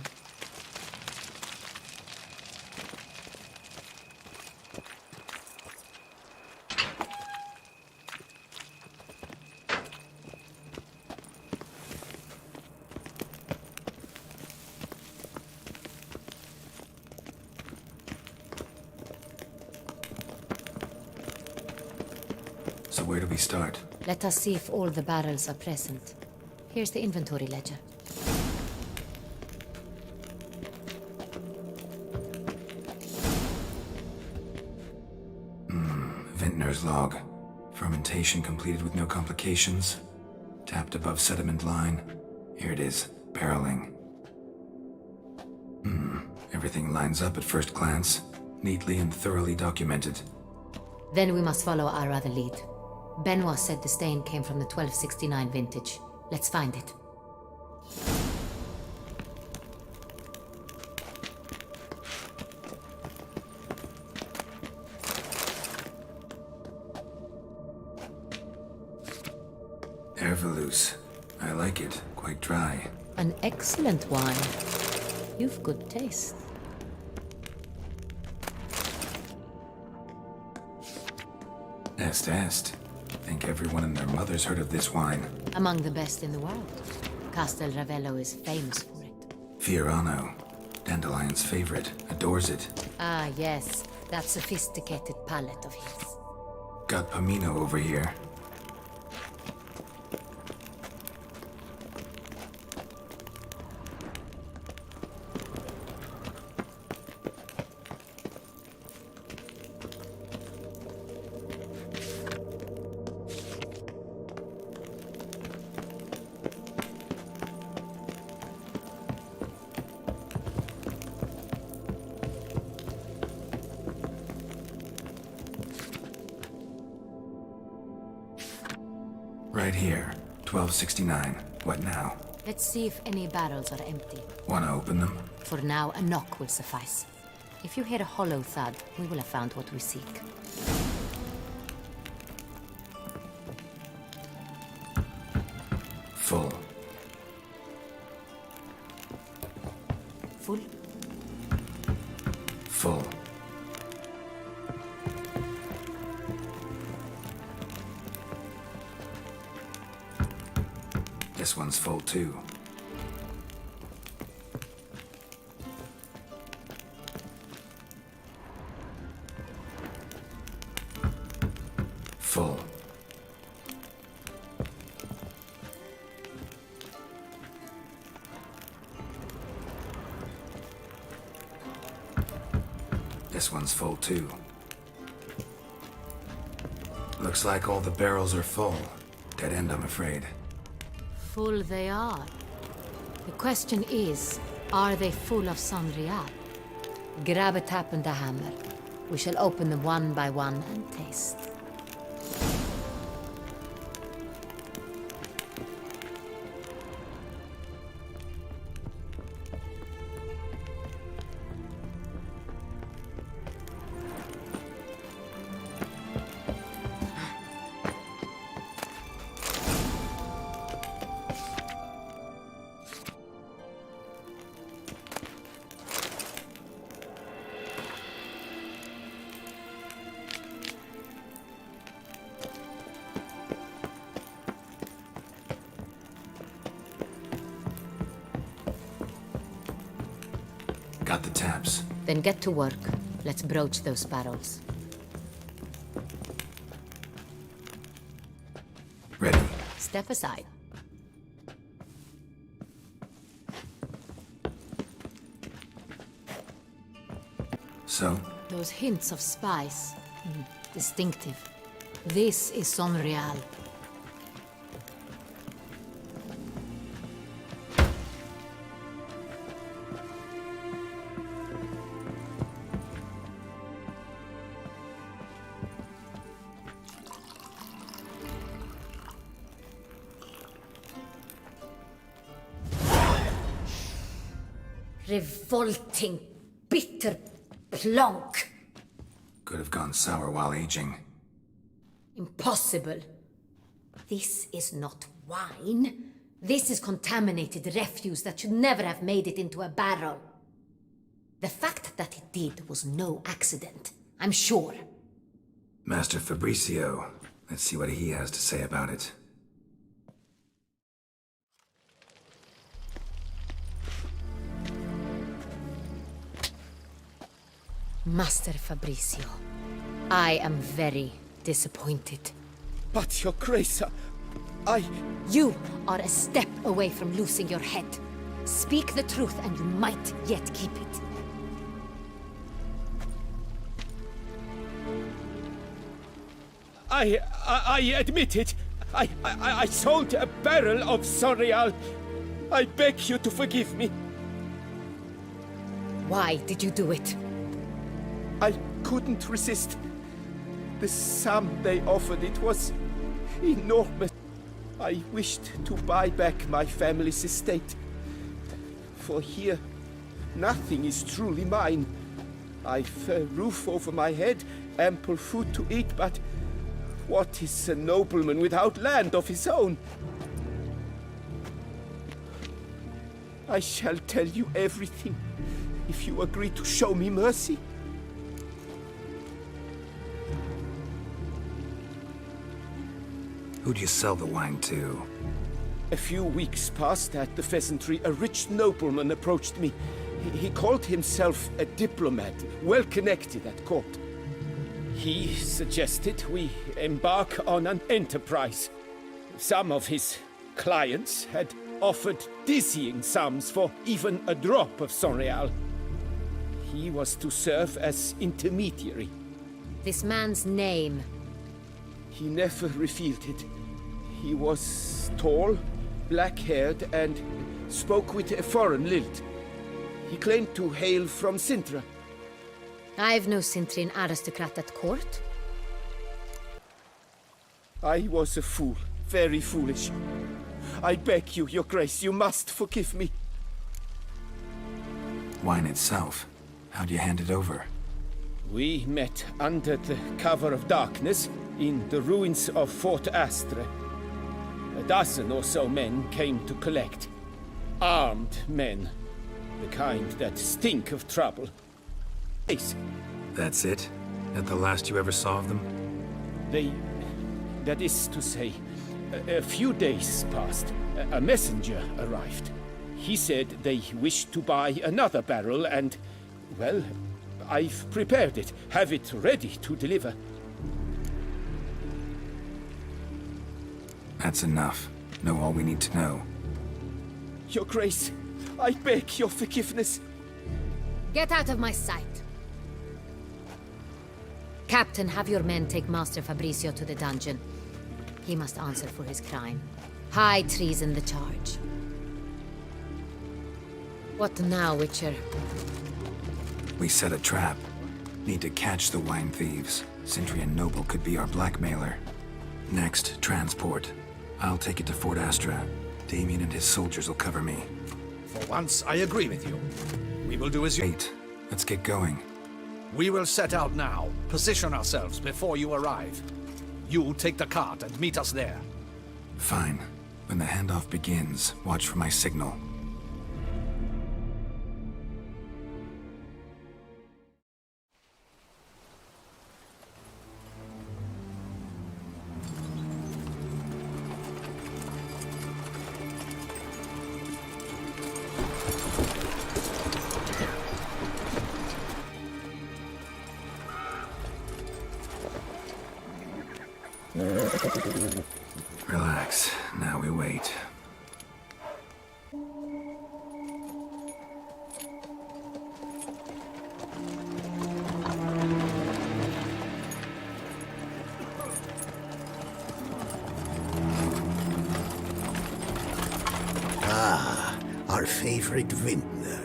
So where do we start? Let us see if all the barrels are present. Here's the inventory ledger. Vintner's log. Fermentation completed with no complications. Tapped above sediment line. Here it is. Barreling. Everything lines up at first glance. Neatly and thoroughly documented. Then we must follow our other lead. Benoit said the stain came from the 1269 vintage. Let's find it. Herveloos. I like it. Quite dry. An excellent wine. You've good taste. Est. Think everyone and their mother's heard of this wine. Among the best in the world. Castel Ravello is famous for it. Fiorano. Dandelion's favorite. Adores it. Ah, yes. That sophisticated palate of his. Got Pomino over here. Right here. 1269. What now? Let's see if any barrels are empty. Wanna open them? For now, a knock will suffice. If you hear a hollow thud, we will have found what we seek. Full. Full? Full. This one's full too. Full. This one's full too. Looks like all the barrels are full. Dead end, I'm afraid. Full they are. The question is, are they full of Sonrial? Grab a tap and a hammer. We shall open them one by one and taste. Got the taps. Then get to work. Let's broach those barrels. Ready. Step aside. So? Those hints of spice. Distinctive. This is Sonrial. Revolting, bitter plonk. Could have gone sour while aging. Impossible. This is not wine. This is contaminated refuse that should never have made it into a barrel. The fact that it did was no accident, I'm sure. Master Fabricio. Let's see what he has to say about it. Master Fabricio, I am very disappointed. But, Your Grace, I... You are a step away from losing your head. Speak the truth and you might yet keep it. I admit it. I sold a barrel of Sonrial. I beg you to forgive me. Why did you do it? I couldn't resist. The sum they offered, it was enormous. I wished to buy back my family's estate. For here, nothing is truly mine. I've a roof over my head, ample food to eat, but what is a nobleman without land of his own? I shall tell you everything, if you agree to show me mercy. Who'd you sell the wine to? A few weeks past at the pheasantry, a rich nobleman approached me. He called himself a diplomat, well connected at court. He suggested we embark on an enterprise. Some of his clients had offered dizzying sums for even a drop of Sonrial. He was to serve as intermediary. This man's name? He never revealed it. He was tall, black-haired, and spoke with a foreign lilt. He claimed to hail from Sintra. I've no Sintrian aristocrat at court. I was a fool. very foolish. I beg you, Your Grace, you must forgive me. Wine itself. How'd you hand it over? We met under the cover of darkness in the ruins of Fort Astre. A dozen or so men came to collect. Armed men. The kind that stink of trouble. Yes. That's it? That the last you ever saw of them? That is to say, a few days passed. A messenger arrived. He said they wished to buy another barrel and, well, I've prepared it. Have it ready to deliver. That's enough. Know all we need to know. Your Grace, I beg your forgiveness. Get out of my sight. Captain, have your men take Master Fabricio to the dungeon. He must answer for his crime. High treason the charge. What now, Witcher? We set a trap. Need to catch the wine thieves. Sindri and Noble could be our blackmailer. Next, transport. I'll take it to Fort Astra. Damien and his soldiers will cover me. For once, I agree with you. We will do as you... Wait. Let's get going. We will set out now. Position ourselves before you arrive. You take the cart and meet us there. Fine. When the handoff begins, watch for my signal. Relax. Now we wait. Ah, our favorite vintner.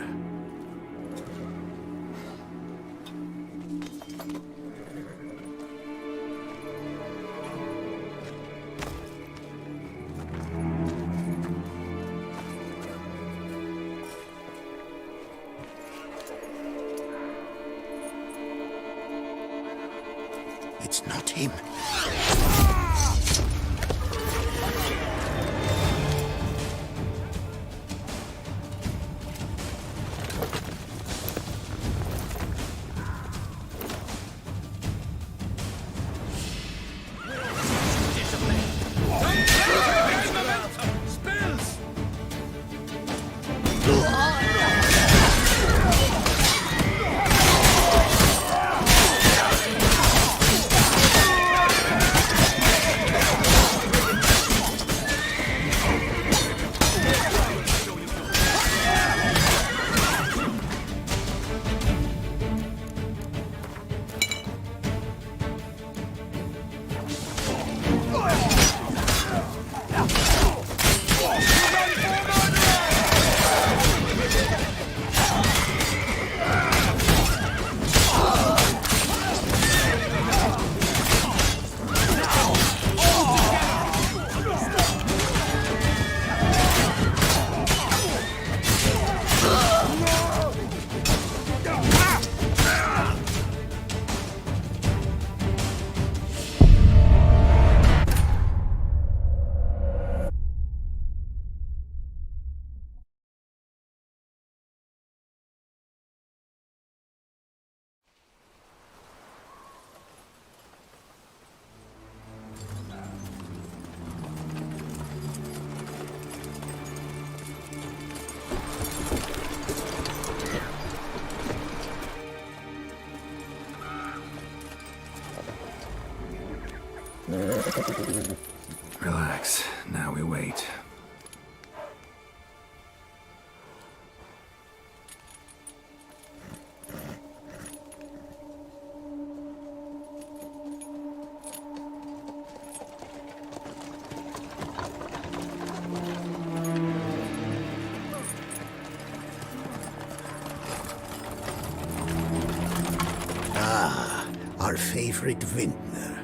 It's not him. Relax. Now we wait. Ah, our favorite vintner.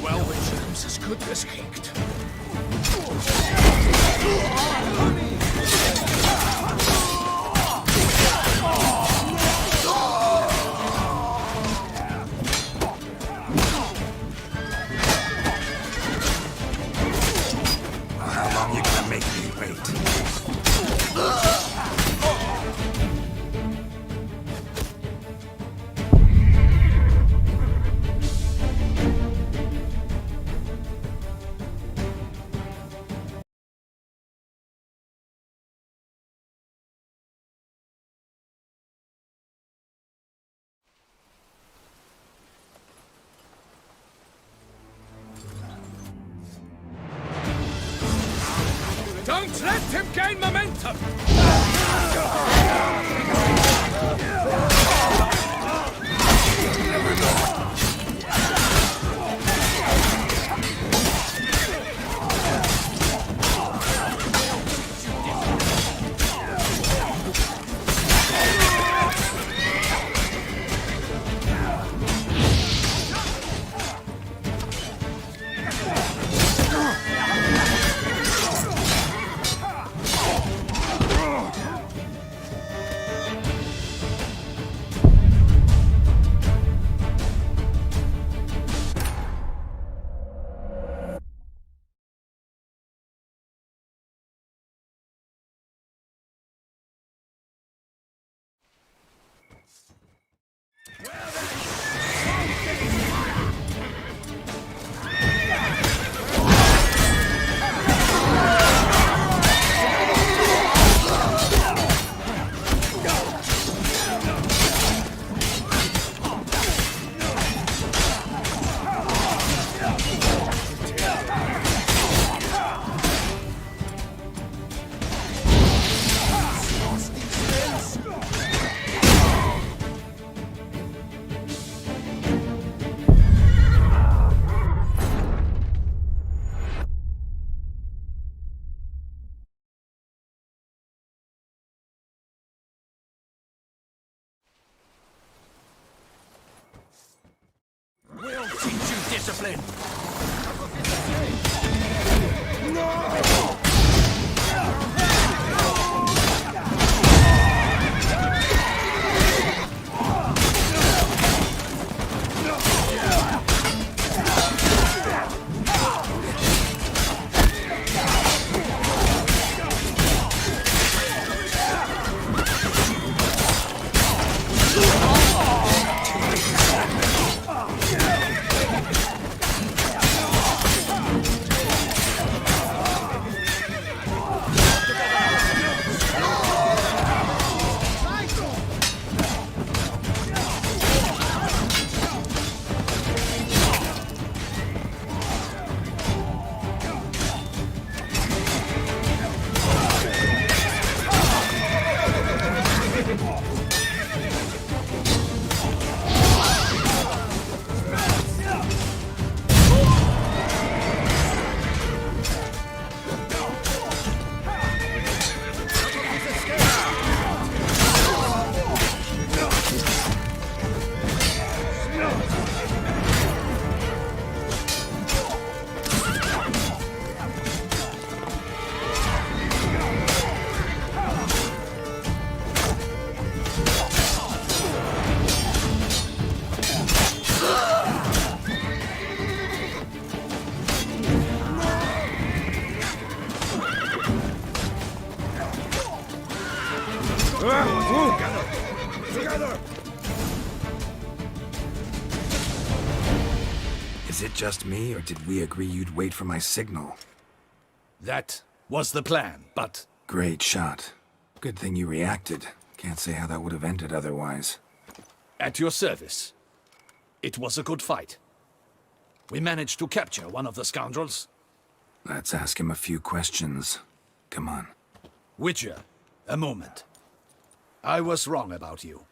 Well, the germ's as good as caked. How long you gonna make me wait? Don't let him gain momentum! We'll teach you discipline! Is it just me, or did we agree you'd wait for my signal? That was the plan, but... Great shot. Good thing you reacted. Can't say how that would have ended otherwise. At your service. It was a good fight. We managed to capture one of the scoundrels. Let's ask him a few questions. Come on. Witcher, a moment. I was wrong about you.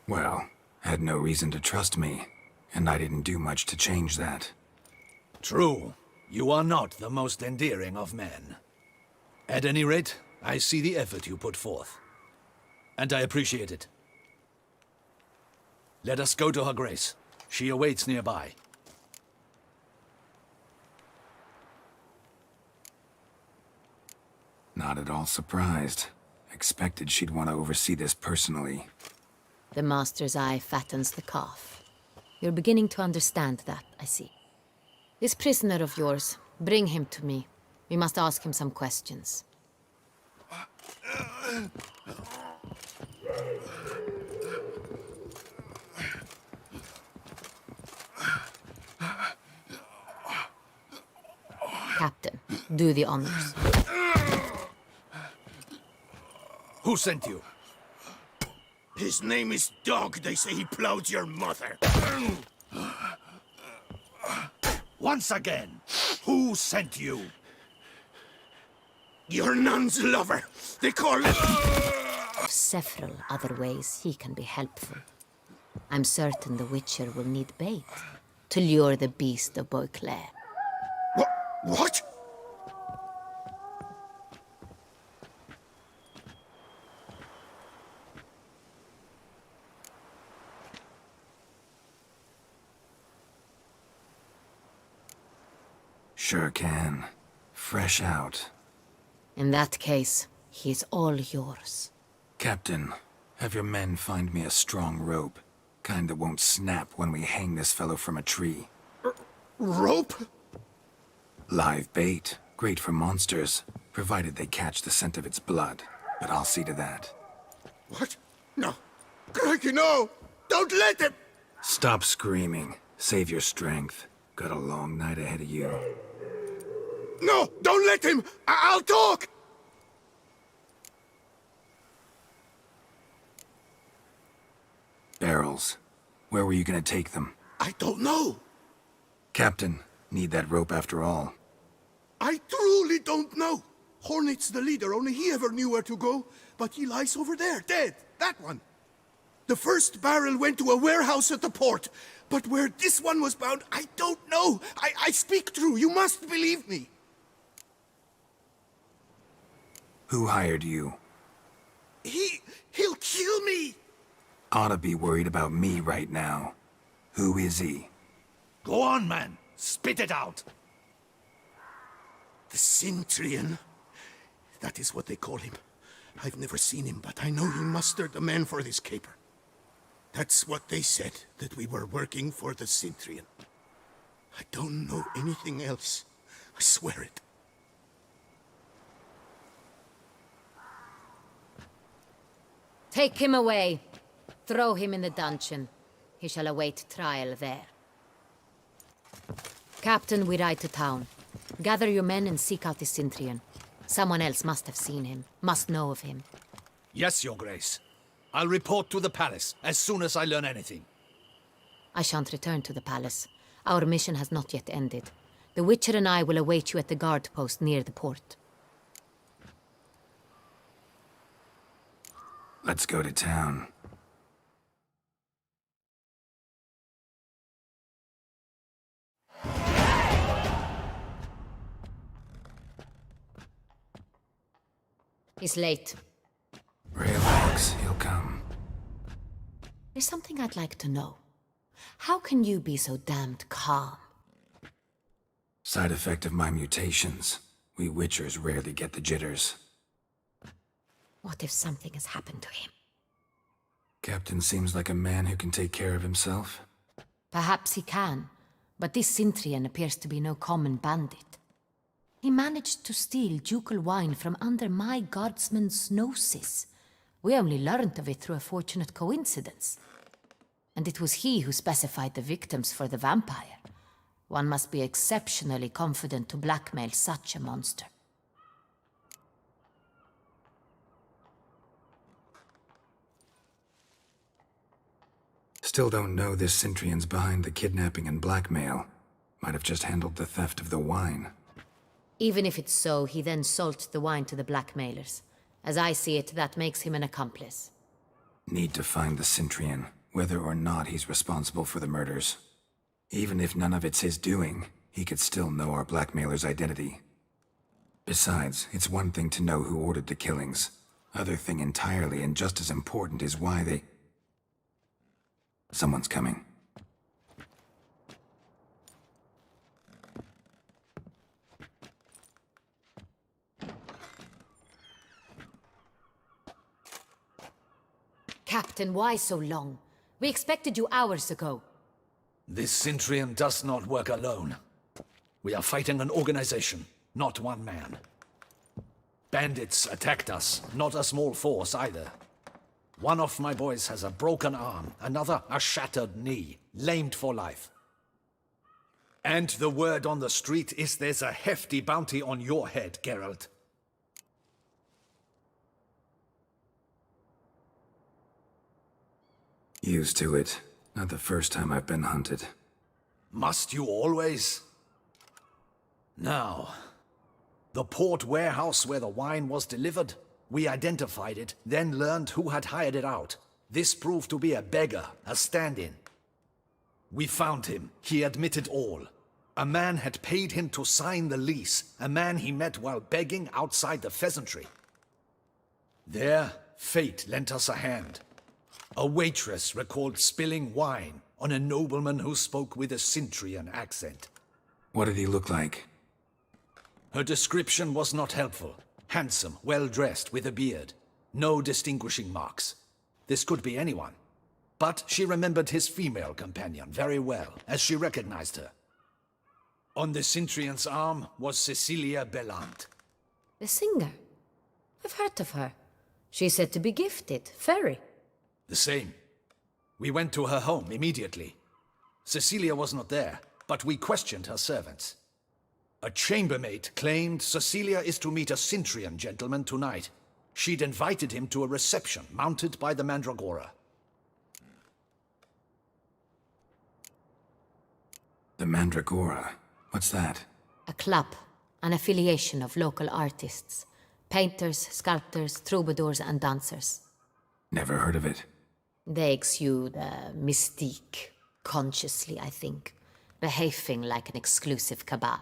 Well, had no reason to trust me, and I didn't do much to change that. True. You are not the most endearing of men. At any rate, I see the effort you put forth. And I appreciate it. Let us go to her grace. She awaits nearby. Not at all surprised. Expected she'd want to oversee this personally. The master's eye fattens the calf. You're beginning to understand that, I see. This prisoner of yours, bring him to me. We must ask him some questions. Captain, do the honors. Who sent you? His name is Dog. They say he plowed your mother. Once again, who sent you? Your nun's lover. They call it... Several other ways he can be helpful. I'm certain the Witcher will need bait to lure the beast of Beauclair. What? Sure can. Fresh out. In that case, he is all yours. Captain, have your men find me a strong rope. Kind that won't snap when we hang this fellow from a tree. Rope? Live bait. Great for monsters, provided they catch the scent of its blood. But I'll see to that. What? No. Crikey, no! Don't let him! Stop screaming. Save your strength. Got a long night ahead of you. No! Don't let him! I'll talk! Barrels. Where were you gonna take them? I don't know. Captain, need that rope after all. I truly don't know. Hornet's the leader, only he ever knew where to go. But he lies over there, dead. That one. The first barrel went to a warehouse at the port. But where this one was bound, I don't know. I speak true. You must believe me. Who hired you? He'll kill me. Oughta be worried about me right now. Who is he? Go on, man. Spit it out. The Cintrian. That is what they call him. I've never seen him, but I know he mustered the men for this caper. That's what they said, that we were working for the Cintrian. I don't know anything else. I swear it. Take him away. Throw him in the dungeon. He shall await trial there. Captain, we ride to town. Gather your men and seek out the Cintrian. Someone else must have seen him, must know of him. Yes, Your Grace. I'll report to the palace as soon as I learn anything. I shan't return to the palace. Our mission has not yet ended. The Witcher and I will await you at the guard post near the port. Let's go to town. He's late. Relax, he'll come. There's something I'd like to know. How can you be so damned calm? Side effect of my mutations. We Witchers rarely get the jitters. What if something has happened to him? Captain seems like a man who can take care of himself. Perhaps he can, but this Cintrian appears to be no common bandit. He managed to steal ducal wine from under my guardsman's noses. We only learned of it through a fortunate coincidence. And it was he who specified the victims for the vampire. One must be exceptionally confident to blackmail such a monster. Still don't know this Centrion's behind the kidnapping and blackmail. Might have just handled the theft of the wine. Even if it's so, he then sold the wine to the blackmailers. As I see it, that makes him an accomplice. Need to find the Centrion, whether or not he's responsible for the murders. Even if none of it's his doing, he could still know our blackmailer's identity. Besides, it's one thing to know who ordered the killings. Other thing entirely, and just as important, is why they... Someone's coming. Captain, why so long? We expected you hours ago. This Centurion does not work alone. We are fighting an organization, not one man. Bandits attacked us, not a small force either. One of my boys has a broken arm, another a shattered knee, lamed for life. And the word on the street is there's a hefty bounty on your head, Geralt. Used to it. Not the first time I've been hunted. Must you always? Now, the port warehouse where the wine was delivered, we identified it, then learned who had hired it out. This proved to be a beggar, a stand-in. We found him. He admitted all. A man had paid him to sign the lease, a man he met while begging outside the pheasantry. There, fate lent us a hand. A waitress recalled spilling wine on a nobleman who spoke with a Centurion accent. What did he look like? Her description was not helpful. Handsome, well-dressed, with a beard. No distinguishing marks. This could be anyone. But she remembered his female companion very well, as she recognized her. On the Centurion's arm was Cecilia Bellant. The singer? I've heard of her. She's said to be gifted, very. The same. We went to her home immediately. Cecilia was not there, but we questioned her servants. A chambermaid claimed Cecilia is to meet a Centurion gentleman tonight. She'd invited him to a reception mounted by the Mandragora. The Mandragora? What's that? A club, an affiliation of local artists. Painters, sculptors, troubadours and dancers. Never heard of it. They exude mystique, consciously, I think. Behaving like an exclusive cabal.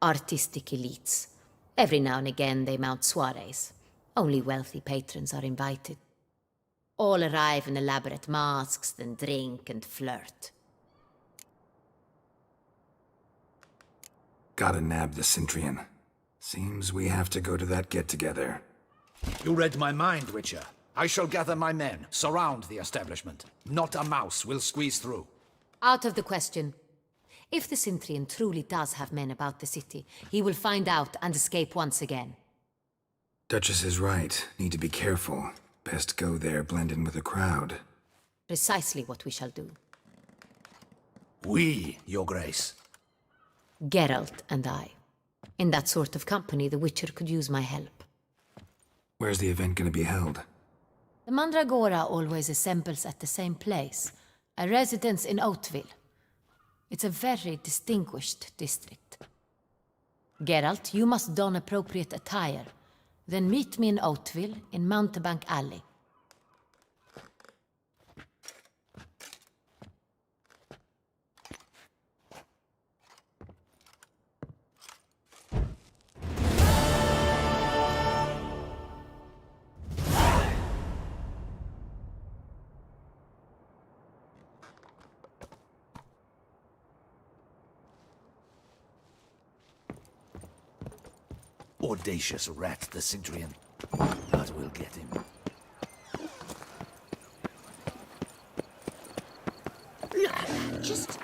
Artistic elites. Every now and again they mount soirees. Only wealthy patrons are invited. All arrive in elaborate masks, then drink and flirt. Gotta nab the Centurion. Seems we have to go to that get-together. You read my mind, Witcher. I shall gather my men, surround the establishment. Not a mouse will squeeze through. Out of the question. If the Centurion truly does have men about the city, he will find out and escape once again. Duchess is right. Need to be careful. Best go there, blend in with the crowd. Precisely what we shall do. We, Your Grace. Geralt and I. In that sort of company, the Witcher could use my help. Where's the event gonna be held? The Mandragora always assembles at the same place, a residence in Oatville. It's a very distinguished district. Geralt, you must don appropriate attire. Then meet me in Oatville, in Mountebank Alley. Audacious rat, the Centurion. But we'll get him. Just...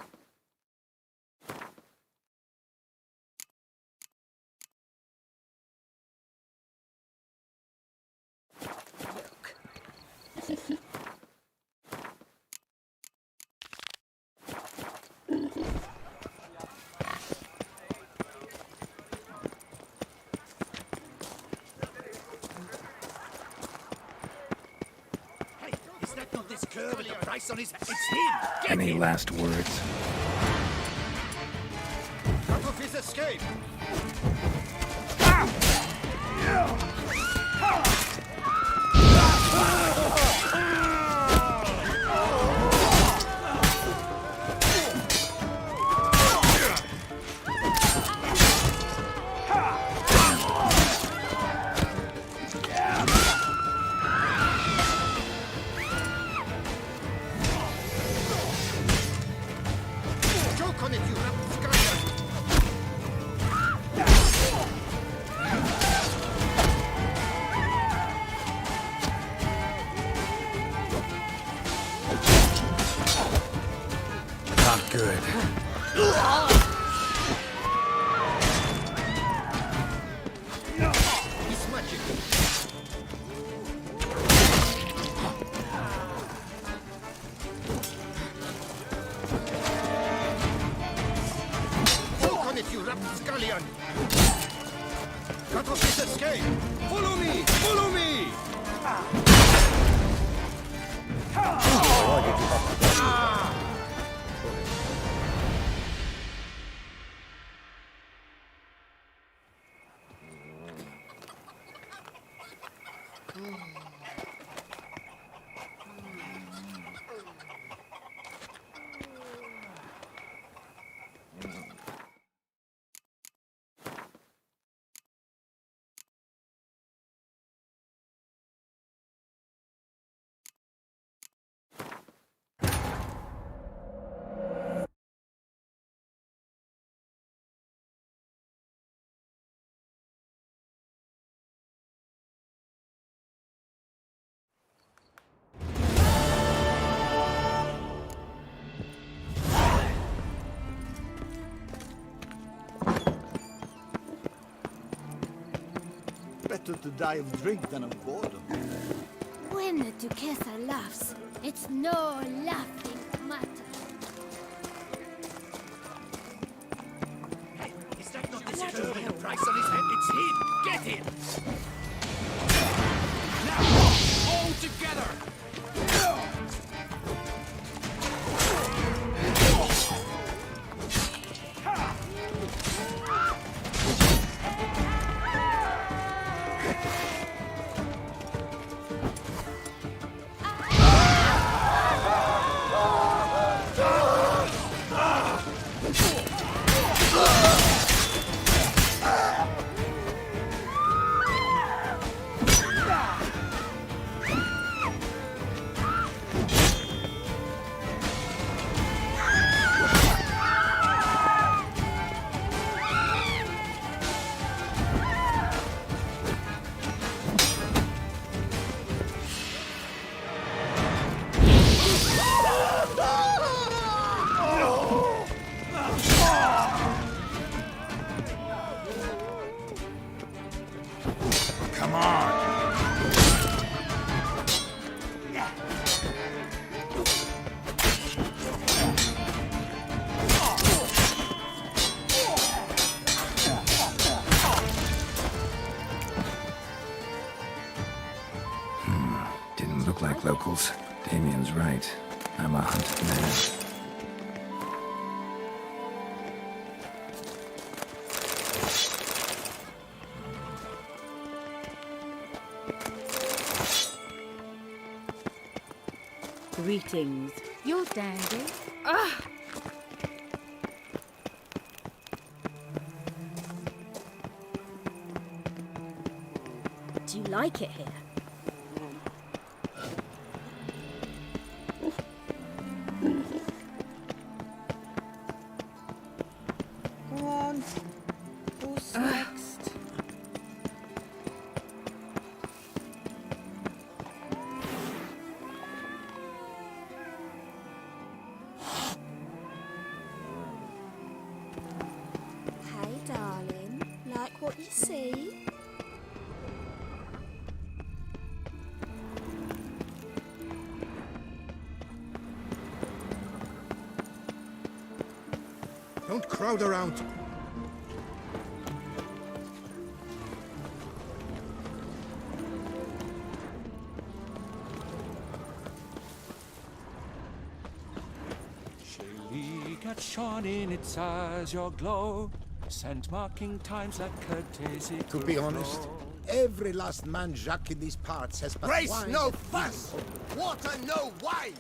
this cur with the price on his head? It's him! Get Any him! last words? Cut off his escape! Choke on it, you rapscallion! Not good. He's magic. Choke on it, you rapscallion! Cut off his escape! Follow me! Follow me! Better to die of drink than of boredom. When the Duquesa laughs, it's no laughing matter. Is that not this cur with the price on his head? It's him! Get him! Now, all together! Come on! Didn't look like locals. Damien's right. I'm a hunted man. Greetings. You dandy. Do you like it here? Go on. Who's next? Hey, darling. Like what you see? Don't crowd around. cat shone in its azure glow, sent marking times like courtesy. To be honest, every last man Jacques in these parts has but Grace, wine no and fuss! Water, no wine!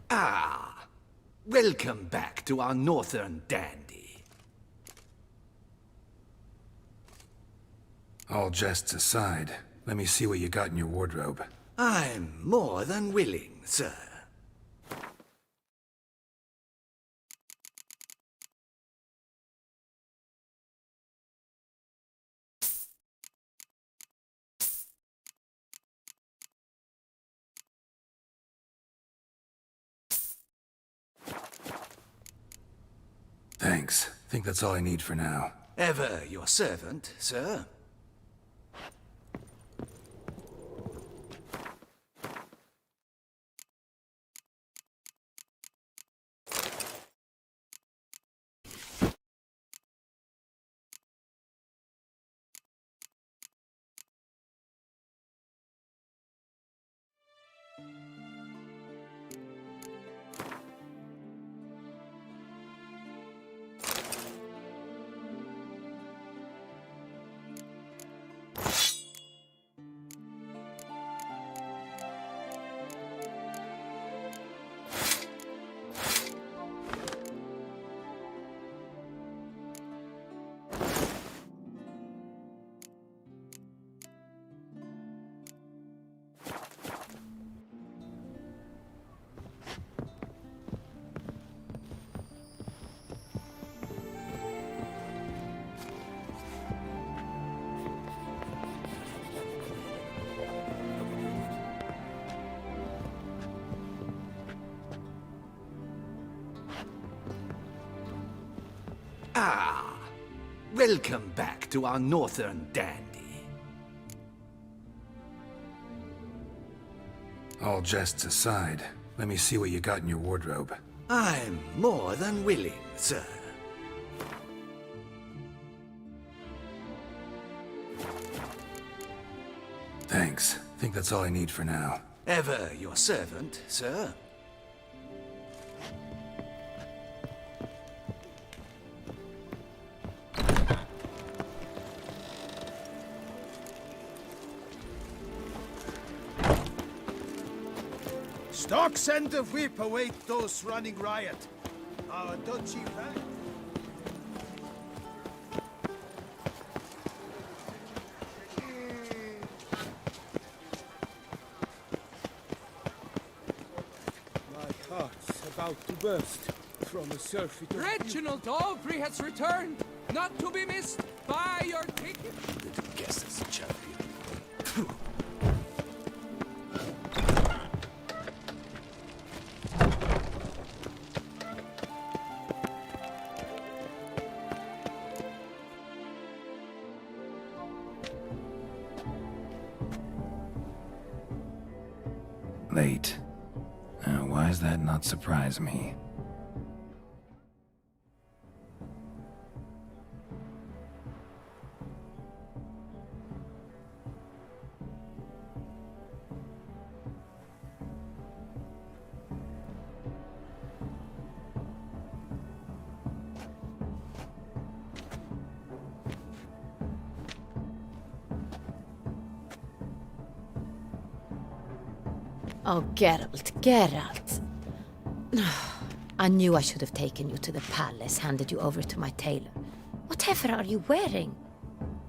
Ah, welcome back to our northern dandy. All jests aside, let me see what you got in your wardrobe. I'm more than willing, sir. Thanks. Think that's all I need for now. Ever your servant, sir. Ah, welcome back to our northern dandy. All jests aside, let me see what you got in your wardrobe. I'm more than willing, sir. Thanks. Think that's all I need for now. Ever your servant, sir. Stocks and the whip await those running riot. Our duchy rank. My heart's about to burst from a surfeit of Reginald Aubrey has returned, not to be missed. Buy your ticket. Little guess as a champion. Late. Why does that not surprise me? Oh, Geralt, Geralt. I knew I should have taken you to the palace, handed you over to my tailor. Whatever are you wearing?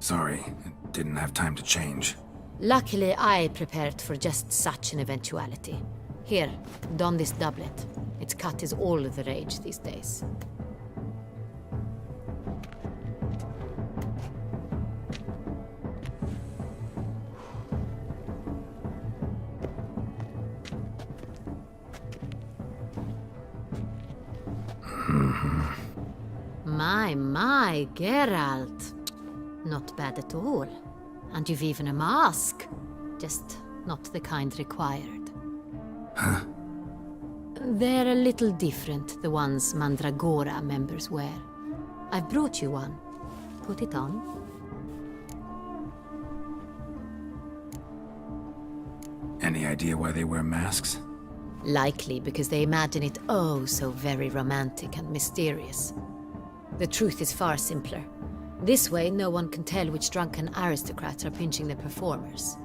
Sorry, it didn't have time to change. Luckily, I prepared for just such an eventuality. Here, don this doublet. Its cut is all the rage these days. My, Geralt. Not bad at all. And you've even a mask. Just not the kind required. Huh? They're a little different, the ones Mandragora members wear. I've brought you one. Put it on. Any idea why they wear masks? Likely because they imagine it oh so very romantic and mysterious. The truth is far simpler. This way, no one can tell which drunken aristocrats are pinching the performers.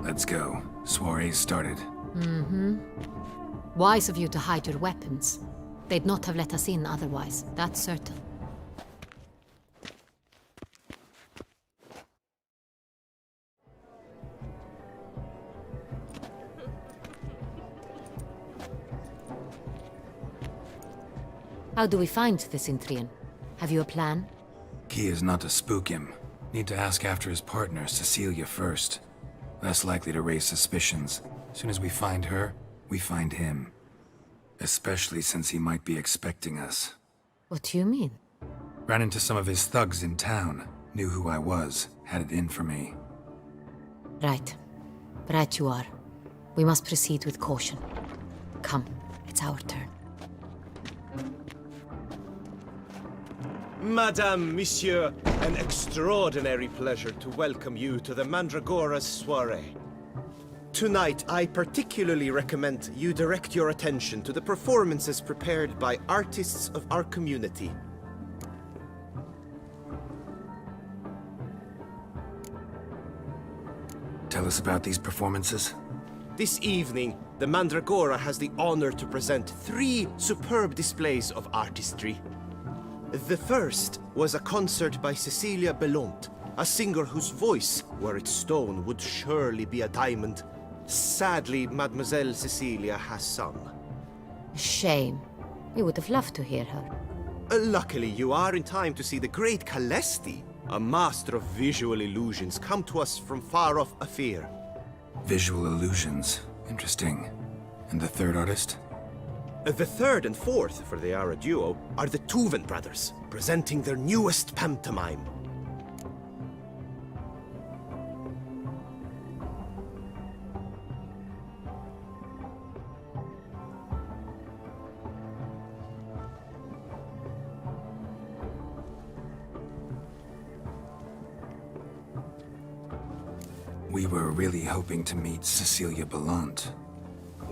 Let's go. Soiree's started. Mm-hmm. Wise of you to hide your weapons. They'd not have let us in otherwise, that's certain. How do we find the Cintrian? Have you a plan? Key is not to spook him. Need to ask after his partner, Cecilia, first. Less likely to raise suspicions. Soon as we find her, we find him. Especially since he might be expecting us. What do you mean? Ran into some of his thugs in town. Knew who I was. Had it in for me. Right. Right you are. We must proceed with caution. Come, it's our turn. Madame, Monsieur, an extraordinary pleasure to welcome you to the Mandragora's soiree. Tonight, I particularly recommend you direct your attention to the performances prepared by artists of our community. Tell us about these performances. This evening, the Mandragora has the honor to present 3 superb displays of artistry. The first was a concert by Cecilia Belont, a singer whose voice, were it stone, would surely be a diamond. Sadly, Mademoiselle Cecilia has sung. Shame. We would have loved to hear her. Luckily, you are in time to see the great Calesti, a master of visual illusions, come to us from far off Afir. Visual illusions. Interesting. And the third artist? The third and fourth, for they are a duo, are the Tuven brothers, presenting their newest pantomime. We were really hoping to meet Cecilia Belont.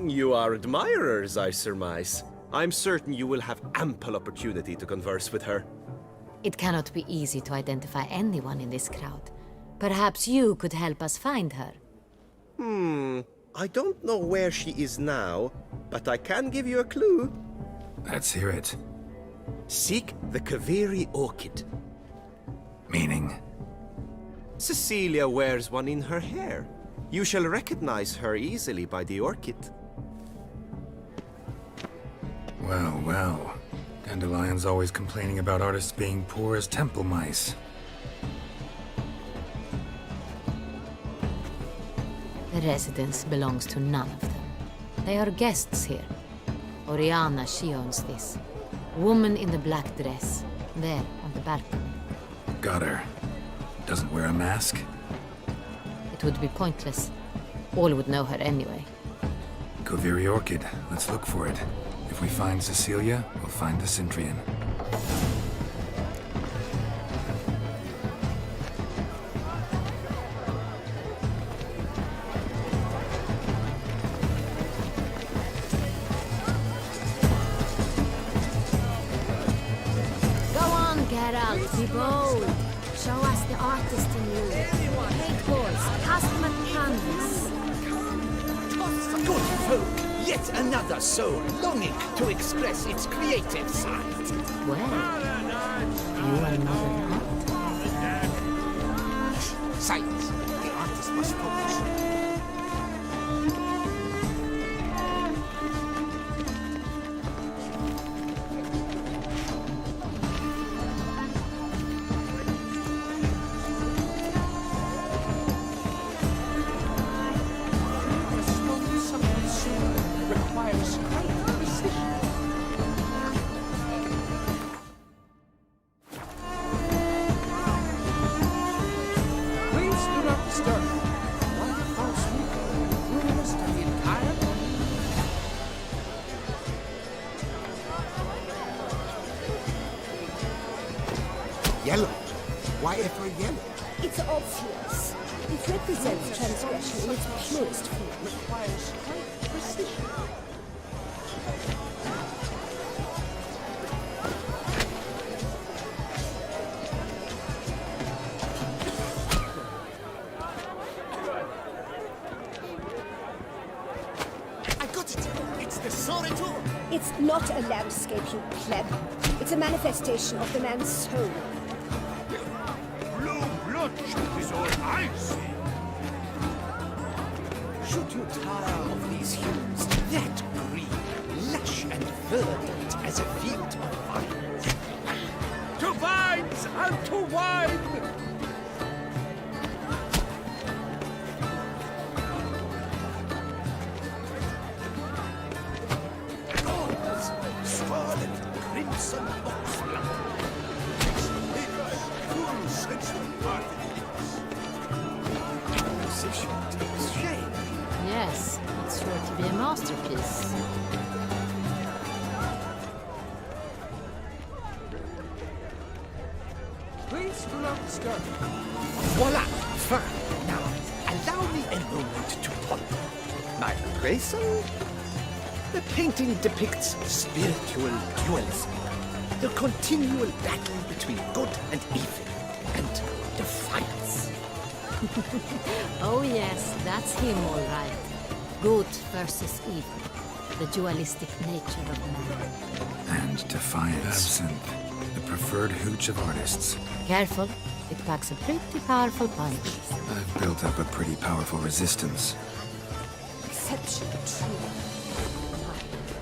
You are admirers, I surmise. I'm certain you will have ample opportunity to converse with her. It cannot be easy to identify anyone in this crowd. Perhaps you could help us find her. I don't know where she is now, but I can give you a clue. Let's hear it. Seek the Kaviri orchid. Meaning? Cecilia wears one in her hair. You shall recognize her easily by the orchid. Well, well. Dandelion's always complaining about artists being poor as temple mice. The residence belongs to none of them. They are guests here. Oriana, she owns this. Woman in the black dress. There, on the balcony. Got her. Doesn't wear a mask? It would be pointless. All would know her anyway. Kaviri orchid. Let's look for it. If we find Cecilia, we'll find the Cintrian. Go on, Geralt, be bold. Show us the artist in you. Hate balls, cast them at canvas. Good folk, Yet another soul longing to express its creative side. Well, you are not an Silence. The artist must focus. Requires great precision. Please do not disturb. One false move ruins the entire Yellow? Why ever yellow? It's obvious. It represents transgression in its purest form. requires great precision. I got it! It's the Soritor! It's not a landscape, you pleb. It's a manifestation of the man's soul. Blue bloodshot is all I see. Should you tire of these hues, that green, lush and verdant as a field of vines. To vines and to wine! Goals, scarlet, crimson, oxblood. Full sensual part Composition takes shape. Yes, it's sure to be a masterpiece. Please do not disturb. Voila! Fine. Now, allow me a moment to ponder. My appraisal? The painting depicts spiritual dualism. The continual battle between good and evil. And defiance. Oh yes, that's him all right. Good versus evil. The dualistic nature of man. And defiance. Absinthe, the preferred hooch of artists. Careful, it packs a pretty powerful punch. I've built up a pretty powerful resistance. Exceptional true.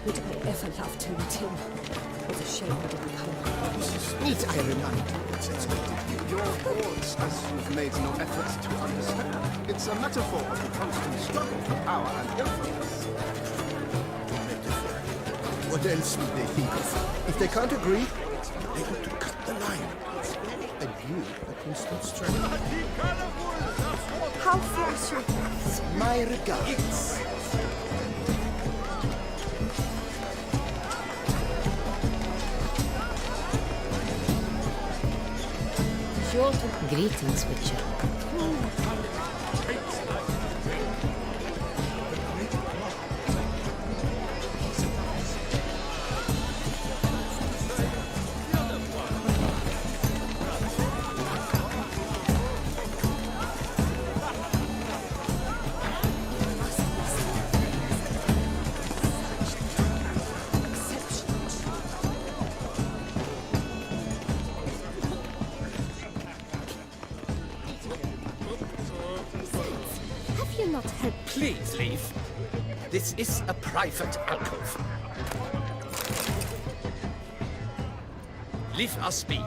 Would I ever love to meet him? It's a shame he didn't come. Need I remind you? Your thoughts, as you've made no effort to understand. It's a metaphor of the constant struggle for power and influence. What else would they think of? If they can't agree, they ought to cut the line. And you, a constant struggle. How fares your health? My regards. Greetings, Witcher. Have you not heard? Please leave. This is a private alcove. Leave us be.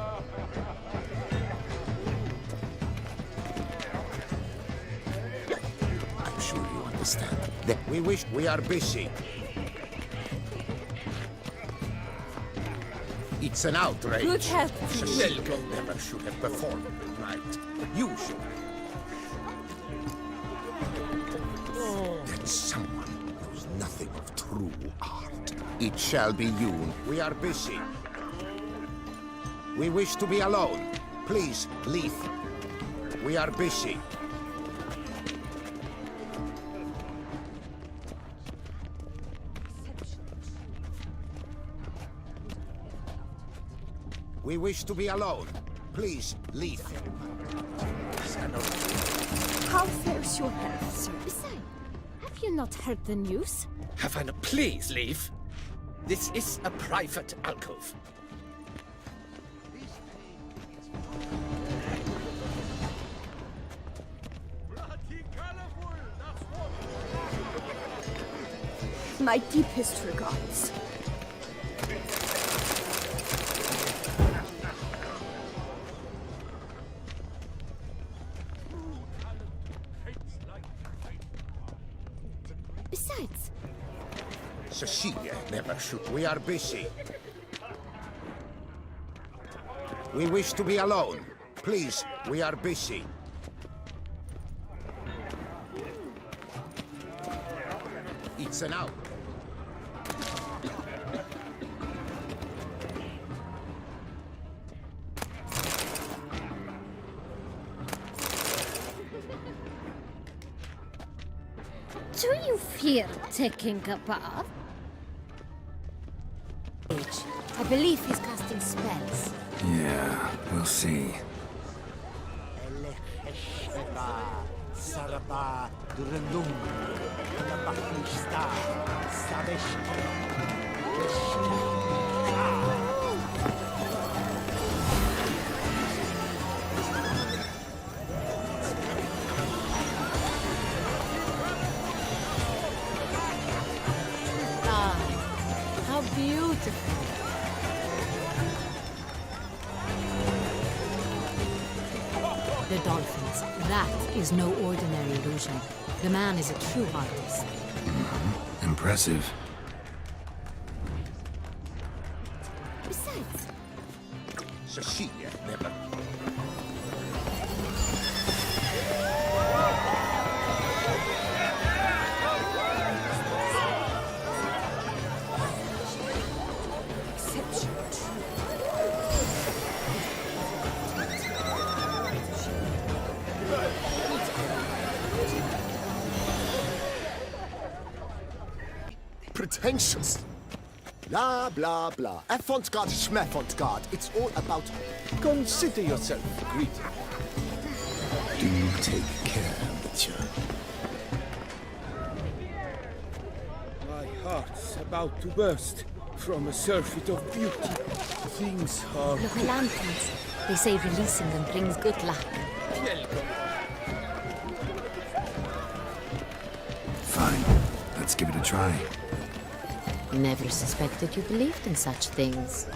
I'm sure you understand. That we are busy. It's an outrage. Good health to you. Cecilio never should have performed the night. You should. That someone knows nothing of true art. It shall be you. We are busy. We wish to be alone. Please, leave. We are busy. We wish to be alone. Please, leave. How fares your health, sir? Besides, have you not heard the news? Havana, please leave. This is a private alcove. My deepest regards. Besides, Cecilia, never shoot. We are busy. We wish to be alone. Please, we are busy. It's an out. do you fear taking a bath? I believe he's casting spells. Yeah, we'll see. Saraba Durandum Nabakista Ah, how beautiful. The dolphins. That is no ordinary illusion. The man is a true artist. Impressive. Besides, Cecilia, never. Pretentious. Blah, blah, blah. Avant-garde, schmavant-garde. It's all about... Consider yourself greeted. Do take care, monsieur. My heart's about to burst from a surfeit of beauty. Things are... Look, lanterns. They say releasing them brings good luck. Fine. Let's give it a try. Never suspected you believed in such things.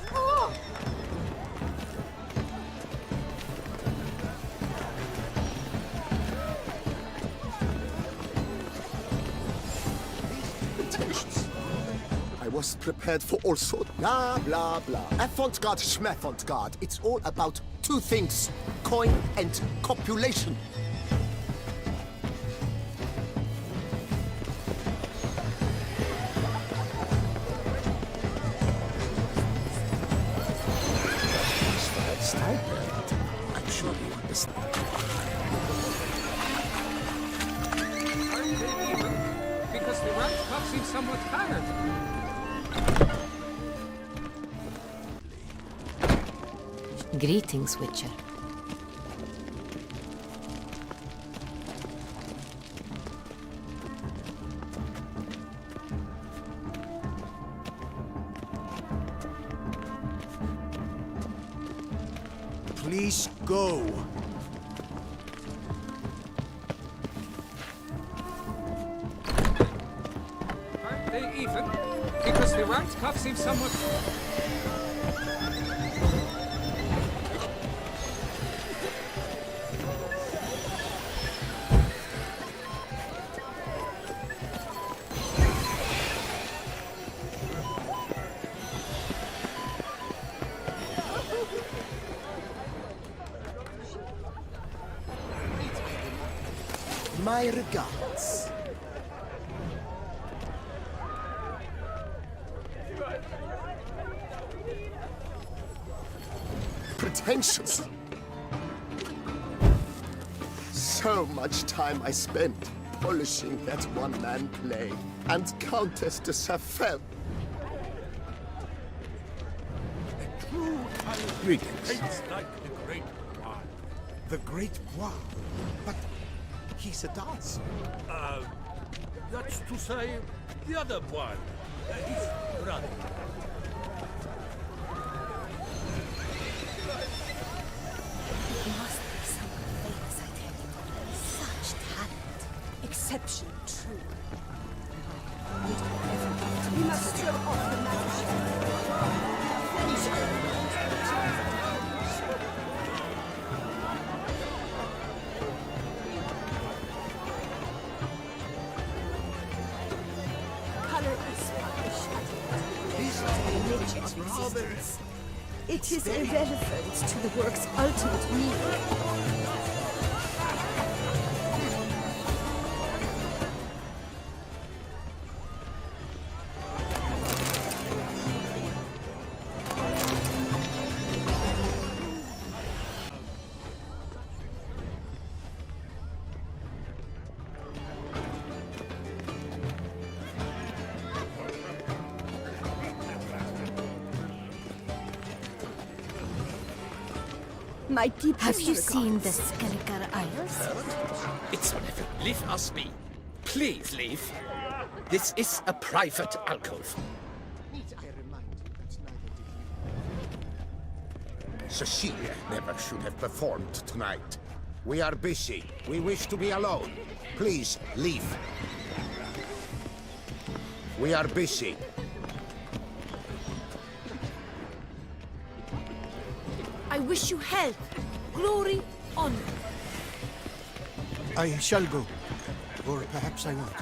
I was prepared for all sorts. Blah, blah, blah. Avant-garde, schmavant-garde. It's all about two things. Coin and copulation. I'm sure you understand. Aren't they even? Because the right cup seems somewhat tired. Greetings, Witcher. Please go. Aren't they even? Because the right cup seems somewhat... My regards. Pretentious. So much time I spent polishing that one-man play. And Countess de Safel. Greetings. It's like the great wine. The Great Bois. But he's a dancer. That's to say, the other one. His brother. It must be someone famous, I tell you. Such talent. Exception, true. We must strip off the magic. Color is published. It is irrelevant to the work's ultimate meaning. My deep Have you seen the Skelliger Isles? It's never. Leave us be. Please leave. This is a private alcove. Cecilia never should have performed tonight. We are busy. We wish to be alone. Please, leave. We are busy. I wish you health, glory, honor. I shall go. Or perhaps I won't.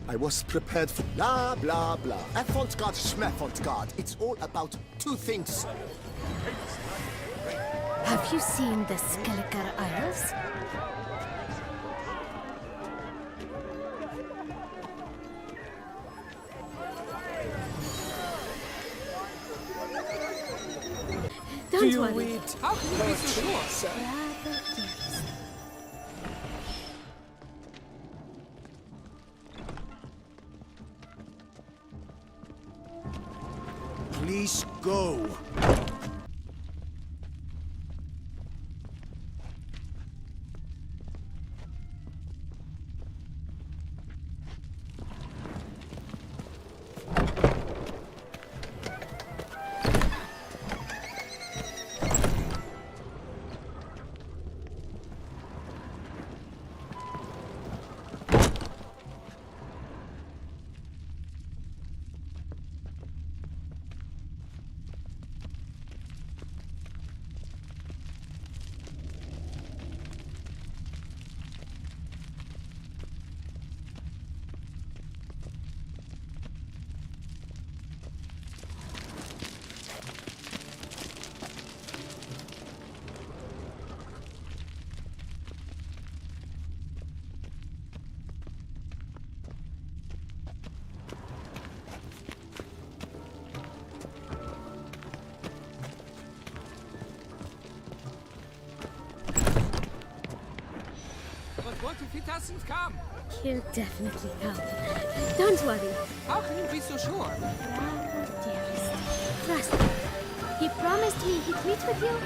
I was prepared for blah, blah, blah. Avant-garde, schmavant-garde. It's all about two things. Have you seen the Skelliger Isles? Don't worry. How can you be so sure? Rather dearest. Please go. But what if he doesn't come? He'll definitely come. Don't worry. How can you be so sure? Rather dearest. Trust me. He promised me he'd meet with you.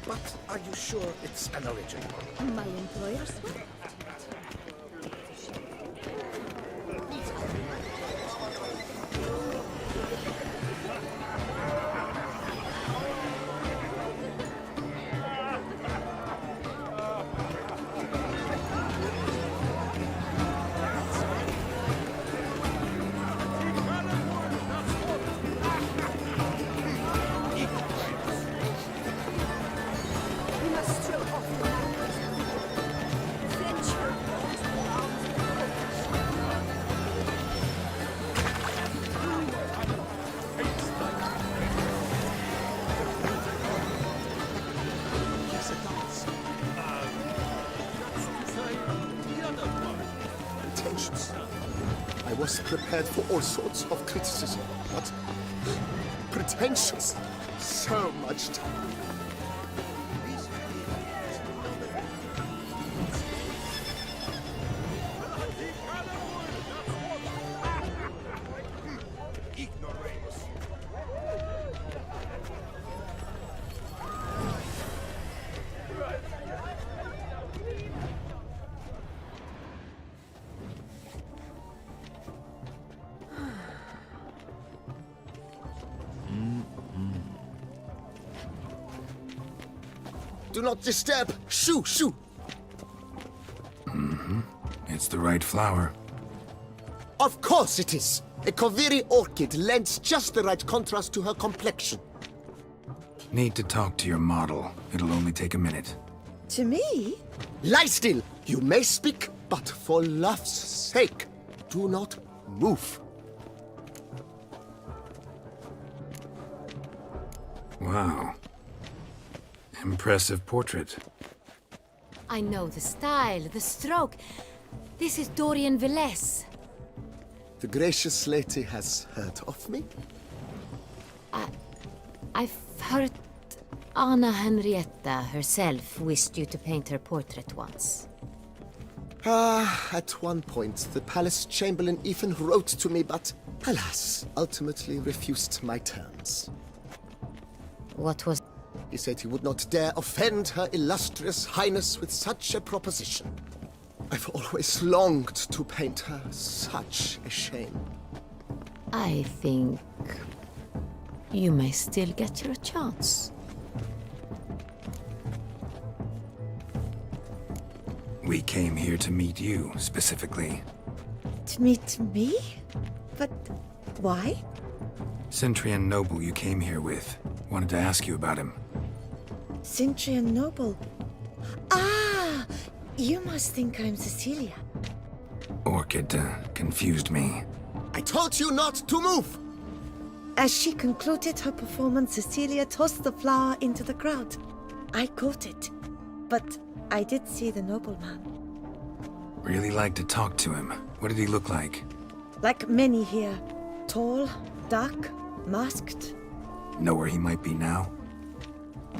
But are you sure it's an original? My employer's one. We must throw off the adventure. Yes, it does. Pretensions. I was prepared for all sorts of criticism, but pretentious. So much time. Do not disturb! Shoo! Shoo! It's the right flower. Of course it is! A Koviri orchid lends just the right contrast to her complexion. Need to talk to your model. It'll only take a minute. To me? Lie still! You may speak, but for love's sake, do not move. Wow. Impressive portrait. I know the style, the stroke. This is Dorian Velez. The gracious lady has heard of me? I've heard Anna Henrietta herself wished you to paint her portrait once. At one point, the palace chamberlain even wrote to me, but alas, ultimately refused my terms. What was... He said he would not dare offend her illustrious highness with such a proposition. I've always longed to paint her. Such a shame. I think... you may still get your chance. We came here to meet you, specifically. To meet me? But why? Centrian noble you came here with. Wanted to ask you about him. Centrian noble. Ah! You must think I'm Cecilia. Orchid confused me. I told you not to move! As she concluded her performance, Cecilia tossed the flower into the crowd. I caught it, but I did see the nobleman. Really like to talk to him. What did he look like? Like many here. Tall, dark, masked. Know where he might be now?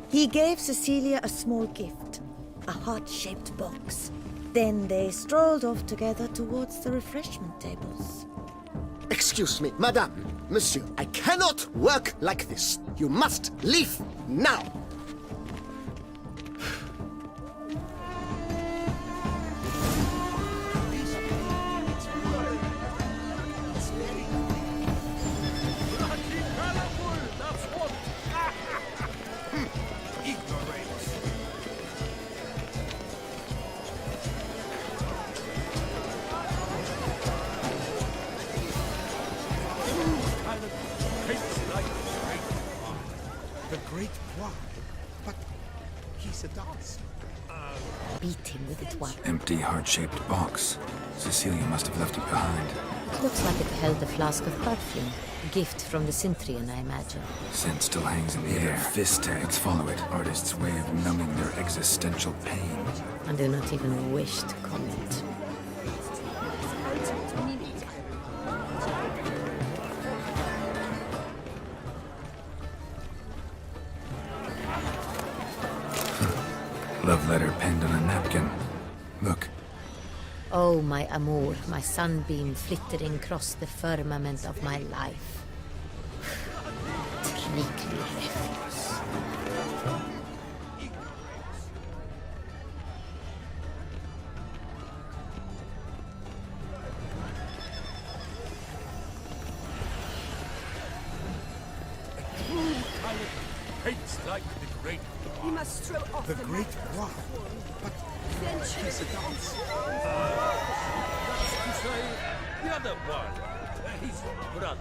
He gave Cecilia a small gift, a heart-shaped box. Then they strolled off together towards the refreshment tables. Excuse me, madame, monsieur, I cannot work like this. You must leave now. The great why? But he's a dancer. Beat him with it one. Empty, heart-shaped box. Cecilia must have left it behind. It looks like it held a flask of perfume. A gift from the Cintrian, I imagine. Scent still hangs in the air. Fist tags follow it. Artist's way of numbing their existential pain. I do not even wish to comment. Love letter penned on a napkin. Look. Oh, my amour, my sunbeam flittering across the firmament of my life. Trickly refuse. We must throw off The Great One. But he's a dance. That's to say, the other one. His brother.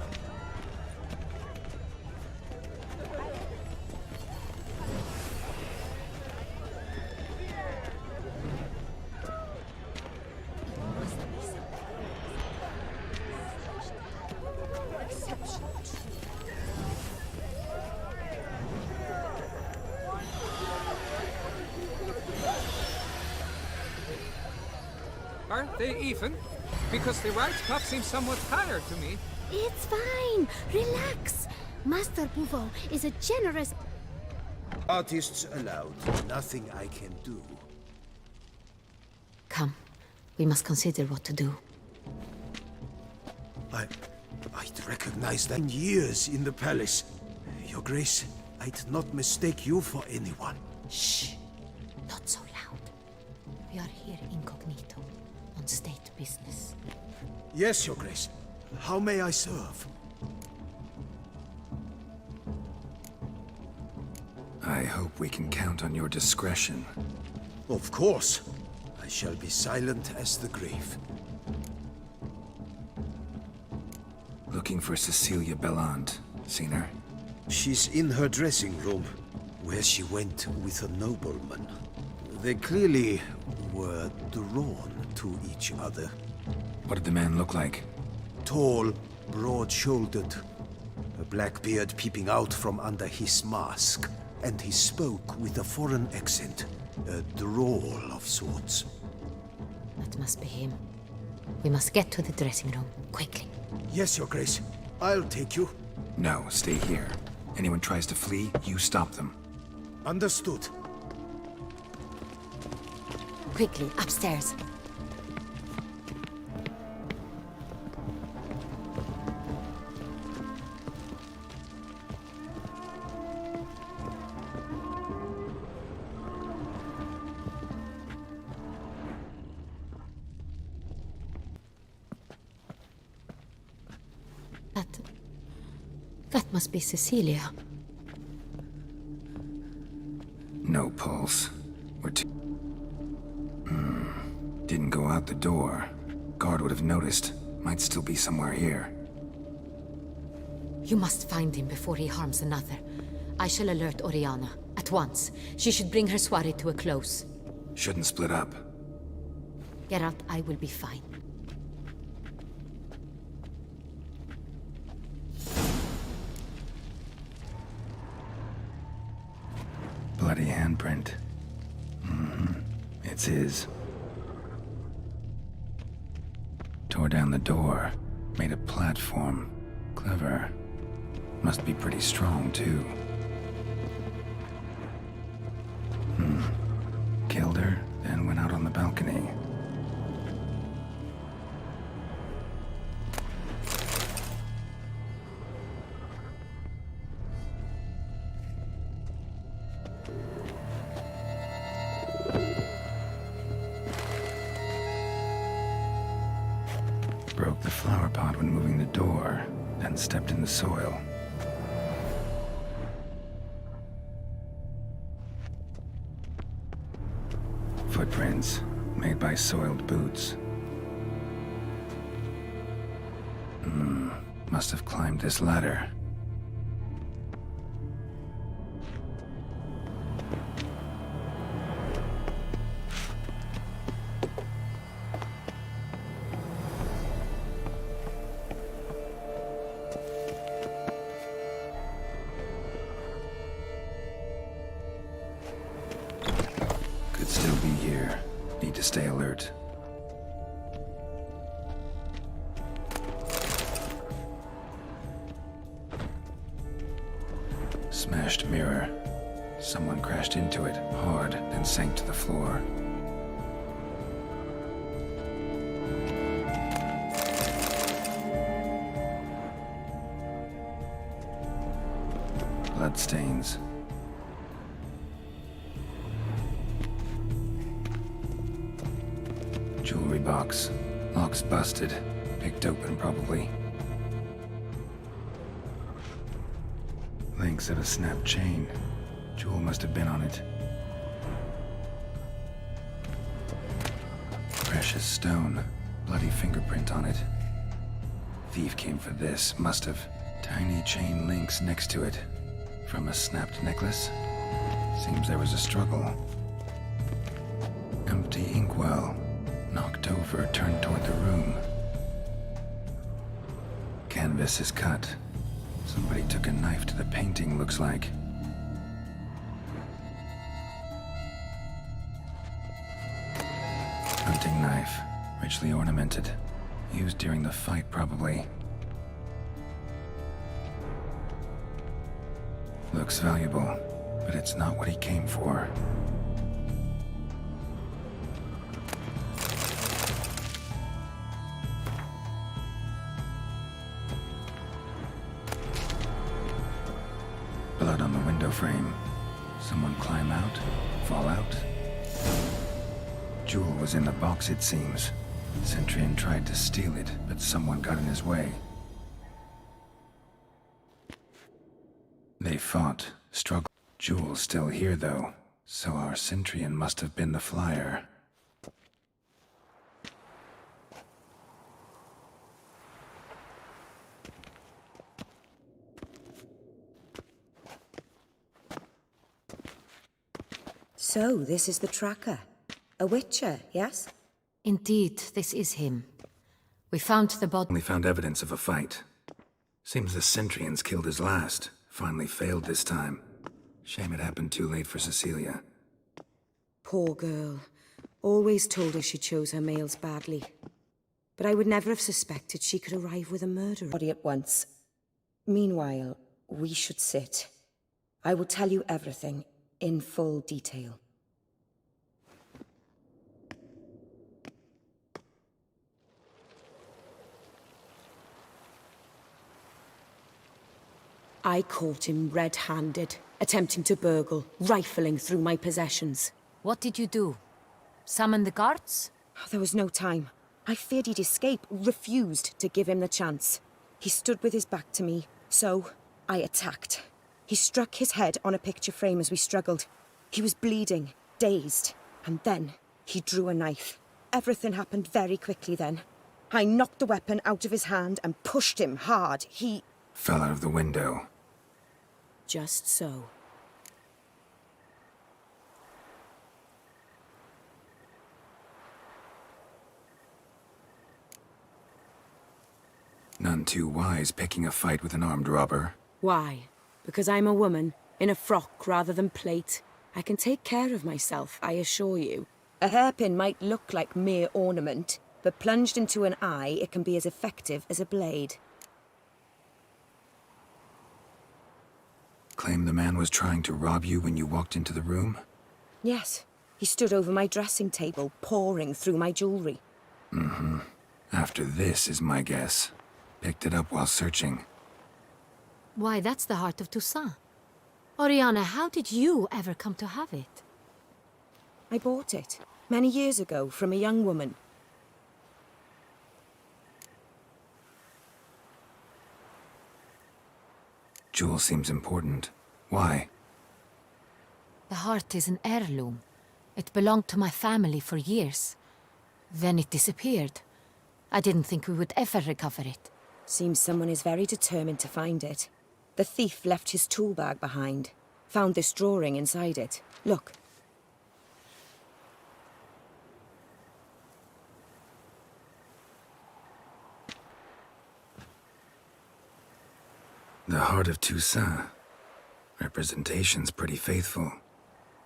Aren't they even? Because the right cup seems somewhat tired to me. It's fine. Relax. Master Bouveau is a generous... Artists allowed. Nothing I can do. Come. We must consider what to do. I'd recognize that in years in the palace. Your Grace, I'd not mistake you for anyone. Shh. Not so loud. We are here incognito, on state business. Yes, Your Grace. How may I serve? I hope we can count on your discretion. Of course. I shall be silent as the grave. Looking for Cecilia Bellant. Seen her? She's in her dressing room, where she went with a nobleman. They clearly were drawn to each other. What did the man look like? Tall, broad-shouldered, a black beard peeping out from under his mask, and he spoke with a foreign accent, a drawl of sorts. That must be him. We must get to the dressing room, quickly. Yes, Your Grace. I'll take you. No, stay here. Anyone tries to flee, you stop them. Understood. Quickly, upstairs. That must be Cecilia. No pulse. Didn't go out the door. Guard would have noticed. Might still be somewhere here. You must find him before he harms another. I shall alert Oriana. At once. She should bring her soirée to a close. Shouldn't split up. Geralt, I will be fine. Bloody handprint. It's his. Tore down the door. Made a platform. Clever. Must be pretty strong, too. Killed her, then went out on the balcony. Broke the flower pot when moving the door, then stepped in the soil. Footprints, made by soiled boots. Must have climbed this ladder. Could still be here. Need to stay alert. Smashed mirror. Someone crashed into it hard, then sank to the floor. Bloodstains. Jewelry box. Lock's busted. Picked open, probably. Links of a snapped chain. Jewel must have been on it. Precious stone. Bloody fingerprint on it. Thief came for this, must have. Tiny chain links next to it. From a snapped necklace? Seems there was a struggle. Empty inkwell. Knocked over, turned toward the room. Canvas is cut. Somebody took a knife to the painting, looks like. Hunting knife. Richly ornamented. Used during the fight, probably. Looks valuable, but it's not what he came for. Blood on the window frame. Someone climb out? Fall out? Jewel was in the box, it seems. Centurion tried to steal it, but someone got in his way. They fought, struggled. Jewel's still here, though, so our Centurion must have been the flyer. So, this is the tracker. A witcher, yes? Indeed, this is him. We found the body. Only found evidence of a fight. Seems the Centurion's killed his last. Finally failed this time. Shame it happened too late for Cecilia. Poor girl. Always told her she chose her males badly. But I would never have suspected she could arrive with a murderer body at once. Meanwhile, we should sit. I will tell you everything, in full detail. I caught him red-handed, attempting to burgle, rifling through my possessions. What did you do? Summon the guards? There was no time. I feared he'd escape, refused to give him the chance. He stood with his back to me, so I attacked. He struck his head on a picture frame as we struggled. He was bleeding, dazed, and then he drew a knife. Everything happened very quickly then. I knocked the weapon out of his hand and pushed him hard. He fell out of the window. Just so. None too wise picking a fight with an armed robber. Why? Because I'm a woman, in a frock rather than plate. I can take care of myself, I assure you. A hairpin might look like mere ornament, but plunged into an eye, it can be as effective as a blade. Claim the man was trying to rob you when you walked into the room? Yes. He stood over my dressing table, poring through my jewelry. Mm-hmm. After this is my guess. Picked it up while searching. Why, that's the heart of Toussaint. Oriana, how did you ever come to have it? I bought it, many years ago, from a young woman. Jewel seems important. Why? The heart is an heirloom. It belonged to my family for years. Then it disappeared. I didn't think we would ever recover it. Seems someone is very determined to find it. The thief left his tool bag behind. Found this drawing inside it. Look. The heart of Toussaint. Representation's pretty faithful.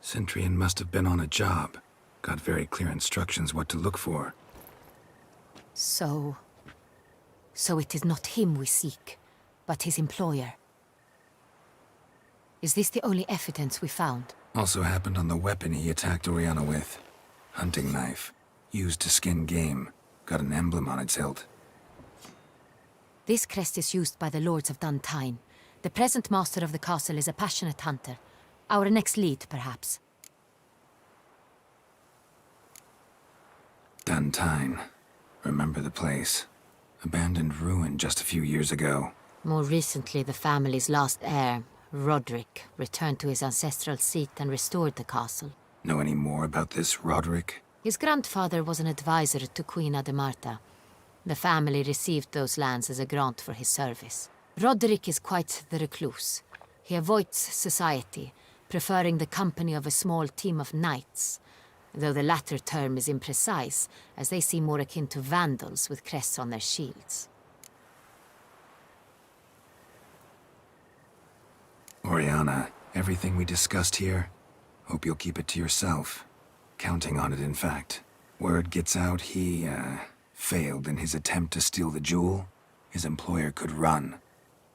Centurion must have been on a job. Got very clear instructions what to look for. So it is not him we seek, but his employer. Is this the only evidence we found? Also happened on the weapon he attacked Oriana with. Hunting knife. Used to skin game. Got an emblem on its hilt. This crest is used by the Lords of Duntine. The present master of the castle is a passionate hunter. Our next lead, perhaps. Duntine. Remember the place. Abandoned ruin just a few years ago. More recently, the family's last heir, Roderick, returned to his ancestral seat and restored the castle. Know any more about this Roderick? His grandfather was an advisor to Queen Ademarta. The family received those lands as a grant for his service. Roderick is quite the recluse. He avoids society, preferring the company of a small team of knights, though the latter term is imprecise, as they seem more akin to vandals with crests on their shields. Oriana, everything we discussed here, hope you'll keep it to yourself. Counting on it, in fact. Word gets out he, failed in his attempt to steal the jewel. His employer could run.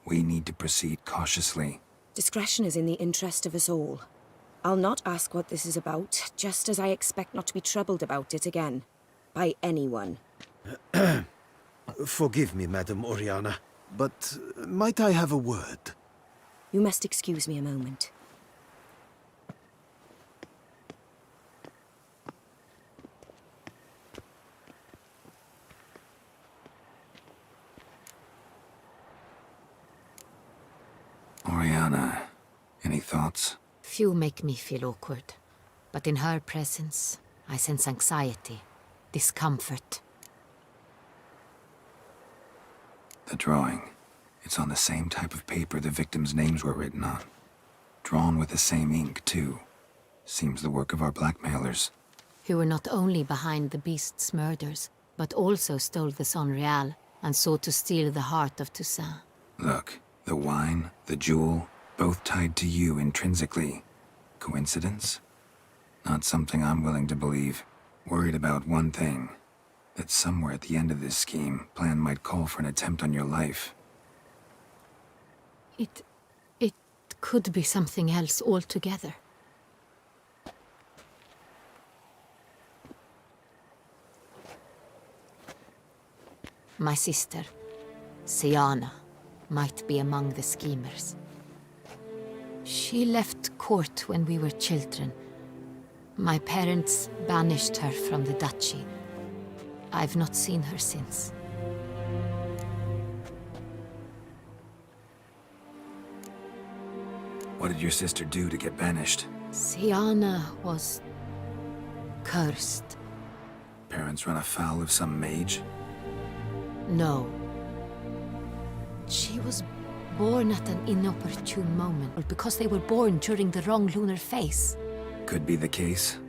We need to proceed cautiously. Discretion is in the interest of us all. I'll not ask what this is about, just as I expect not to be troubled about it again. By anyone. Forgive me, Madam Oriana, but might I have a word? You must excuse me a moment. Oriana, any thoughts? Few make me feel awkward, but in her presence, I sense anxiety, discomfort. The drawing. It's on the same type of paper the victims' names were written on. Drawn with the same ink, too. Seems the work of our blackmailers. Who were not only behind the beast's murders, but also stole the Sonreal and sought to steal the heart of Toussaint. Look, the wine, the jewel, both tied to you intrinsically. Coincidence? Not something I'm willing to believe. Worried about one thing. That somewhere at the end of this scheme, plan might call for an attempt on your life. It could be something else altogether. My sister, Siana, might be among the schemers. She left court when we were children. My parents banished her from the duchy. I've not seen her since. What did your sister do to get banished? Siana was cursed. Parents run afoul of some mage? No. She was born at an inopportune moment, because they were born during the wrong lunar phase. Could be the case.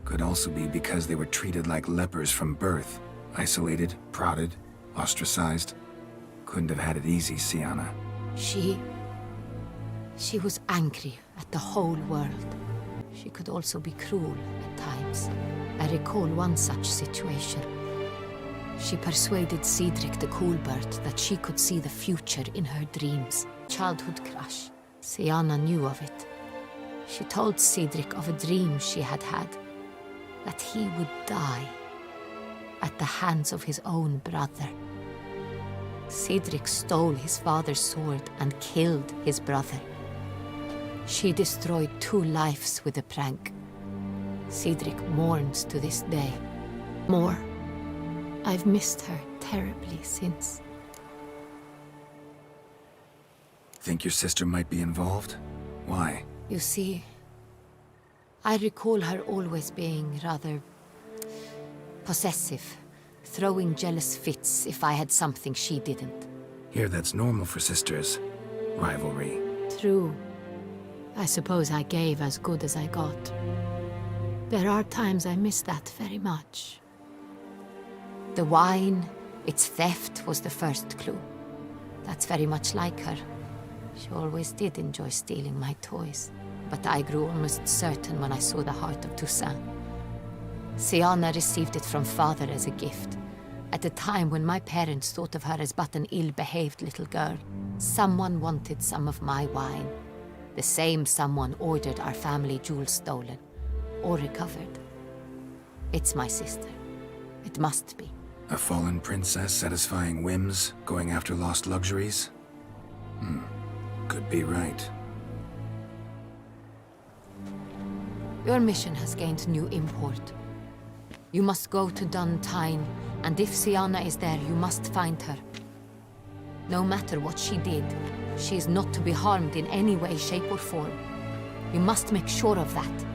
Could also be because they were treated like lepers from birth. Isolated, prodded, ostracized. Couldn't have had it easy, Siana. She was angry at the whole world. She could also be cruel at times. I recall one such situation. She persuaded Cedric the Coolbird that she could see the future in her dreams. Childhood crush. Siana knew of it. She told Cedric of a dream she had had, that he would die at the hands of his own brother. Cedric stole his father's sword and killed his brother. She destroyed 2 lives with a prank. Cedric mourns to this day. More, I've missed her terribly since. Think your sister might be involved? Why? You see, I recall her always being rather possessive, throwing jealous fits if I had something she didn't. Here, that's normal for sisters. Rivalry. True. I suppose I gave as good as I got. There are times I miss that very much. The wine, its theft, was the first clue. That's very much like her. She always did enjoy stealing my toys. But I grew almost certain when I saw the heart of Toussaint. Siana received it from father as a gift, at a time when my parents thought of her as but an ill-behaved little girl. Someone wanted some of my wine. The same someone ordered our family jewels stolen, or recovered. It's my sister. It must be. A fallen princess satisfying whims, going after lost luxuries? Could be right. Your mission has gained new import. You must go to Duntine, and if Siana is there, you must find her. No matter what she did, she is not to be harmed in any way, shape, or form. You must make sure of that.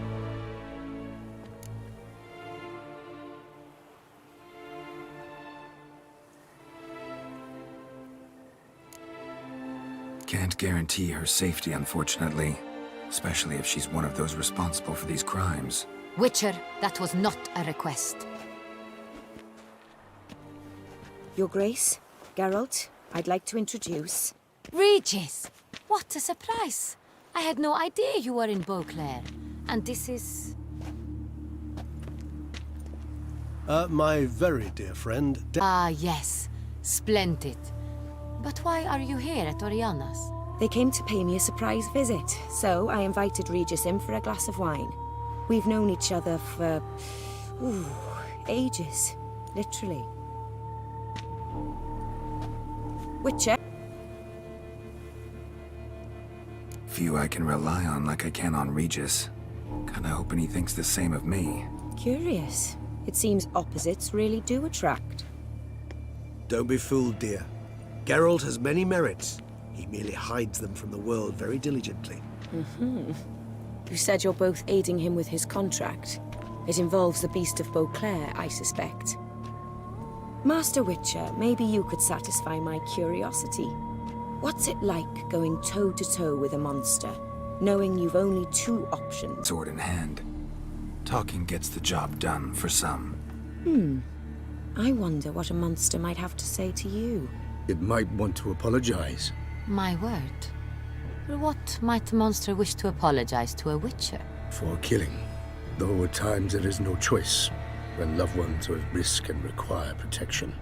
Can't guarantee her safety, unfortunately. Especially if she's one of those responsible for these crimes. Witcher, that was not a request. Your Grace, Geralt, I'd like to introduce... Regis! What a surprise! I had no idea you were in Beauclair. And this is... My very dear friend... Ah, yes. Splendid. But why are you here at Oriana's? They came to pay me a surprise visit, so I invited Regis in for a glass of wine. We've known each other for... ages. Literally. Witcher? Few I can rely on like I can on Regis. Kinda hoping he thinks the same of me. Curious. It seems opposites really do attract. Don't be fooled, dear. Geralt has many merits. He merely hides them from the world very diligently. You said you're both aiding him with his contract. It involves the Beast of Beauclair, I suspect. Master Witcher, maybe you could satisfy my curiosity. What's it like going toe-to-toe with a monster, knowing you've only two options? Sword in hand. Talking gets the job done for some. I wonder what a monster might have to say to you. It might want to apologize. My word. What might a monster wish to apologize to a Witcher? For killing. Though at times there is no choice, when loved ones are at risk and require protection.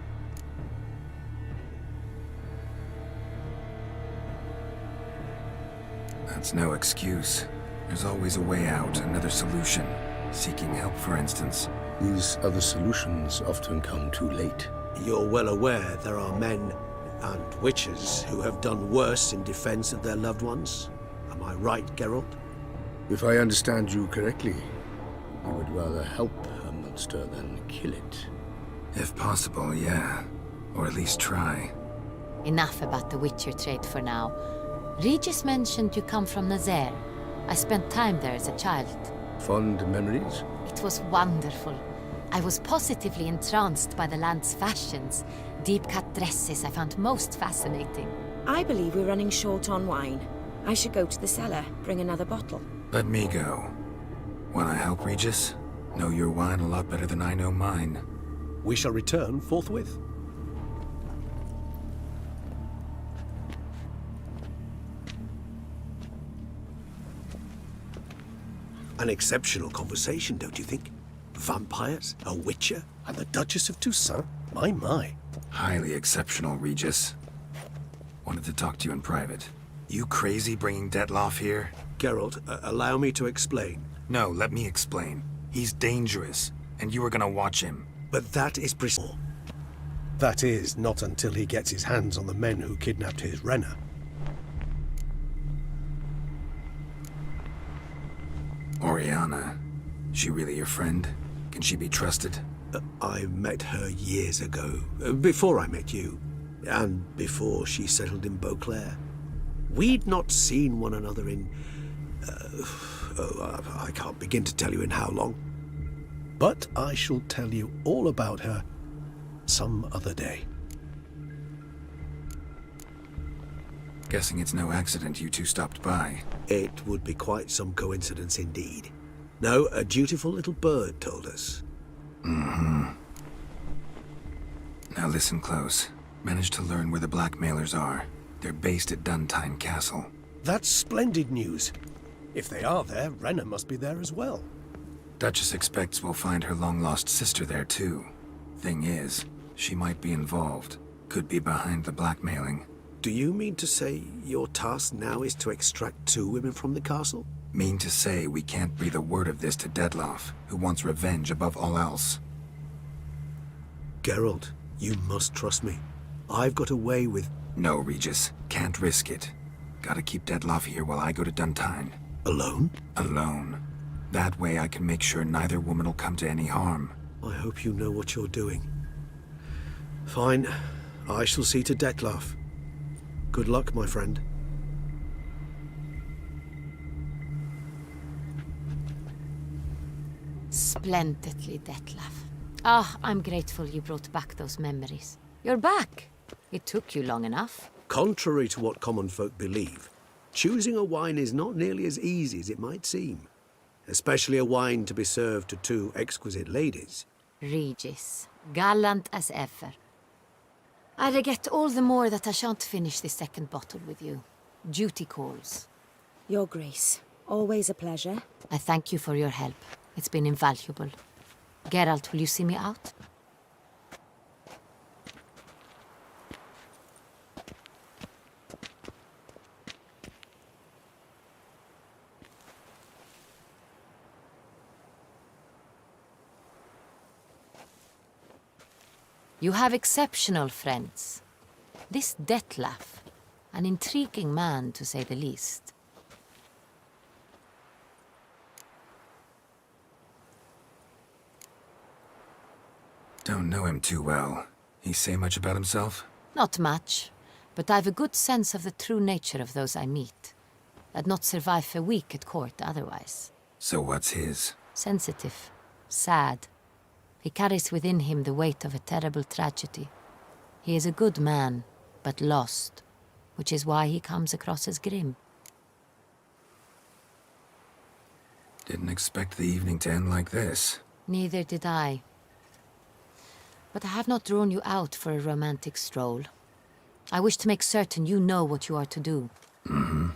That's no excuse. There's always a way out, another solution. Seeking help, for instance. These other solutions often come too late. You're well aware there are men and witches who have done worse in defense of their loved ones. Am I right, Geralt? If I understand you correctly, you would rather help a monster than kill it. If possible, yeah. Or at least try. Enough about the Witcher trade for now. Regis mentioned you come from Nazaire. I spent time there as a child. Fond memories? It was wonderful. I was positively entranced by the land's fashions. Deep-cut dresses I found most fascinating. I believe we're running short on wine. I should go to the cellar, bring another bottle. Let me go. Wanna help, Regis? Know your wine a lot better than I know mine. We shall return forthwith. An exceptional conversation, don't you think? Vampires, a witcher, and the Duchess of Toussaint? My. Highly exceptional, Regis. Wanted to talk to you in private. You crazy bringing Detloff here? Geralt, allow me to explain. No, let me explain. He's dangerous, and you were gonna watch him. But that is That is, not until he gets his hands on the men who kidnapped his Renna. Oriana. She really your friend? Can she be trusted? I met her years ago, before I met you, and before she settled in Beauclair. We'd not seen one another in... I can't begin to tell you in how long. But I shall tell you all about her some other day. Guessing it's no accident you two stopped by. It would be quite some coincidence indeed. No, a dutiful little bird told us. Now listen close. Managed to learn where the blackmailers are. They're based at Duntine Castle. That's splendid news. If they are there, Renna must be there as well. Duchess expects we'll find her long-lost sister there too. Thing is, she might be involved. Could be behind the blackmailing. Do you mean to say your task now is to extract 2 women from the castle? Mean to say we can't breathe a word of this to Detloff, who wants revenge above all else. Geralt, you must trust me. I've got away with... No, Regis. Can't risk it. Gotta keep Detloff here while I go to Duntine. Alone? Alone. That way I can make sure neither woman will come to any harm. I hope you know what you're doing. Fine. I shall see to Detloff. Good luck, my friend. Splendidly, Detlaff. Ah, I'm grateful you brought back those memories. You're back. It took you long enough. Contrary to what common folk believe, choosing a wine is not nearly as easy as it might seem. Especially a wine to be served to two exquisite ladies. Regis, gallant as ever. I regret all the more that I shan't finish this second bottle with you. Duty calls. Your Grace, always a pleasure. I thank you for your help. It's been invaluable. Geralt, will you see me out? You have exceptional friends. This Detlef, an intriguing man to say the least. Don't know him too well. He say much about himself? Not much, but I've a good sense of the true nature of those I meet. I'd not survive a week at court otherwise. So what's his? Sensitive, sad. He carries within him the weight of a terrible tragedy. He is a good man, but lost, which is why he comes across as grim. Didn't expect the evening to end like this. Neither did I. But I have not drawn you out for a romantic stroll. I wish to make certain you know what you are to do. Mm-hmm.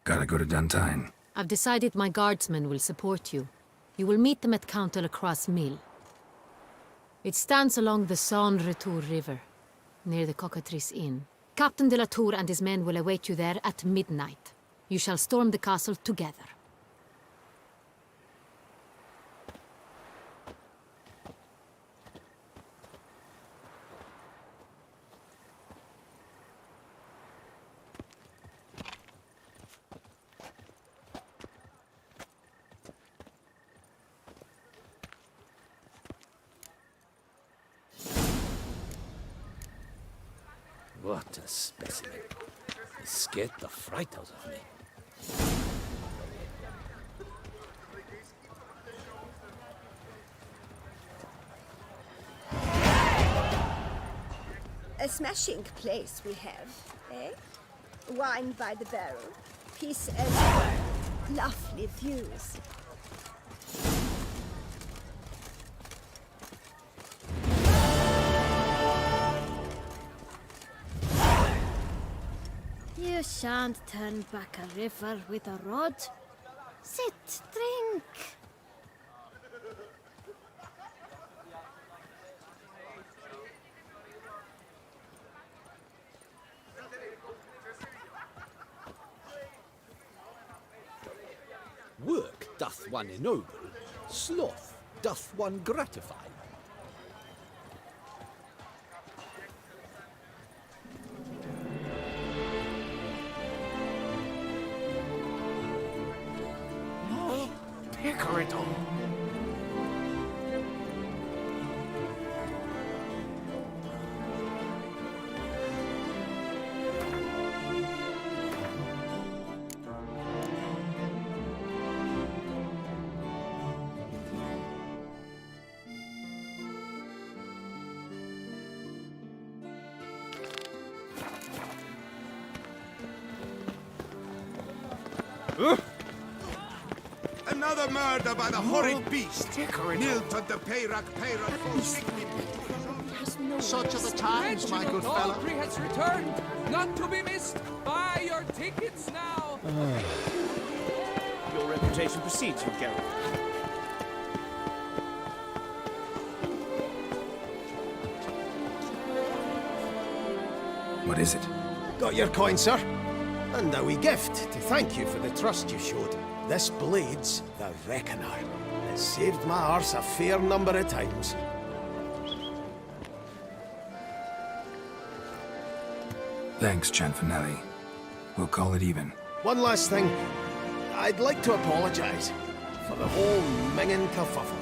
Gotta go to Duntine. I've decided my guardsmen will support you. You will meet them at Count de la Croix's mill. It stands along the Saône-Retour River, near the Cockatrice Inn. Captain de la Tour and his men will await you there at midnight. You shall storm the castle together. What a specimen. He scared the fright out of me. A smashing place we have, eh? Wine by the barrel, peace everywhere, lovely views. You shan't turn back a river with a rod. Sit, drink. Work doth one ennoble, sloth doth one gratify. Picarito. Another murder by the horrid beast! Nilton the Peyrak Such are the times, my good fellow. Audrey has returned, not to be missed. Buy your tickets now. Your reputation precedes you, Geralt. What is it? Got your coin, sir. And a wee gift to thank you for the trust you showed. This blade's the Reckoner. It saved my arse a fair number of times. Thanks, Cianfanelli. We'll call it even. One last thing. I'd like to apologize for the whole minging kerfuffle.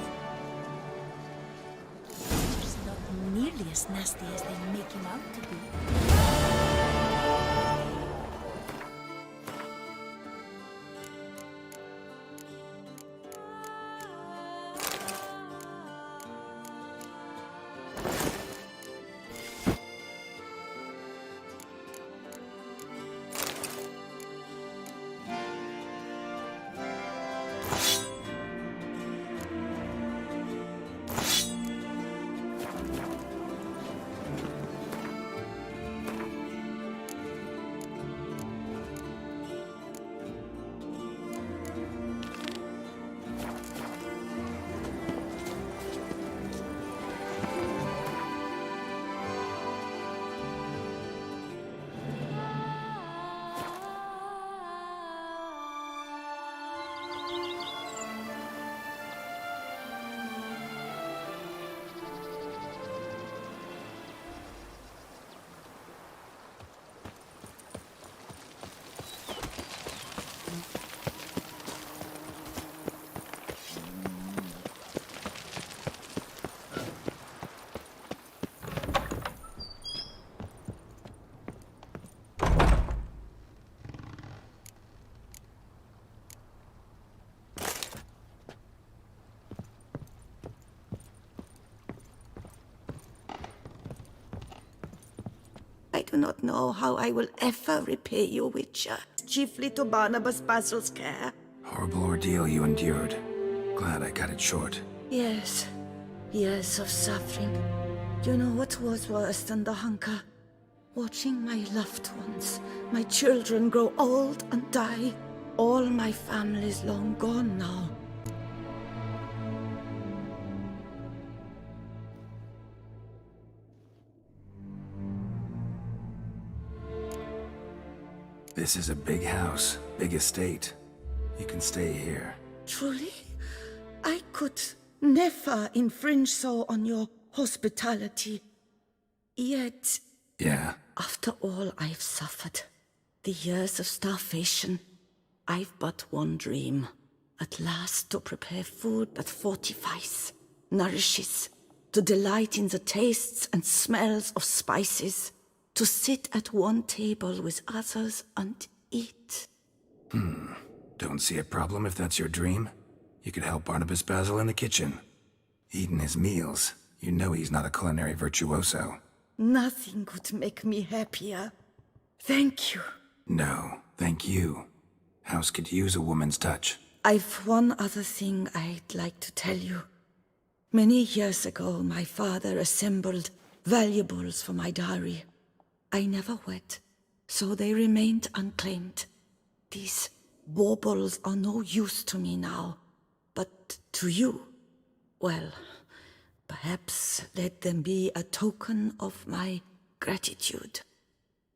He's not nearly as nasty as they make him out to be. do not know how I will ever repay you, Witcher. Chiefly to Barnabas Basil's care. Horrible ordeal you endured. Glad I cut it short. Yes, years of suffering. You know what was worse than the hunger? Watching my loved ones, my children grow old and die. All my family's long gone now. This is a big house, big estate. You can stay here. Truly? I could never infringe so on your hospitality. Yet, Yeah? after all I've suffered, the years of starvation, I've but one dream. At last to prepare food that fortifies, nourishes, to delight in the tastes and smells of spices, to sit at one table with others and eat. Don't see a problem if that's your dream. You could help Barnabas Basil in the kitchen. Eating his meals. You know he's not a culinary virtuoso. Nothing could make me happier. Thank you. No, thank you. House could use a woman's touch. I've one other thing I'd like to tell you. Many years ago, my father assembled valuables for my dowry. I never wed, so they remained unclaimed. These baubles are no use to me now, but to you, well, perhaps let them be a token of my gratitude.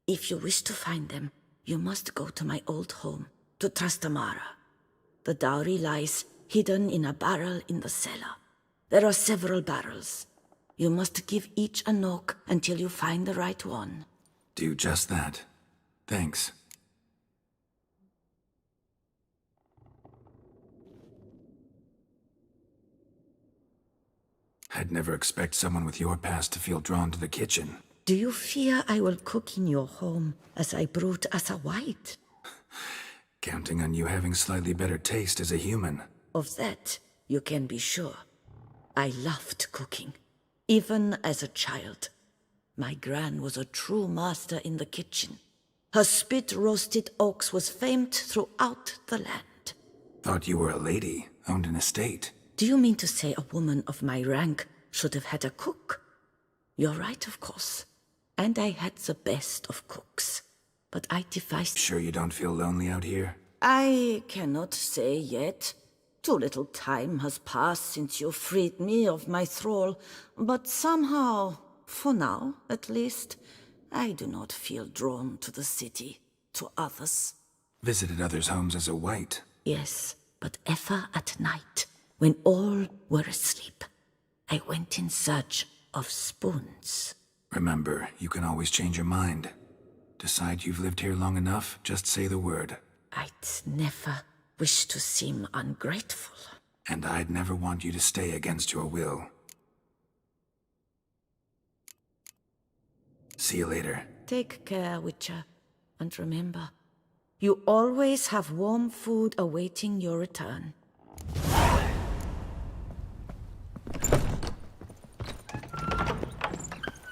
If you wish to find them, you must go to my old home, to Trastamara. The dowry lies hidden in a barrel in the cellar. There are several barrels. You must give each a knock until you find the right one. Do just that. Thanks. I'd never expect someone with your past to feel drawn to the kitchen. Do you fear I will cook in your home as I brewed as a white? Counting on you having slightly better taste as a human. Of that, you can be sure. I loved cooking, even as a child. My gran was a true master in the kitchen. Her spit-roasted ox was famed throughout the land. Thought you were a lady, owned an estate. Do you mean to say a woman of my rank should have had a cook? You're right, of course. And I had the best of cooks. But I devised... Sure you don't feel lonely out here? I cannot say yet. Too little time has passed since you freed me of my thrall. But somehow, for now at least, I do not feel drawn to the city, to others. Visited others' homes as a white? Yes, but ever at night, when all were asleep, I went in search of spoons. Remember, you can always change your mind. Decide you've lived here long enough, just say the word. I'd never wish to seem ungrateful. And I'd never want you to stay against your will. See you later. Take care, Witcher. And remember, you always have warm food awaiting your return.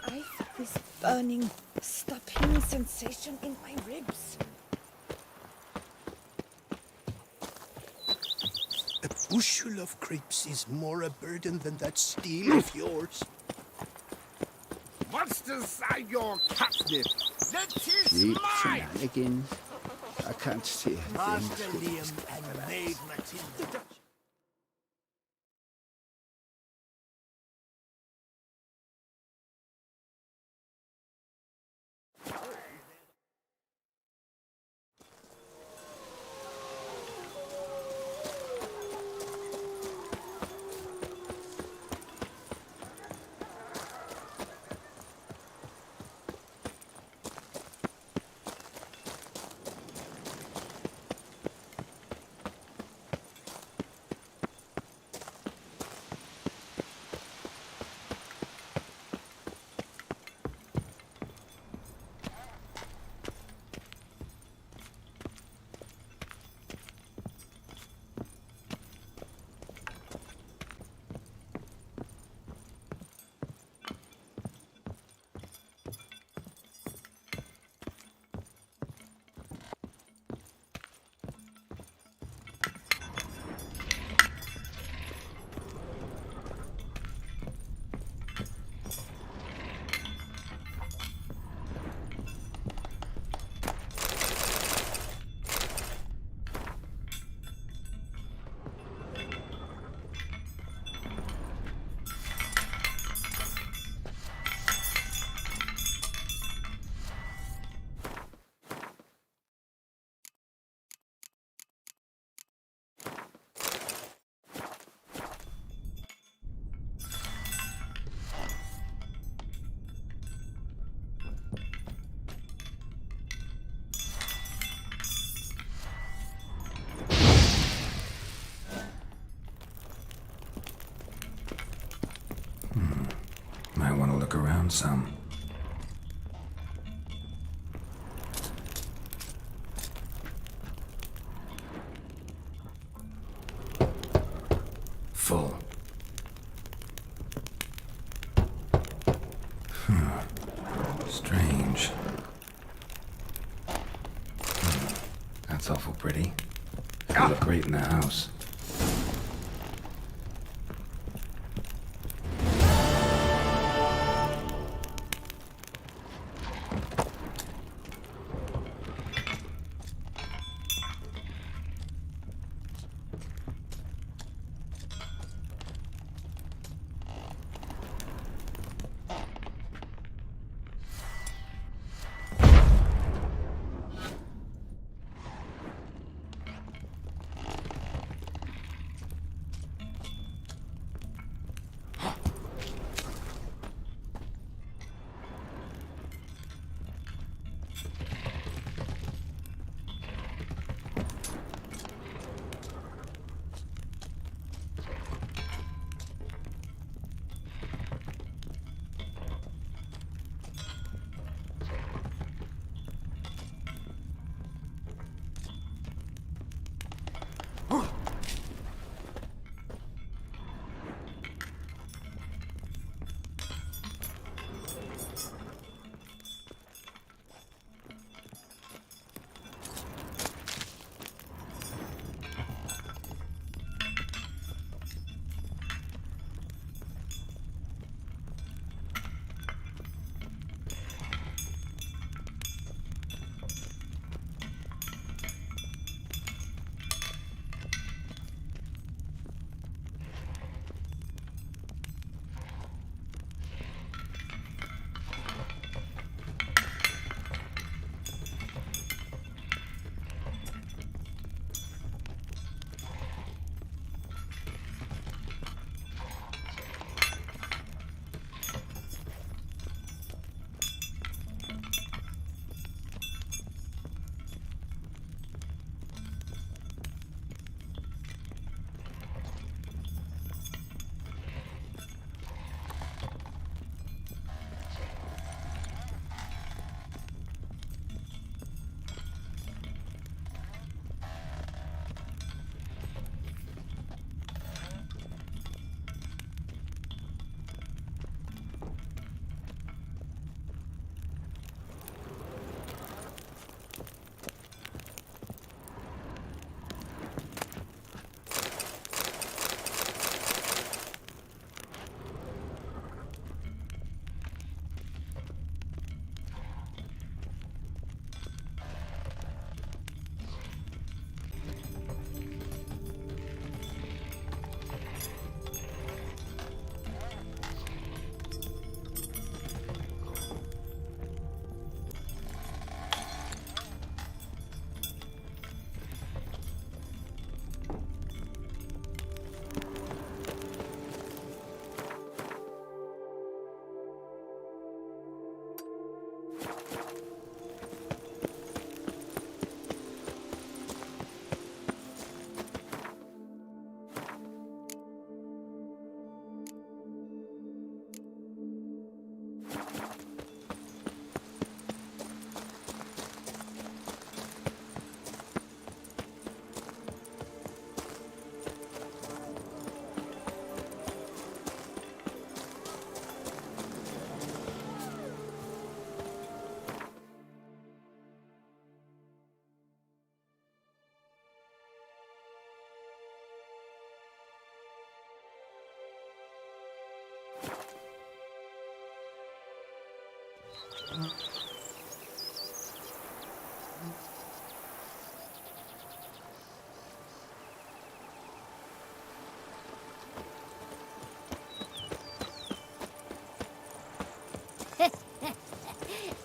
I feel this burning, stopping sensation in my ribs. A bushel of grapes is more a burden than that steel of yours. What's inside your catnip? Let it Cheap slide! shenanigans. I can't see a Master thing. Liam and Maid Matilda. look around some. Full. Strange. That's awful pretty. It would look great in the house.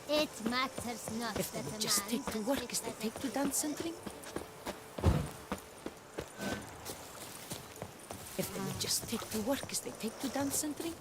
It matters not If they that would a just man take to does work it as they as take to dance and drink. If they would just take to work as they take to dance and drink.